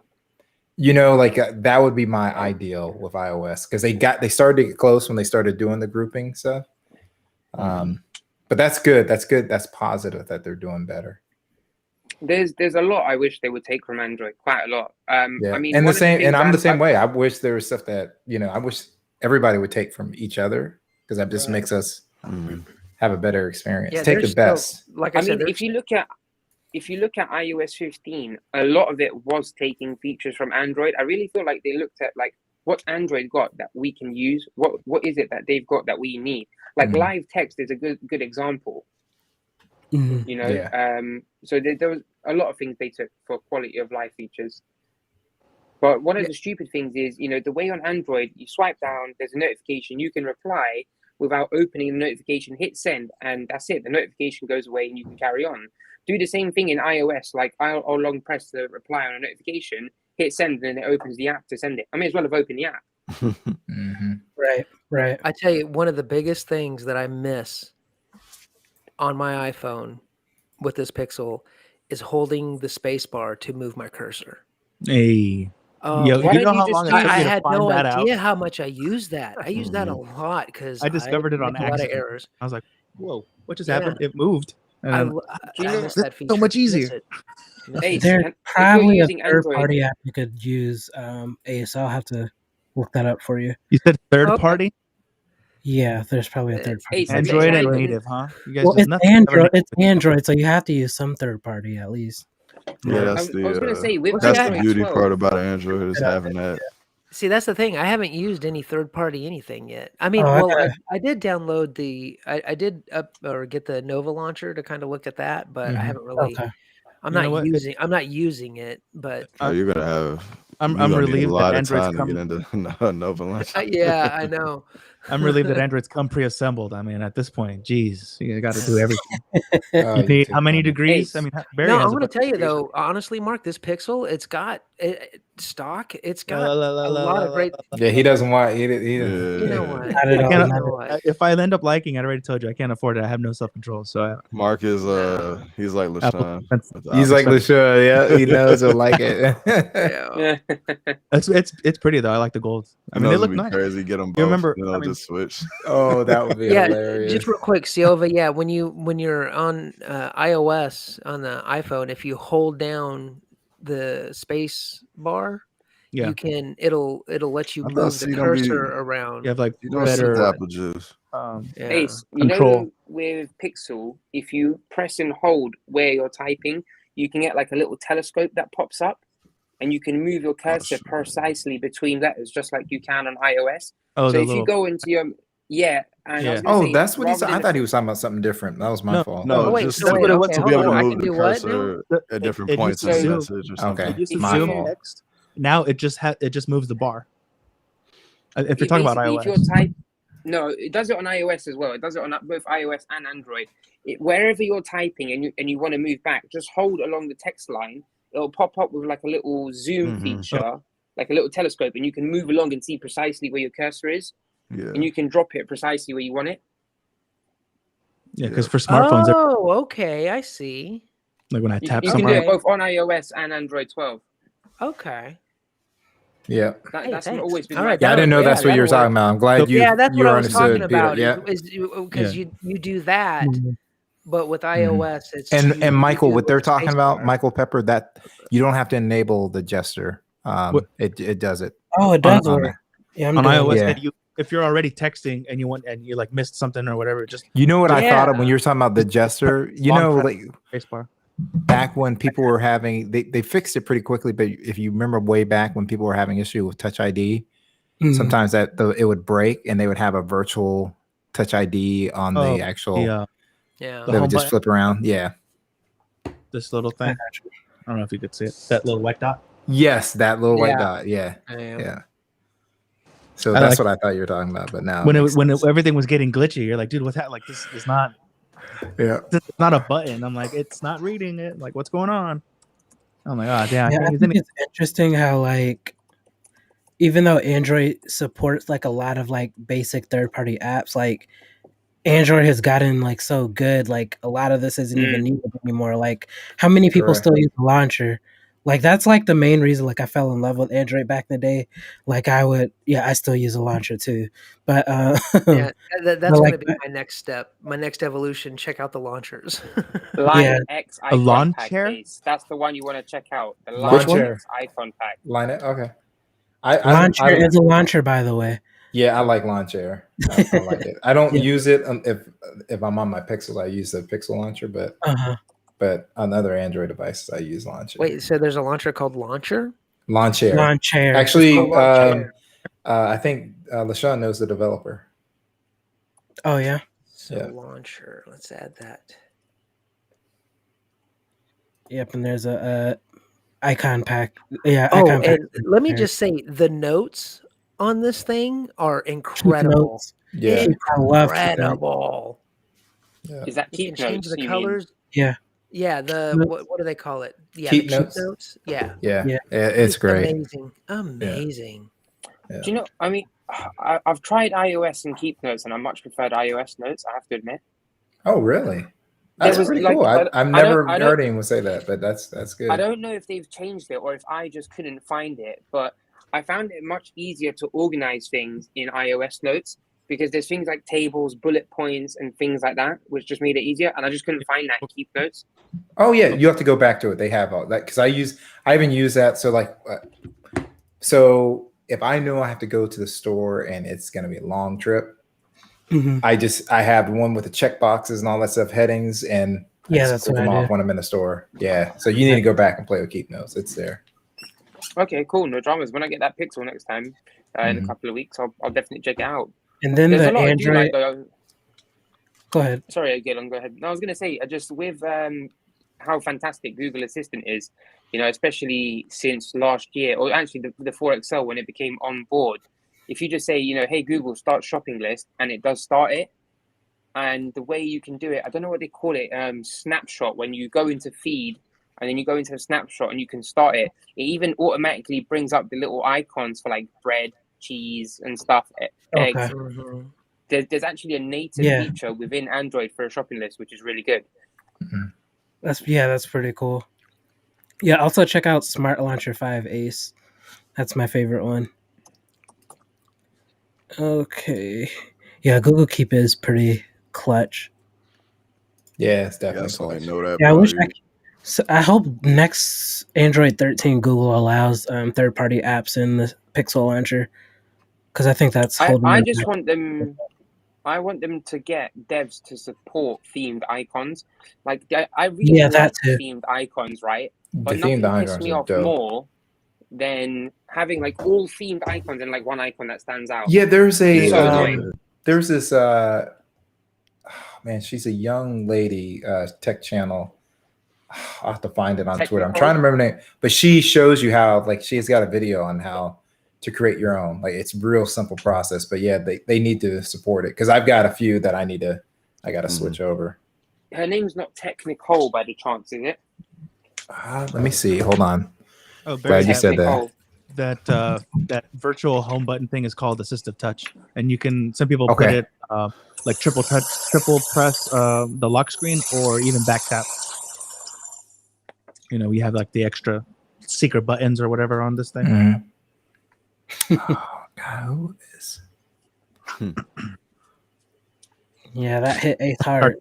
C: You know, like that would be my ideal with iOS, because they started to get close when they started doing the grouping stuff. But that's good. That's good. That's positive that they're doing better.
E: There's a lot I wish they would take from Android, quite a lot. I mean,
C: and I'm the same way. I wish there was stuff that I wish everybody would take from each other, because that just makes us have a better experience.
D: Yeah,
C: take the best.
D: Like I said,
E: if you look at iOS 15, a lot of it was taking features from Android. I really feel like they looked at like what Android got that we can use. What is it that they've got that we need? Like live text is a good example. You know, so there was a lot of things they took for quality of life features. But one of the stupid things is, the way on Android, you swipe down, there's a notification, you can reply without opening the notification, hit send, and that's it. The notification goes away and you can carry on. Do the same thing in iOS. Like I'll long press the reply on a notification, hit send, and then it opens the app to send it. I may as well have opened the app.
A: Right.
D: I tell you, one of the biggest things that I miss on my iPhone with this Pixel is holding the space bar to move my cursor.
F: Hey.
E: You know how long it took me to find that out?
D: I had no idea how much I use that. I use that a lot because
F: I discovered it on accident.
D: A lot of errors.
F: I was like, "Whoa, what just happened? It moved."
D: I miss that feature.
F: So much easier.
A: There's probably a third-party app you could use. So I'll have to look that up for you.
F: You said third
D: Okay.
F: party?
A: Yeah, there's probably a third party.
E: It's
F: Android and
E: literally-
F: native, huh? You guys
A: Well,
F: just
A: it's
F: nothing.
A: Android. It's Android, so you have to use some third party at least.
B: Yeah,
A: Yeah.
B: that's
E: I was gonna say, with
B: that's the
E: Android
B: beauty
E: 12,
B: part about Android is having that.
D: See, that's the thing. I haven't used any third party anything yet. I mean,
A: Oh, I
D: well,
A: gotta-
D: I did download the, I did get the Nova launcher to kind of look at that, but I haven't really.
A: Okay.
D: I'm
F: You know
D: not
F: what?
D: I'm not using it, but
B: Oh, you're gonna have.
F: I'm
B: you're gonna need
F: relieved
B: a lot
F: that
B: of
F: Android's
B: time
F: come.
B: to get into Nova Launch.
D: yeah, I know.
F: I'm relieved that Android's come pre-assembled. I mean, at this point, geez, you got to do everything.
C: Oh,
F: You need
C: too
F: how many
C: funny.
F: degrees?
E: Hey,
F: I mean, Barry
D: No,
F: has
D: I'm
F: a
D: going to
F: bunch
D: tell
F: of
D: you
F: degrees.
D: though, honestly, Mark, this Pixel, it's got stock. It's got
F: La, la, la,
D: a
F: la,
D: lot
F: la,
D: of great.
C: Yeah, he doesn't want. He
D: You know what?
A: Not at
F: I
A: all.
F: cannot-
A: Not
D: You know what?
F: If I end up liking, I already told you I can't afford it. I have no self-control, so
B: Mark is he's like LaShawn. with the
C: He's like
B: opposite.
C: LaShawn. Yeah, he knows he'll like it.
D: Yeah.
F: it's pretty though. I like the gold. I
B: He
F: mean, they
B: knows
F: look
B: it'd be
F: nice.
B: crazy. Get them both.
F: You remember?
B: You know,
F: I mean,
B: just switch.
C: Oh, that would be
D: Yeah,
C: hilarious.
D: just real quick, Silva. Yeah, when you're on iOS on the iPhone, if you hold down the space bar,
F: Yeah.
D: you can it'll let you
B: I thought
D: move
B: so
D: the
B: you don't be-
D: cursor around.
F: You have like
B: You don't sip
F: better.
B: the apple juice.
D: Yeah.
E: Ace,
F: Control.
E: know, with Pixel, if you press and hold where you're typing, you can get like a little telescope that pops up, and you can move your cursor precisely between letters, just like you can on iOS.
F: Oh,
E: So
F: the
E: if
F: little.
E: you go into your and I was gonna
C: Oh,
E: say,
C: that's what he
E: rather
C: said. I
E: than
C: thought he was talking about something different. That was my fault.
B: No,
D: Oh, wait,
B: just
D: so wait,
B: to,
F: okay,
B: to
D: hold
B: be able to
D: on. I
B: move
D: can
B: the
D: do what
B: cursor at different
F: It
B: points in
F: used
B: the
F: to
B: message or
C: Okay.
B: something.
F: It used to
C: My
F: zoom
C: fault.
F: text. Now it just moves the bar. If you're talking about
E: basically,
F: iOS.
E: if you're no, it does it on iOS as well. It does it on both iOS and Android. Wherever you're typing and you want to move back, just hold along the text line. It'll pop up with like a little zoom feature, like a little telescope, and you can move along and see precisely where your cursor is,
B: Yeah.
E: and you can drop it precisely where you want it.
F: Yeah, because for smartphones,
D: Oh, okay, I see.
F: like when I
E: You
F: tap
E: can do
F: somewhere,
E: it both on iOS and Android 12.
D: Okay.
C: Yeah.
E: That,
D: Hey,
E: that's
D: thanks.
E: always been
D: All
E: my
D: right,
C: Yeah, I didn't know
D: yeah,
C: that's what you were
D: that'll
C: talking about. I'm glad you.
D: Yeah, that's
C: you
D: what I was talking
C: understood, Peter.
D: about.
C: Yeah.
D: Is because
F: Yeah.
D: you do that, but with iOS, it's
C: And
D: you
C: Michael,
D: do
C: what they're
D: with
C: talking about,
D: spacebar.
C: Michael Pepper, that you don't have to enable the gesture.
F: What-
C: It does it.
A: Oh, it does
C: on
A: work. Yeah, I'm
F: on
A: doing
F: iOS,
A: it.
C: Yeah.
F: and if you're already texting and you like missed something or whatever, just
C: You know what I thought of when
D: Yeah.
C: you were talking about the gesture? You
F: long
C: know,
F: press.
C: like
F: spacebar.
C: back when people were having, they fixed it pretty quickly. But if you remember way back when people were having issue with Touch ID, sometimes it would break and they would have a virtual Touch ID on the actual.
F: Yeah,
D: Yeah.
F: the
C: They
F: home
C: would just
F: button.
C: flip around. Yeah.
F: This little thing. I don't know if you could see it. That little white dot.
C: Yes, that little white
D: Yeah.
C: dot. Yeah.
D: Yeah.
C: Yeah. So
F: I
C: that's
F: like-
C: what I thought you were talking about. But now
F: When everything was getting glitchy, you're like, dude, what's that? Like this is not.
C: yeah.
F: It's not a button. I'm like, it's not reading it. Like, what's going on? I'm like, oh damn.
A: Yeah, I think it's interesting how like even though Android supports like a lot of like basic third-party apps, like Android has gotten like so good, like a lot of this isn't even needed anymore. Like how many people
C: Correct.
A: still use the launcher? Like that's like the main reason like I fell in love with Android back in the day. Like I still use a launcher too. But
D: Yeah, that's
A: But,
D: going
A: like,
D: to be my next step, my next evolution. Check out the launchers.
E: Line
A: Yeah.
E: X
F: A
E: icon
F: lawn
E: pack
F: chair?
E: case. That's the one you want to check out. The
C: Which
E: Line
C: one?
E: X icon pack.
C: Line it. Okay. I
A: launcher is a launcher, by the way.
C: Yeah, I like Launcher. I like it. I don't
A: Yeah.
C: use it if I'm on my Pixel. I use the Pixel launcher, but on other Android devices, I use Launcher.
D: Wait, so there's a launcher called Launcher?
C: Launcher.
A: Launcher.
C: Actually,
D: Oh, Launcher.
C: I think LaShawn knows the developer.
A: Oh yeah.
D: So
C: Yeah.
D: Launcher. Let's add that.
A: Yep, and there's a icon pack. Yeah.
D: Oh,
A: icon pack.
D: and let me
A: there.
D: just say the notes on this thing are incredible.
A: Notes.
C: Yeah.
A: I love Keep Notes.
D: Incredible.
E: Is that
D: You can
E: Keep
D: change
E: Notes?
D: the
E: You
D: colors.
A: Yeah.
D: Yeah, the
A: Notes.
D: what do they call it? Yeah,
C: Keep
D: the
C: Notes?
D: Yeah.
C: Yeah.
A: Yeah.
C: It's great.
D: Amazing. Amazing.
C: Yeah.
E: Do you know? I mean, I've tried iOS and Keep Notes, and I much preferred iOS Notes. I have to admit.
C: Oh, really? That's
E: was,
C: pretty
E: like,
C: cool. I've never
E: I don't-
C: heard anyone say that, but that's good.
E: I don't know if they've changed it or if I just couldn't find it, but I found it much easier to organize things in iOS Notes because there's things like tables, bullet points, and things like that, which just made it easier. And I just couldn't find that in Keep Notes.
C: Oh yeah, you have to go back to it. They have all that because I even use that. So like, so if I know I have to go to the store and it's going to be a long trip,
A: Mhm.
C: I have one with the check boxes and all that stuff, headings, and I
A: Yeah,
C: just
A: that's
C: pull
A: what
C: them
A: I
C: off
A: do.
C: when I'm in the store. Yeah. So you need to go back and play with Keep Notes. It's there.
E: Okay, cool. No dramas. When I get that Pixel next time, in a
C: Mhm.
E: couple of weeks, I'll definitely check it out.
A: And then
E: There's a
A: the
E: lot I do like
A: Android.
E: though.
A: Go ahead.
E: Sorry, Galen, go ahead. No, I was going to say, just with how fantastic Google Assistant is, you know, especially since last year, or actually the 4XL when it became on board. If you just say, you know, hey Google, start shopping list, and it does start it. And the way you can do it, I don't know what they call it, snapshot. When you go into feed and then you go into a snapshot and you can start it, it even automatically brings up the little icons for like bread, cheese, and stuff, eggs.
A: Okay.
D: Mhm.
E: There's actually a native
A: Yeah.
E: feature within Android for a shopping list, which is really good.
A: That's pretty cool. Yeah, also check out Smart Launcher 5 Ace. That's my favorite one. Okay. Yeah, Google Keep is pretty clutch.
C: Yeah, it's
B: Yeah,
C: definitely
B: so they
C: clutch.
B: know that
A: Yeah, I wish
B: value.
A: I hope next Android 13 Google allows third-party apps in the Pixel launcher, because I think that's holding
E: I
A: them
E: just
A: back.
E: want them. I want them to get devs to support themed icons. Like I really
A: Yeah, that
E: like
A: too.
E: themed icons, right?
C: The
E: But
C: themed
E: nothing pissed
C: icons
E: me
C: are
E: off
C: dope.
E: more than having like all themed icons and like one icon that stands out.
C: Yeah, there's a
E: So annoying.
C: there's this man, she's a young lady, tech channel. I'll have to find it on Twitter. I'm
E: Technical.
C: trying to remember the name, but she shows you how, like, she's got a video on how to create your own. Like, it's a real simple process, but yeah, they need to support it because I've got a few that I got to switch over.
E: Her name's not Technical by the chance, is it?
C: Let me see. Hold on.
F: Oh,
C: Glad you said that.
F: That virtual home button thing is called assistive touch, and you can, some people
C: Okay.
F: put it like triple press the lock screen, or even back tap. You know, we have like the extra secret buttons or whatever on this thing.
C: Mm-hmm. Oh God, who is?
A: Yeah, that hit Ace hard.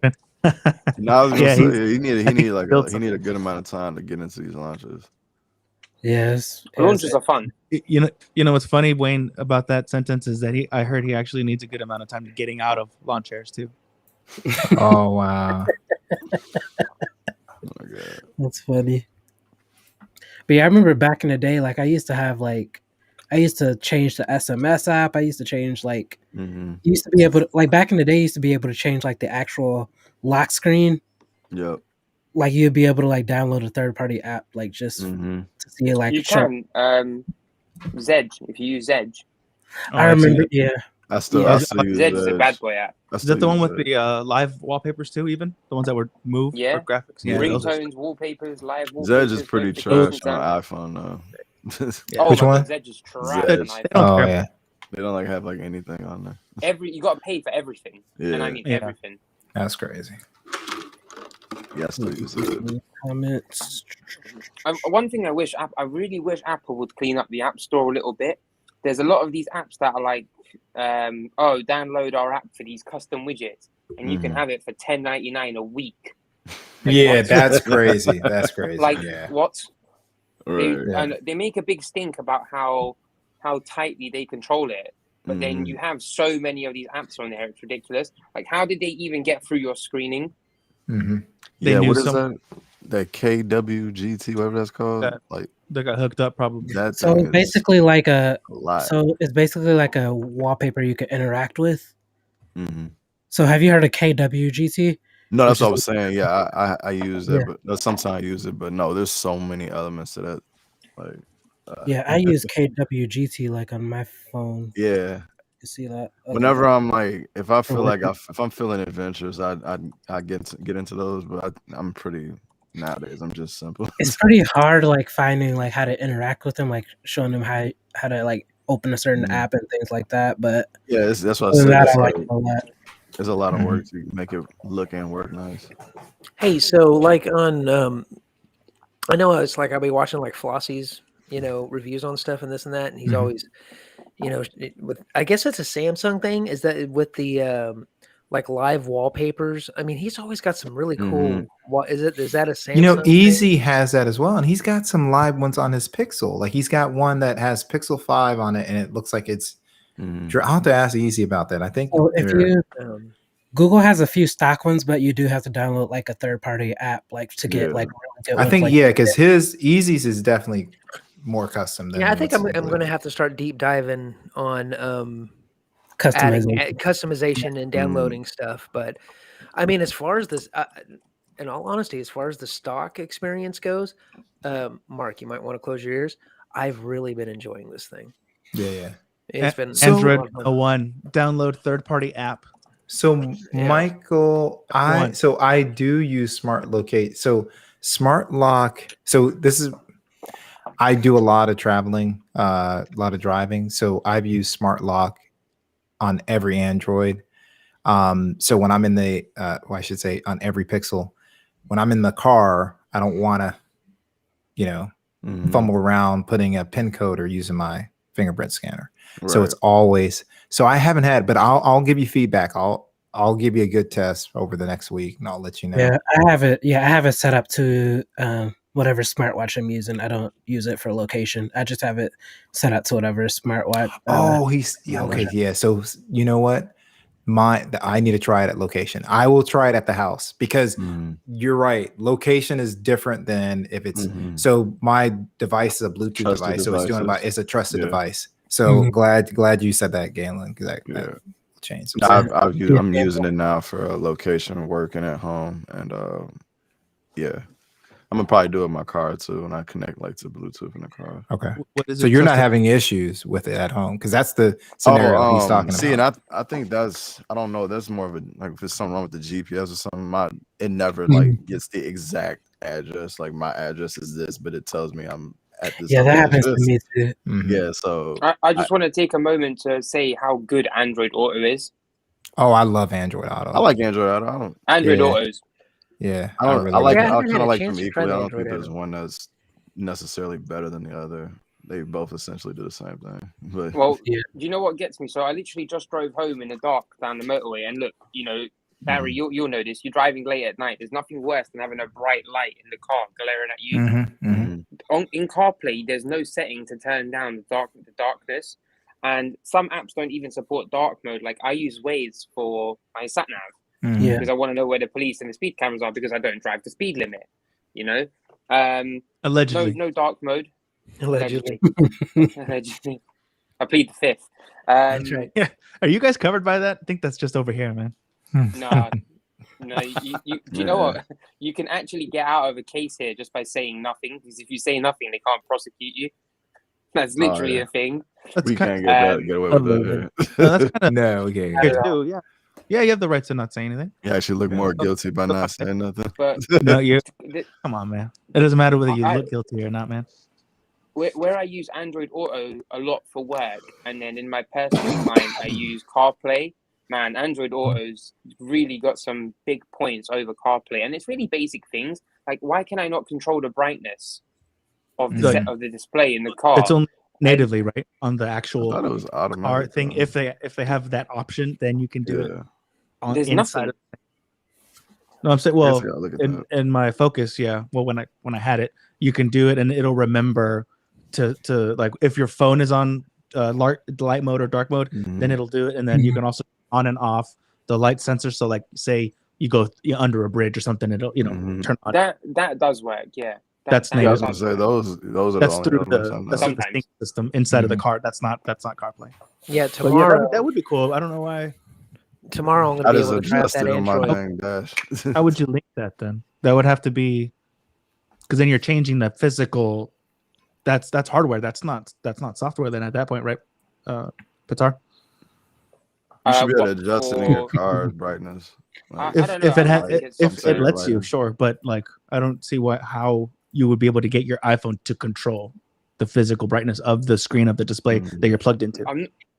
B: No, I was gonna
F: Yeah,
B: say he need a good amount of time to get into these launches.
A: Yes.
E: Launches are fun.
F: You know what's funny, Wayne, about that sentence is that I heard he actually needs a good amount of time getting out of lawn chairs too.
C: Oh wow.
B: Oh my God.
A: That's funny. But yeah, I remember back in the day, like I used to change the SMS app. I used to change like used to be able to, like back in the day, used to be able to change like the actual lock screen.
B: Yep.
A: Like you'd be able to like download a third party app, like just to see it, like
E: You can Zedge if you use Zedge.
A: I remember. Yeah.
B: I still use
E: Zedge is a bad boy app.
F: Is that the one with the live wallpapers too? Even the ones that would move for graphics.
E: Yeah, ringtones, wallpapers, live wallpapers.
B: Zedge is pretty trash on iPhone though.
E: Oh,
C: which one?
E: Zedge is trash on iPhone.
C: Oh yeah.
B: They don't like have like anything on there.
E: You got to pay for everything, and I mean everything.
C: That's crazy.
B: Yes, please.
A: Comments.
E: One thing I really wish Apple would clean up the App Store a little bit. There's a lot of these apps that are like, download our app for these custom widgets, and you can have it for $10.99 a week. Like,
C: yeah,
E: what?
C: that's crazy. That's crazy.
E: Like what?
B: Right.
E: And they make a big stink about how tightly they control it, but then you have so many of these apps on there, it's ridiculous. Like, how did they even get through your screening?
B: Yeah, what is that? That KWGT, whatever that's called. Like
F: they got hooked up probably.
A: So it's basically like a wallpaper you can interact with. So have you heard of KWGT?
B: No, that's what I was saying. Yeah, I use that, but sometimes I use it, but no, there's so many elements to that. Like,
A: yeah, I use KWGT like on my phone.
B: Yeah,
A: you see that.
B: Whenever I'm like, if I feel like if I'm feeling adventurous, I get into those. But I'm pretty nowadays. I'm just simple.
A: It's pretty hard, like finding like how to interact with them, like showing them how to like open a certain app and things like that. But
B: yeah, that's what I said.
A: I like all that.
B: There's a lot of work to make it look and work nice.
D: Hey, so like on, I know it's like I'll be watching like Flossie's, reviews on stuff and this and that, and he's always, with I guess it's a Samsung thing. Is that with the like live wallpapers. I mean, he's always got some really cool. What is it? Is that a Samsung?
C: You know,
D: thing?
C: Easy has that as well, and he's got some live ones on his Pixel. Like he's got one that has Pixel 5 on it, and it looks like it's. I'll have to ask Easy about that. I think
A: So if you Google has a few stock ones, but you do have to download like a third-party app, like to get like really good.
C: I think
A: like,
C: because his Easy's is definitely more custom than.
D: Yeah, I think I'm going to have to start deep diving on customization and downloading stuff. But I mean, as far as this, in all honesty, as far as the stock experience goes, Mark, you might want to close your ears. I've really been enjoying this thing.
C: Yeah.
D: It's been
F: Android 1 download third-party app.
C: So Michael, I do use Smart Locate. So Smart Lock. So I do a lot of traveling, a lot of driving. So I've used Smart Lock on every Android. So when I'm in the, I should say on every Pixel, when I'm in the car, I don't want to, fumble around putting a PIN code or using my fingerprint scanner. Right. So it's always. So I haven't had, but I'll give you feedback. I'll give you a good test over the next week, and I'll let you know.
A: Yeah, I have it. Yeah, I have it set up to whatever smartwatch I'm using. I don't use it for location. I just have it set up to whatever smartwatch.
C: Okay. Yeah. So you know what? I need to try it at location. I will try it at the house because you're right. Location is different than if it's so my device is a Bluetooth device. So it's a trusted device. So glad you said that, Galen, because that will change.
B: I'm using it now for location, working at home, and I'm gonna probably do it in my car too, and I connect like to Bluetooth in the car.
C: Okay. So you're not having issues with it at home because that's the scenario he's talking about.
B: And I think I don't know. There's more of a like if there's something wrong with the GPS or something. It never like gets the exact address. Like my address is this, but it tells me I'm at this.
A: Yeah, that happens to me too.
B: Yeah. So
E: I just want to take a moment to say how good Android Auto is.
C: Oh, I love Android Auto.
B: I like Android Auto.
E: Android Autos.
C: Yeah,
B: I kind of like them equally. I don't think there's one that's necessarily better than the other. They both essentially do the same thing. But
E: do you know what gets me? So I literally just drove home in the dark down the motorway, and look, Barry, you'll know this. You're driving late at night. There's nothing worse than having a bright light in the car glaring at you. In CarPlay, there's no setting to turn down the darkness, and some apps don't even support dark mode. Like I use Waze for my sat nav. Because I want to know where the police and the speed cameras are because I don't drive the speed limit,
F: Allegedly.
E: No dark mode.
D: Allegedly.
E: Allegedly. I plead the fifth.
D: That's right.
F: Yeah. Are you guys covered by that? I think that's just over here, man.
E: No. You know what? You can actually get out of a case here just by saying nothing. Because if you say nothing, they can't prosecute you. That's literally a thing.
B: We can't get away with that.
F: That's kind of
C: no, okay.
F: Yeah. Yeah, you have the right to not say anything.
B: You actually look more guilty by not saying nothing.
E: But
F: no, come on, man. It doesn't matter whether you look guilty or not, man.
E: Where I use Android Auto a lot for work, and then in my personal time, I use CarPlay. Man, Android Auto's really got some big points over CarPlay, and it's really basic things. Like, why can I not control the brightness of the display in the car?
F: It's only natively, right, on the actual
B: car
F: thing. If they have that option, then you can do it.
E: There's nothing.
F: No, I'm saying, well, in my Focus, well, when I had it, you can do it, and it'll remember to like if your phone is on light mode or dark mode, then it'll do it, and then you can also on and off the light sensor. So, like, say you go under a bridge or something, it'll turn on.
E: That does work, yeah.
F: That's native.
B: I was gonna say those are
F: that's through the sync system inside of the car. That's not CarPlay.
D: Yeah, tomorrow
F: that would be cool. I don't know why.
D: Tomorrow I'm going to be able to try that Android.
F: How would you link that then? That would have to be because then you're changing the physical. That's hardware. That's not software. Then at that point, right, Pitar?
B: You should be able to adjust it in your car brightness.
F: Like, if it lets you, sure. But like, I don't see how you would be able to get your iPhone to control the physical brightness of the screen of the display that you're plugged into.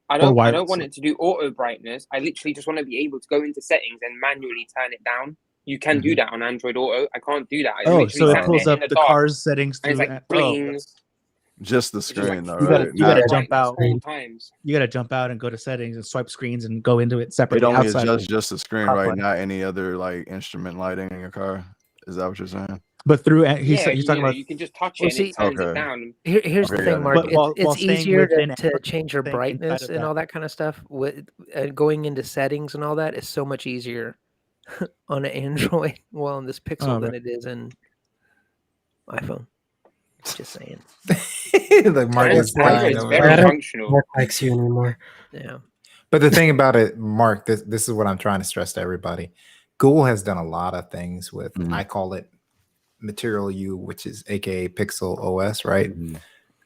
E: I don't want it to do auto brightness. I literally just want to be able to go into settings and manually turn it down. You can do that on Android Auto. I can't do that.
F: So it pulls up the car's settings.
E: And it's like bling.
B: Just the
E: It's just like
B: screen, though,
F: You
B: right?
F: gotta
B: Not,
F: jump out.
E: all times.
F: You gotta jump out and go to settings and swipe screens and go into it
B: it
F: separately
B: only
F: outside.
B: adjusts just the screen,
F: CarPlay.
B: right? Not any other like instrument lighting in your car. Is that what you're saying?
F: But through
E: Yeah,
F: he's talking about
E: you can just touch it
D: Well,
E: and
D: see,
E: it turns
B: Okay.
E: it down.
D: here's the
B: Okay,
D: thing,
B: yeah,
D: Mark.
F: But while
D: It's
F: staying
D: easier
F: within
D: to
F: Android,
D: change your
F: staying
D: brightness
F: inside of
D: and
F: that.
D: all that kind of stuff. With going into settings and all that is so much easier on an Android, well, in this Pixel than
F: right.
D: it is in iPhone. Just saying.
C: Like Mark
E: And
C: is dying
E: Android's
C: over
E: very
A: I
C: there.
A: don't
E: functional.
A: work like you anymore.
D: Yeah.
C: But the thing about it, Mark, this is what I'm trying to stress to everybody. Google has done a lot of things with,
B: Mhm.
C: I call it Material U, which is AKA Pixel OS, right?
B: Mhm.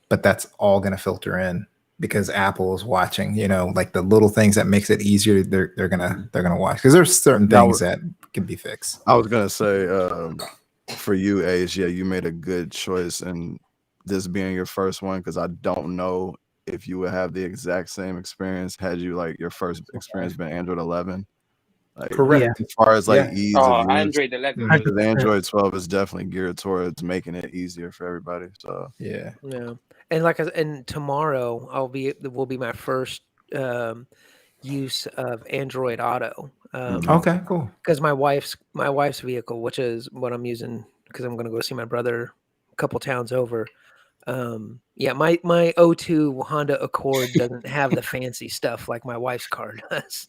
C: But that's all going to filter in because Apple is watching, like the little things that makes it easier. They're gonna watch because there's certain
B: Now,
C: things that can be fixed.
B: I was gonna say, for you, Ace, yeah, you made a good choice in this being your first one because I don't know if you would have the exact same experience had you like your first experience been Android 11. Like,
C: Correct.
B: as far as like
C: Yeah.
B: ease
E: Oh,
B: of use,
E: Android 11
C: Mhm.
E: was
B: because Android 12 is definitely geared towards making it easier for everybody. So
C: Yeah.
D: Yeah. And and tomorrow will be my first use of Android Auto.
C: Okay, cool.
D: Because my wife's vehicle, which is what I'm using because I'm going to go see my brother a couple towns over. Yeah, my 02 Honda Accord doesn't have the fancy stuff like my wife's car does.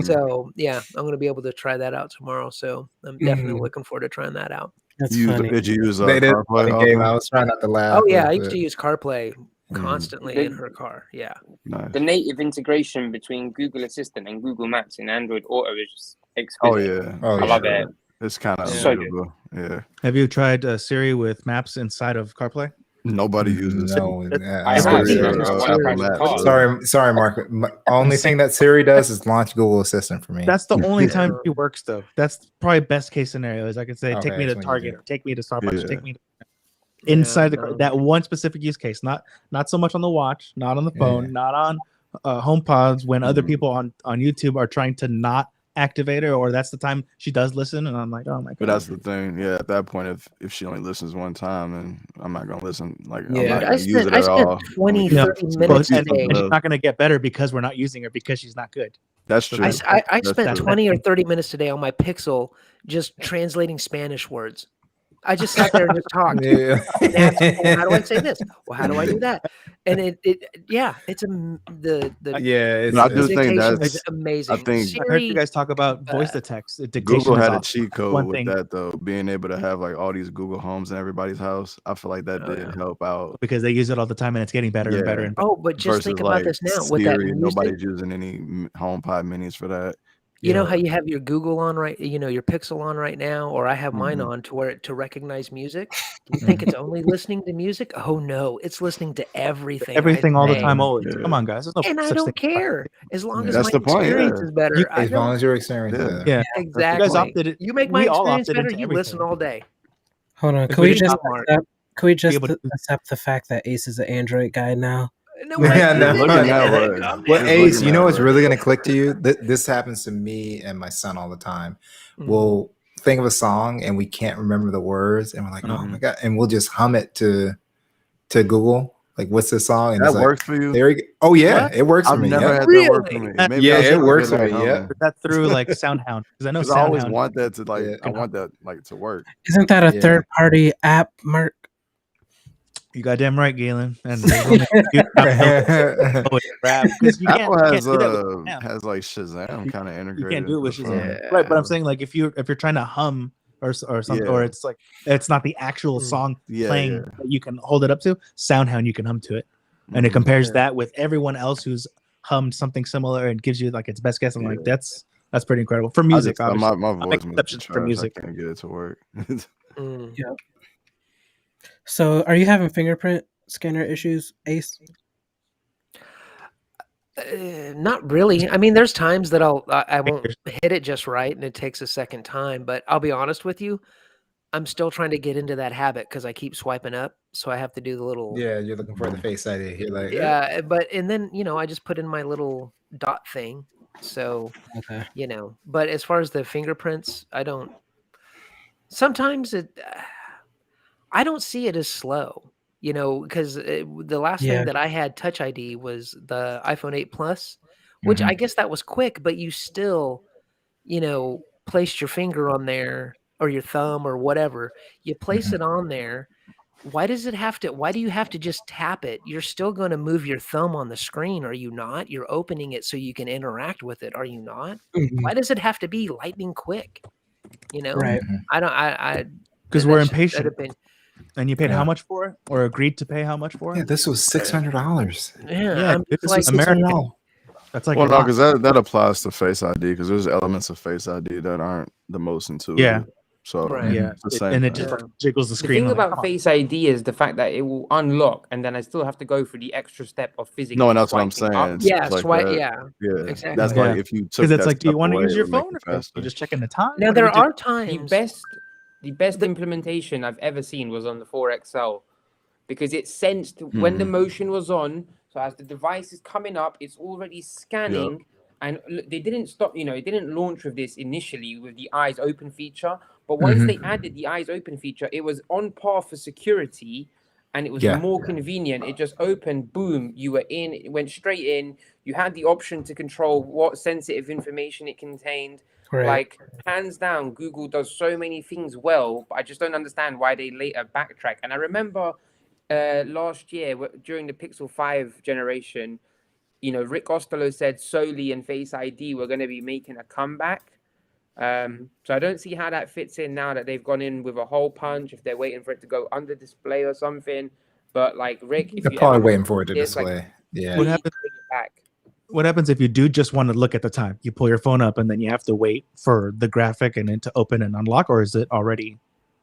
D: So yeah, I'm going to be able to try that out tomorrow. So I'm definitely looking forward to trying that out.
A: That's funny.
B: did you use
C: They did
B: CarPlay
C: funny game. I
B: often?
C: was trying not to laugh.
D: Oh yeah, I
C: with
D: used to
C: it.
D: use CarPlay constantly in her car. Yeah.
B: Nice.
E: the native integration between Google Assistant and Google Maps in Android Auto is just
B: Oh
E: exquisite.
B: yeah.
C: Oh,
E: I
C: yeah.
E: love it.
B: It's kind of
E: So good.
B: beautiful. Yeah.
F: Have you tried Siri with Maps inside of CarPlay?
B: Nobody uses
C: No,
E: I have
B: Siri
E: on
B: or
E: one
B: Apple
E: private
B: Maps.
E: car.
B: so-
C: Sorry, Mark. Only thing that Siri does is launch Google Assistant for me.
F: That's the only time it works, though. That's probably best case scenario. Is I could say,
C: Okay,
F: take me to
C: that's when you
F: Target,
C: do.
F: or take me to Starbucks,
B: Yeah.
F: take me to inside
D: Yeah, no.
F: that one specific use case. Not so much on the watch, not on the phone,
C: Yeah.
F: not on HomePods. When other
B: Mhm.
F: people on YouTube are trying to not activate her, or that's the time she does listen, and I'm like, oh my god.
B: But that's the thing. Yeah, at that point, if she only listens one time, then I'm not gonna listen. Like I'm
A: Yeah.
B: not
D: Dude,
B: gonna use it at all.
D: 20,
F: Yeah.
D: 30
F: Well,
D: minutes a
F: and
D: day.
F: she's not going to get better because we're not using her because she's not good.
B: That's true.
D: I
B: That's
D: spent
B: true.
D: 20 or 30 minutes today on my Pixel just translating Spanish words. I just sat there and just talked.
C: Yeah.
D: And asked, well, how do I say this? Well, how do I do that? And it's the
C: Yeah, it's,
B: No, I do think
D: dictation
B: that's.
D: is amazing.
B: I think
F: I heard you
D: Siri,
F: guys talk about voice to text. Dictation
B: Google
F: is
B: had a
F: awesome.
B: cheat code
F: One
B: with
F: thing.
B: that though, being able to have like all these Google Homes in everybody's house. I feel like that
D: Oh,
B: did
D: yeah.
B: help out.
F: Because they use it all the time and it's getting better and better
B: Yeah.
F: and better.
D: oh, but just
B: Versus
D: think about
B: like
D: this now with that
B: Siri,
D: music.
B: nobody's using any HomePod minis for that.
D: You know how you have your Google on right, your Pixel on right now, or I have mine
B: Mhm.
D: on to recognize music. You think it's only listening to music? Oh no, it's listening to everything.
F: Everything all the
D: say.
F: time, always.
B: Yeah.
F: Come on, guys. There's no
D: And I
F: such
D: don't
F: thing.
D: care as long as
B: That's
D: my
B: the point,
D: experience
B: yeah.
D: is better. I
C: as long
D: don't
C: as your experience is
B: Yeah.
C: better.
F: Yeah.
D: exactly.
F: You guys opted it.
D: You make my
F: We all
D: experience
F: opted
D: better.
F: into
D: You listen
F: everything.
D: all day.
A: Hold on.
F: If
A: Can
F: we
A: we
F: didn't
A: just
F: have Mark,
A: accept
F: able to-
A: accept the fact that Ace is an Android guy now?
D: No,
C: Yeah,
D: I
C: no.
D: didn't.
B: Look at that
D: I'm
B: way.
D: not.
C: Well,
B: Just
C: Ace,
B: looking
C: you know
B: at
C: what's
B: it.
C: really going to click to you? This happens to me and my son all the time.
D: Mhm.
C: We'll think of a song and we can't remember the words, and we're like, oh my god, and we'll just hum it to Google. Like, what's this song? And
B: That
C: it's like,
B: works for you?
C: there we go. Oh yeah,
D: What?
C: it works for
B: I've
C: me.
B: never
C: Yeah.
B: had that work for
D: Really?
B: me. Maybe
C: Yeah,
B: I
C: it
B: should
C: works
B: get
C: for
B: that
C: me. Yeah.
B: humming.
F: that through like SoundHound because I know
B: Because I always
F: SoundHound.
B: want that to like.
C: Yeah.
B: I want that like to work.
A: Isn't that a
C: Yeah.
A: third-party app, Mark?
F: You goddamn right, Galen. And there's only rap because you
B: Apple
F: can't
B: has
F: do that with Shazam.
B: has like Shazam kind of integrated.
F: You can't do it with
B: into the phone.
F: Shazam, right? But I'm saying like if you're trying to hum or something,
B: Yeah.
F: or it's like it's not the actual song
B: Yeah,
F: playing
B: yeah.
F: that you can hold it up to. SoundHound, you can hum to it, and it
B: Mhm.
F: compares that with everyone else who's hummed something similar and gives you like its best guess. I'm like, that's pretty incredible for music.
B: I just,
F: Obviously,
B: my
F: I'll
B: voice
F: make
B: must be
F: exceptions for
B: trash.
F: music.
B: I can't get it to work.
D: Mm.
A: So, are you having fingerprint scanner issues, Ace?
D: Not really. I mean, there's times that I won't hit it just right, and it takes a second time. But I'll be honest with you, I'm still trying to get into that habit because I keep swiping up, so I have to do the little
C: Yeah, you're looking for the face ID. You're like,
D: yeah. But and then I just put in my little dot thing, so
A: Okay.
D: But as far as the fingerprints, I don't. Sometimes I don't see it as slow. You know, because the last
A: Yeah.
D: thing that I had Touch ID was the iPhone 8 Plus, which I guess that was quick, but you still, you know, placed your finger on there or your thumb or whatever. You place it on there. Why do you have to just tap it? You're still going to move your thumb on the screen, are you not? You're opening it so you can interact with it, are you not? Why does it have to be lightning quick? You know,
A: Right.
F: Because we're impatient. And you paid
C: Yeah.
F: how much for it, or agreed to pay how much for it?
C: Yeah, this was $600.
D: Yeah, I'm
F: this
D: just like
F: was American.
C: $600.
F: That's like
B: Well,
F: a
B: no,
F: lot.
B: because that applies to Face ID because there's elements of Face ID that aren't the most intuitive.
F: Yeah.
B: So
D: Right.
F: Yeah,
B: it's the same
F: and it
B: thing.
F: just like jiggles the
E: The
F: screen.
E: thing
F: I'm like,
E: about
F: come on.
E: Face ID is the fact that it will unlock, and then I still have to go through the extra step of physically.
B: No, and that's what I'm
E: swiping
B: saying.
E: up.
B: It's
D: Yeah,
B: like
D: swipe.
B: that.
D: Yeah,
B: Yeah,
D: exactly.
B: that's
F: Yeah.
B: like if you took
F: Because it's
B: that
F: like, do you
B: step
F: want to
B: away,
F: use
B: it
F: your
B: would make
F: phone,
B: it
F: or
B: faster.
F: you just checking the time?
D: Now
F: What do
D: there
F: we do?
D: are
E: The
D: times.
E: best implementation I've ever seen was on the 4XL, because it sensed when the motion was on. So as the device is coming up, it's already scanning. And they didn't stop, it didn't launch with this initially with the eyes open feature. But once they added the eyes open feature, it was on par for security, and it was more convenient. It just opened, boom, you were in, it went straight in. You had the option to control what sensitive information it contained.
A: Right.
E: Like, hands down, Google does so many things well, but I just don't understand why they later backtrack. And I remember last year during the Pixel 5 generation, Rick Osterloh said Soli and Face ID were going to be making a comeback. So I don't see how that fits in now that they've gone in with a hole punch, if they're waiting for it to go under display or something. But like, Rick, if
C: They're
E: you
C: probably
E: ever
C: waiting for it to
E: this, like,
C: display. Yeah.
F: What happens?
E: bring it back.
F: What happens if you do just want to look at the time? You pull your phone up and then you have to wait for the graphic and then to open and unlock, or is it already?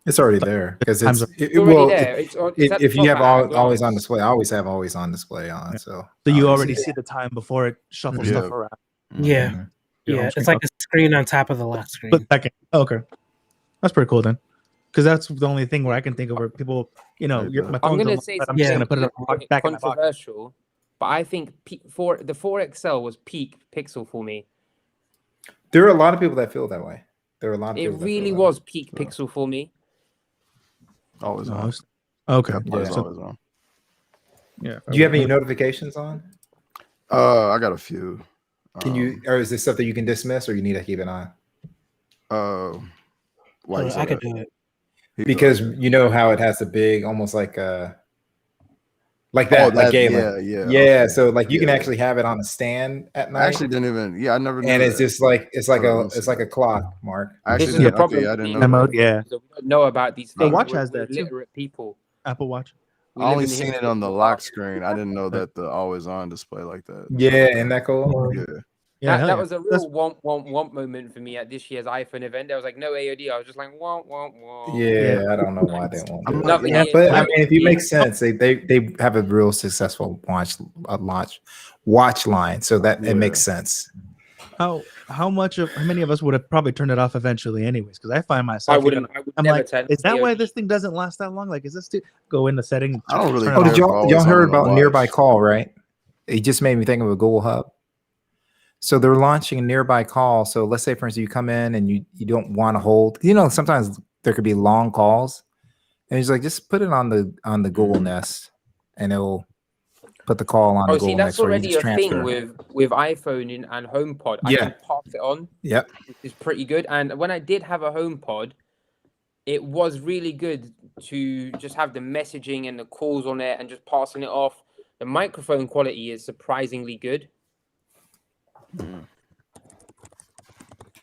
C: It's already there because
F: Time's
E: It's already there. It's at the
C: if you
E: top
C: have
E: at a
C: always on
E: glance.
C: display, I always have always on display on.
F: Yeah.
C: So
F: you
C: I
F: already
C: see
F: see the time before it shuffles
B: Yeah.
F: stuff around.
A: Yeah.
C: Mhm.
F: Your home
A: Yeah.
F: screen.
A: It's like a screen on top of the lock
F: Split
A: screen.
F: second. Okay, that's pretty cool then. Because that's the only thing where I can think of where people, my
E: I'm
F: phone's
E: going to
F: unlocked,
E: say
F: but I'm just
A: Yeah.
F: gonna put it back in my pocket.
E: controversial, but I think the 4XL was peak Pixel for me.
C: There are a lot of people that feel that way. There are a lot of
E: It
C: people that
E: really
C: feel
E: was peak Pixel for me.
B: Always
F: No,
B: on.
F: okay.
B: That part's
C: Yeah.
B: always on.
F: Yeah.
C: Do you have any notifications on?
B: I got a few.
C: Can you, or is this stuff that you can dismiss, or you need to keep an eye?
B: Why you say
A: I could
B: that?
A: do it.
C: Because you know how it has a big, almost like like that,
B: Oh,
C: like
B: that,
C: Galen.
B: yeah.
C: Yeah,
B: Okay.
C: so like you can
B: Yeah.
C: actually have it on a stand at
B: I
C: night,
B: actually didn't even. Yeah, I never knew.
C: and it's
B: that.
C: just like it's like
B: Hold on,
C: a
B: let me see
C: it's like
B: that.
C: a clock, Mark.
B: I
E: This
B: actually
E: is the
B: didn't.
E: problem.
B: Okay, I
E: with
B: didn't
E: being
B: know
F: Mode,
B: that.
F: yeah.
E: so we don't know about these
F: The
E: things.
F: watch
E: We're
F: has that too.
E: literate people.
F: Apple Watch.
E: We
B: I
E: live
B: only
E: in the
B: seen it
E: history
B: on the
E: of
B: lock
E: past.
B: screen. I didn't know that the always on display like that.
C: Yeah, isn't that cool?
B: Yeah.
F: Yeah,
E: That
F: yeah.
E: was a real womp moment for me at this year's iPhone event. There was like no AOD. I was just like womp.
C: Yeah, I don't know why they won't do
E: Nothing.
C: it.
E: Yeah,
C: But I
E: no
C: mean, if you
E: AOD.
C: make sense, they have a real successful watch line, so that it makes sense.
F: How many of us would have probably turned it off eventually, anyways? Because I find
E: I
F: myself,
E: wouldn't. I would
F: I'm
E: never
F: like,
E: turn
F: is that why
E: AOD.
F: this thing doesn't last that long? Like, is this go in the setting?
B: I don't really.
F: turn it
C: Oh,
F: off?
C: did y'all heard
B: on the
C: about Nearby
B: watch.
C: Call, right? It just made me think of a Google Hub. So they're launching a Nearby Call. So let's say, for instance, you come in and you don't want to hold. Sometimes there could be long calls, and he's like, just put it on the Google Nest, and it'll put the call on the Google
E: That's
C: Nest where you
E: already
C: just
E: a
C: transfer.
E: thing with iPhone and HomePod. I
C: Yeah.
E: can pass it on.
C: Yep.
E: It's pretty good. And when I did have a HomePod, it was really good to just have the messaging and the calls on it and just passing it off. The microphone quality is surprisingly good.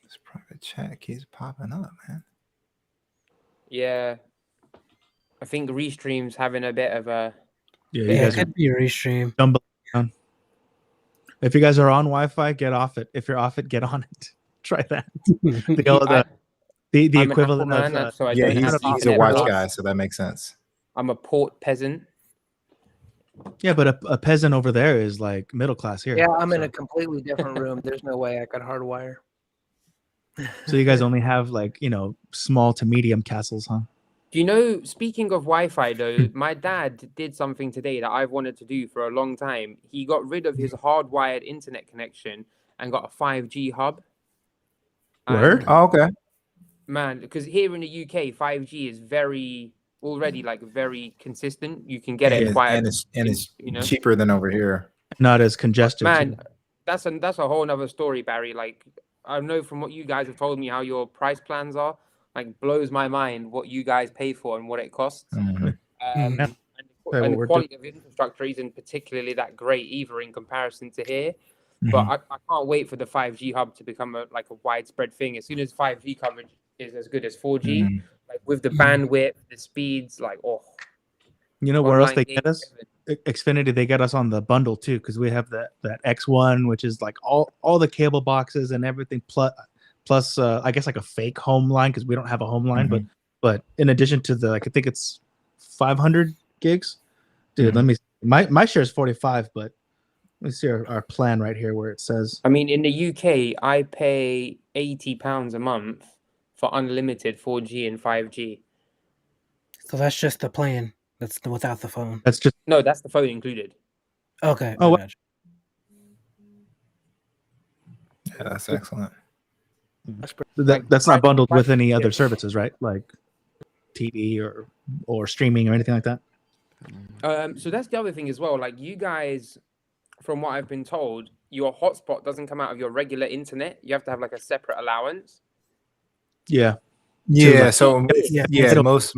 C: This private chat keeps popping up, man.
E: Yeah. I think Restream's having a bit of a...
F: Yeah,
E: Yeah,
F: you guys
A: it could be a restream.
F: are down. If you guys are on Wi-Fi, get off it. If you're off it, get on it. Try that. The
E: I'm
F: equivalent
E: an Apple man,
F: of
E: so I
C: Yeah,
E: don't have
C: he's a
E: Ethernet
C: watch
E: ports.
C: guy, so that makes sense.
E: I'm a port peasant.
F: yeah, but a peasant over there is like middle class here.
D: Yeah, I'm in
F: so.
D: a completely different room. There's no way I could hardwire.
F: So you guys only have small to medium castles, huh?
E: Do you know, speaking of Wi-Fi though, my dad did something today that I've wanted to do for a long time. He got rid of his hardwired internet connection and got a 5G hub.
F: Word?
C: Oh, okay.
E: Man, because here in the UK, 5G is very already like very consistent. You can get it quite,
C: and it's cheaper than over here.
F: Not as congested.
E: Man, that's a whole nother story, Barry. Like, I know from what you guys have told me how your price plans are. Like, blows my mind what you guys pay for and what it costs. And the quality of infrastructure isn't particularly that great either in comparison to here. But I can't wait for the 5G hub to become a widespread thing. As soon as 5G coverage is as good as 4G, like with the bandwidth, the speeds, like, oh.
F: You know where else they get us? Xfinity, they get us on the bundle too, because we have that X1, which is like all the cable boxes and everything, plus I guess like a fake home line, because we don't have a home line, but in addition to the, like, I think it's 500 gigs. Dude, let me, my share is 45, but let's see our plan right here where it says.
E: I mean, in the UK, I pay £80 a month for unlimited 4G and 5G.
A: So that's just the plan. That's without the phone.
F: That's just
E: no, that's the phone included.
A: Okay.
C: Oh, yeah, that's excellent.
F: That's not bundled with any other services, right? Like TV or streaming or anything like that.
E: So that's the other thing as well. Like, you guys, from what I've been told, your hotspot doesn't come out of your regular internet. You have to have like a separate allowance.
F: Yeah.
C: Yeah, so most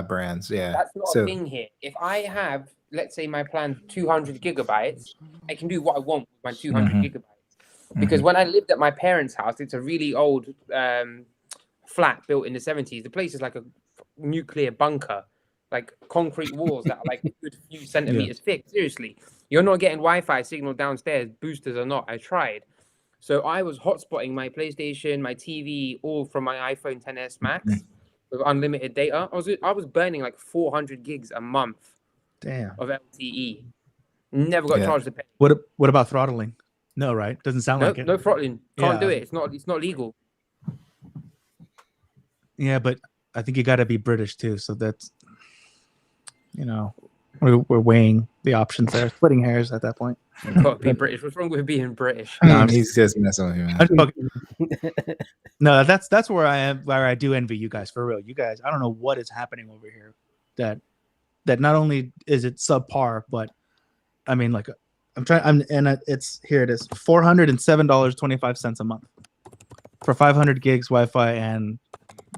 C: brands, yeah.
E: That's not a thing here. If I have, let's say, my plan 200 gigabytes, I can do what I want with my 200 gigabytes. Because when I lived at my parents' house, it's a really old flat built in the 70s. The place is like a nuclear bunker, like concrete walls that are like a good few centimeters thick. Seriously, you're not getting Wi-Fi signal downstairs, boosters or not. I tried. So I was hotspotting my PlayStation, my TV, all from my iPhone XS Max with unlimited data. I was burning like 400 gigs a month.
F: Damn.
E: Of LTE. Never got charged to pay.
F: What about throttling? No, right? Doesn't sound like it.
E: No throttling. Can't do it. It's not legal.
F: Yeah, but I think you got to be British too. So that's, we're weighing the options there, splitting hairs at that point.
E: Got to be British. What's wrong with being British?
C: No, he's just messing with you, man.
F: No, that's where I am. Where I do envy you guys, for real. You guys, I don't know what is happening over here. That not only is it subpar, but I mean, like, it's here. It is $407.25 a month for 500 gigs Wi-Fi and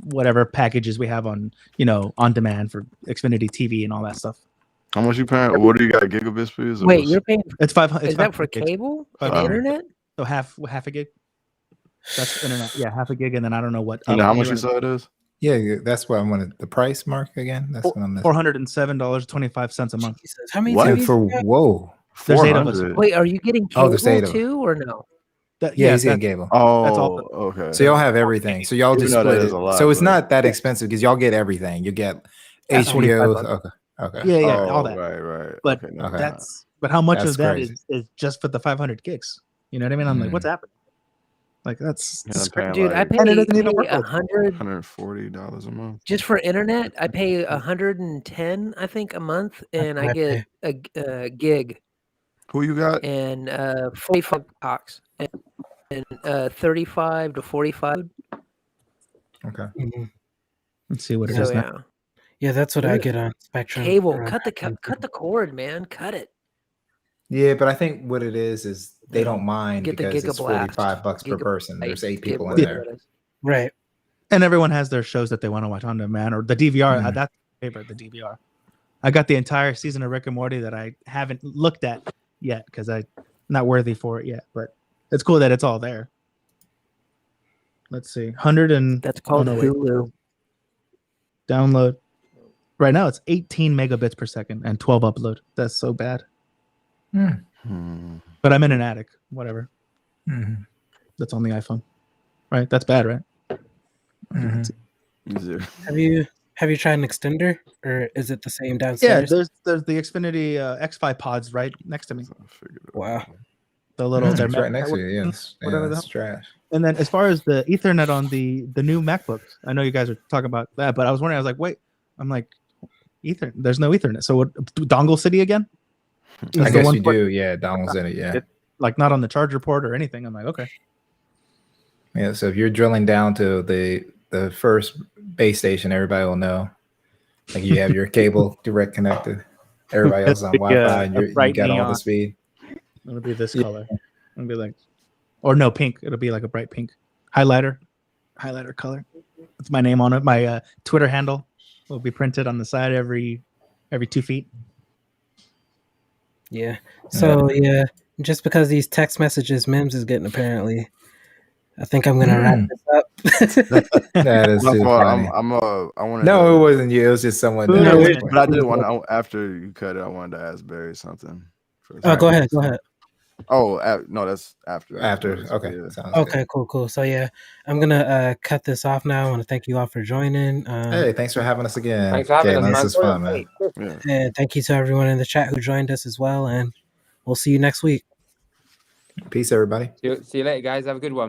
F: whatever packages we have on demand for Xfinity TV and all that stuff.
B: How much you paying? What do you got, gigabit speeds?
D: Wait, you're paying?
F: It's 500.
D: Is that for cable and internet?
F: So half a gig. That's internet. Yeah, half a gig, and then I don't know what.
B: You know how much you said it is?
C: Yeah, that's what I wanted. The price mark again. That's what I'm.
F: $407.25 a month.
A: Jesus, how many?
C: What for? Whoa.
F: There's 8 of us.
D: Wait, are you getting cable too, or no?
C: Yeah, he's getting cable.
B: Oh,
F: that's all.
B: Okay.
C: So y'all have everything. So y'all just split it. So it's not that expensive because y'all get everything. You get HBO. Okay.
F: Yeah, all that.
B: Right.
F: But but how much of that is just for the 500 gigs? You know what I mean? I'm like, what's happening? Like, that's
D: dude. I pay
B: $140 a month
D: just for internet. I pay 110, I think, a month, and I get a gig.
B: Who you got?
D: And 45 talks and 35 to 45.
C: Okay.
F: Let's see what it is now.
A: Yeah, that's what I get on Spectrum.
D: Cable, cut the cord, man. Cut it.
C: Yeah, but I think what it is they don't mind because it's $45 per person. There's 8 people in there.
A: Right.
F: And everyone has their shows that they want to watch on demand, or the DVR. That's my favorite, the DVR. I got the entire season of Rick and Morty that I haven't looked at yet because I'm not worthy for it yet. But it's cool that it's all there. Let's see.
D: That's called Hulu.
F: Download. Right now it's 18 megabits per second and 12 upload. That's so bad. But I'm in an attic. Whatever. That's on the iPhone. Right? That's bad, right?
A: Have you tried an extender, or is it the same downstairs?
F: Yeah, there's the Xfinity X5 pods right next to me.
A: Wow.
F: The little
C: they're right next to you. Yes. Whatever that's trash.
F: And then as far as the Ethernet on the new MacBooks, I know you guys are talking about that, but I was wondering. I was like, wait, I'm like, Ethernet. There's no Ethernet. So what? Dongle City again?
C: I guess you do. Yeah, dongles in it. Yeah.
F: Like not on the charger port or anything. I'm like, okay.
C: Yeah. So if you're drilling down to the first base station, everybody will know. Like you have your cable direct connected. Everybody else is on Wi-Fi, and you got all the speed.
F: It'll be this color. It'll be like, or no, pink. It'll be like a bright pink highlighter color. That's my name on it. My Twitter handle will be printed on the side every 2 feet.
A: Yeah. So yeah, just because these text messages Mims is getting apparently, I think I'm gonna wrap this up.
C: That is too funny.
B: I wanted.
C: No, it wasn't you. It was just someone.
B: But I did want to, after you cut it, I wanted to ask Barry something.
A: Oh, go ahead.
B: Oh, no, that's after.
C: Okay.
B: Yeah.
A: Okay, cool. So yeah, I'm gonna cut this off now. I want to thank you all for joining.
C: Hey, thanks for having us again.
E: Thanks for having us, man.
C: This is fun, man.
B: Yeah.
A: And thank you to everyone in the chat who joined us as well. And we'll see you next week.
C: Peace, everybody.
E: See you later, guys. Have a good one.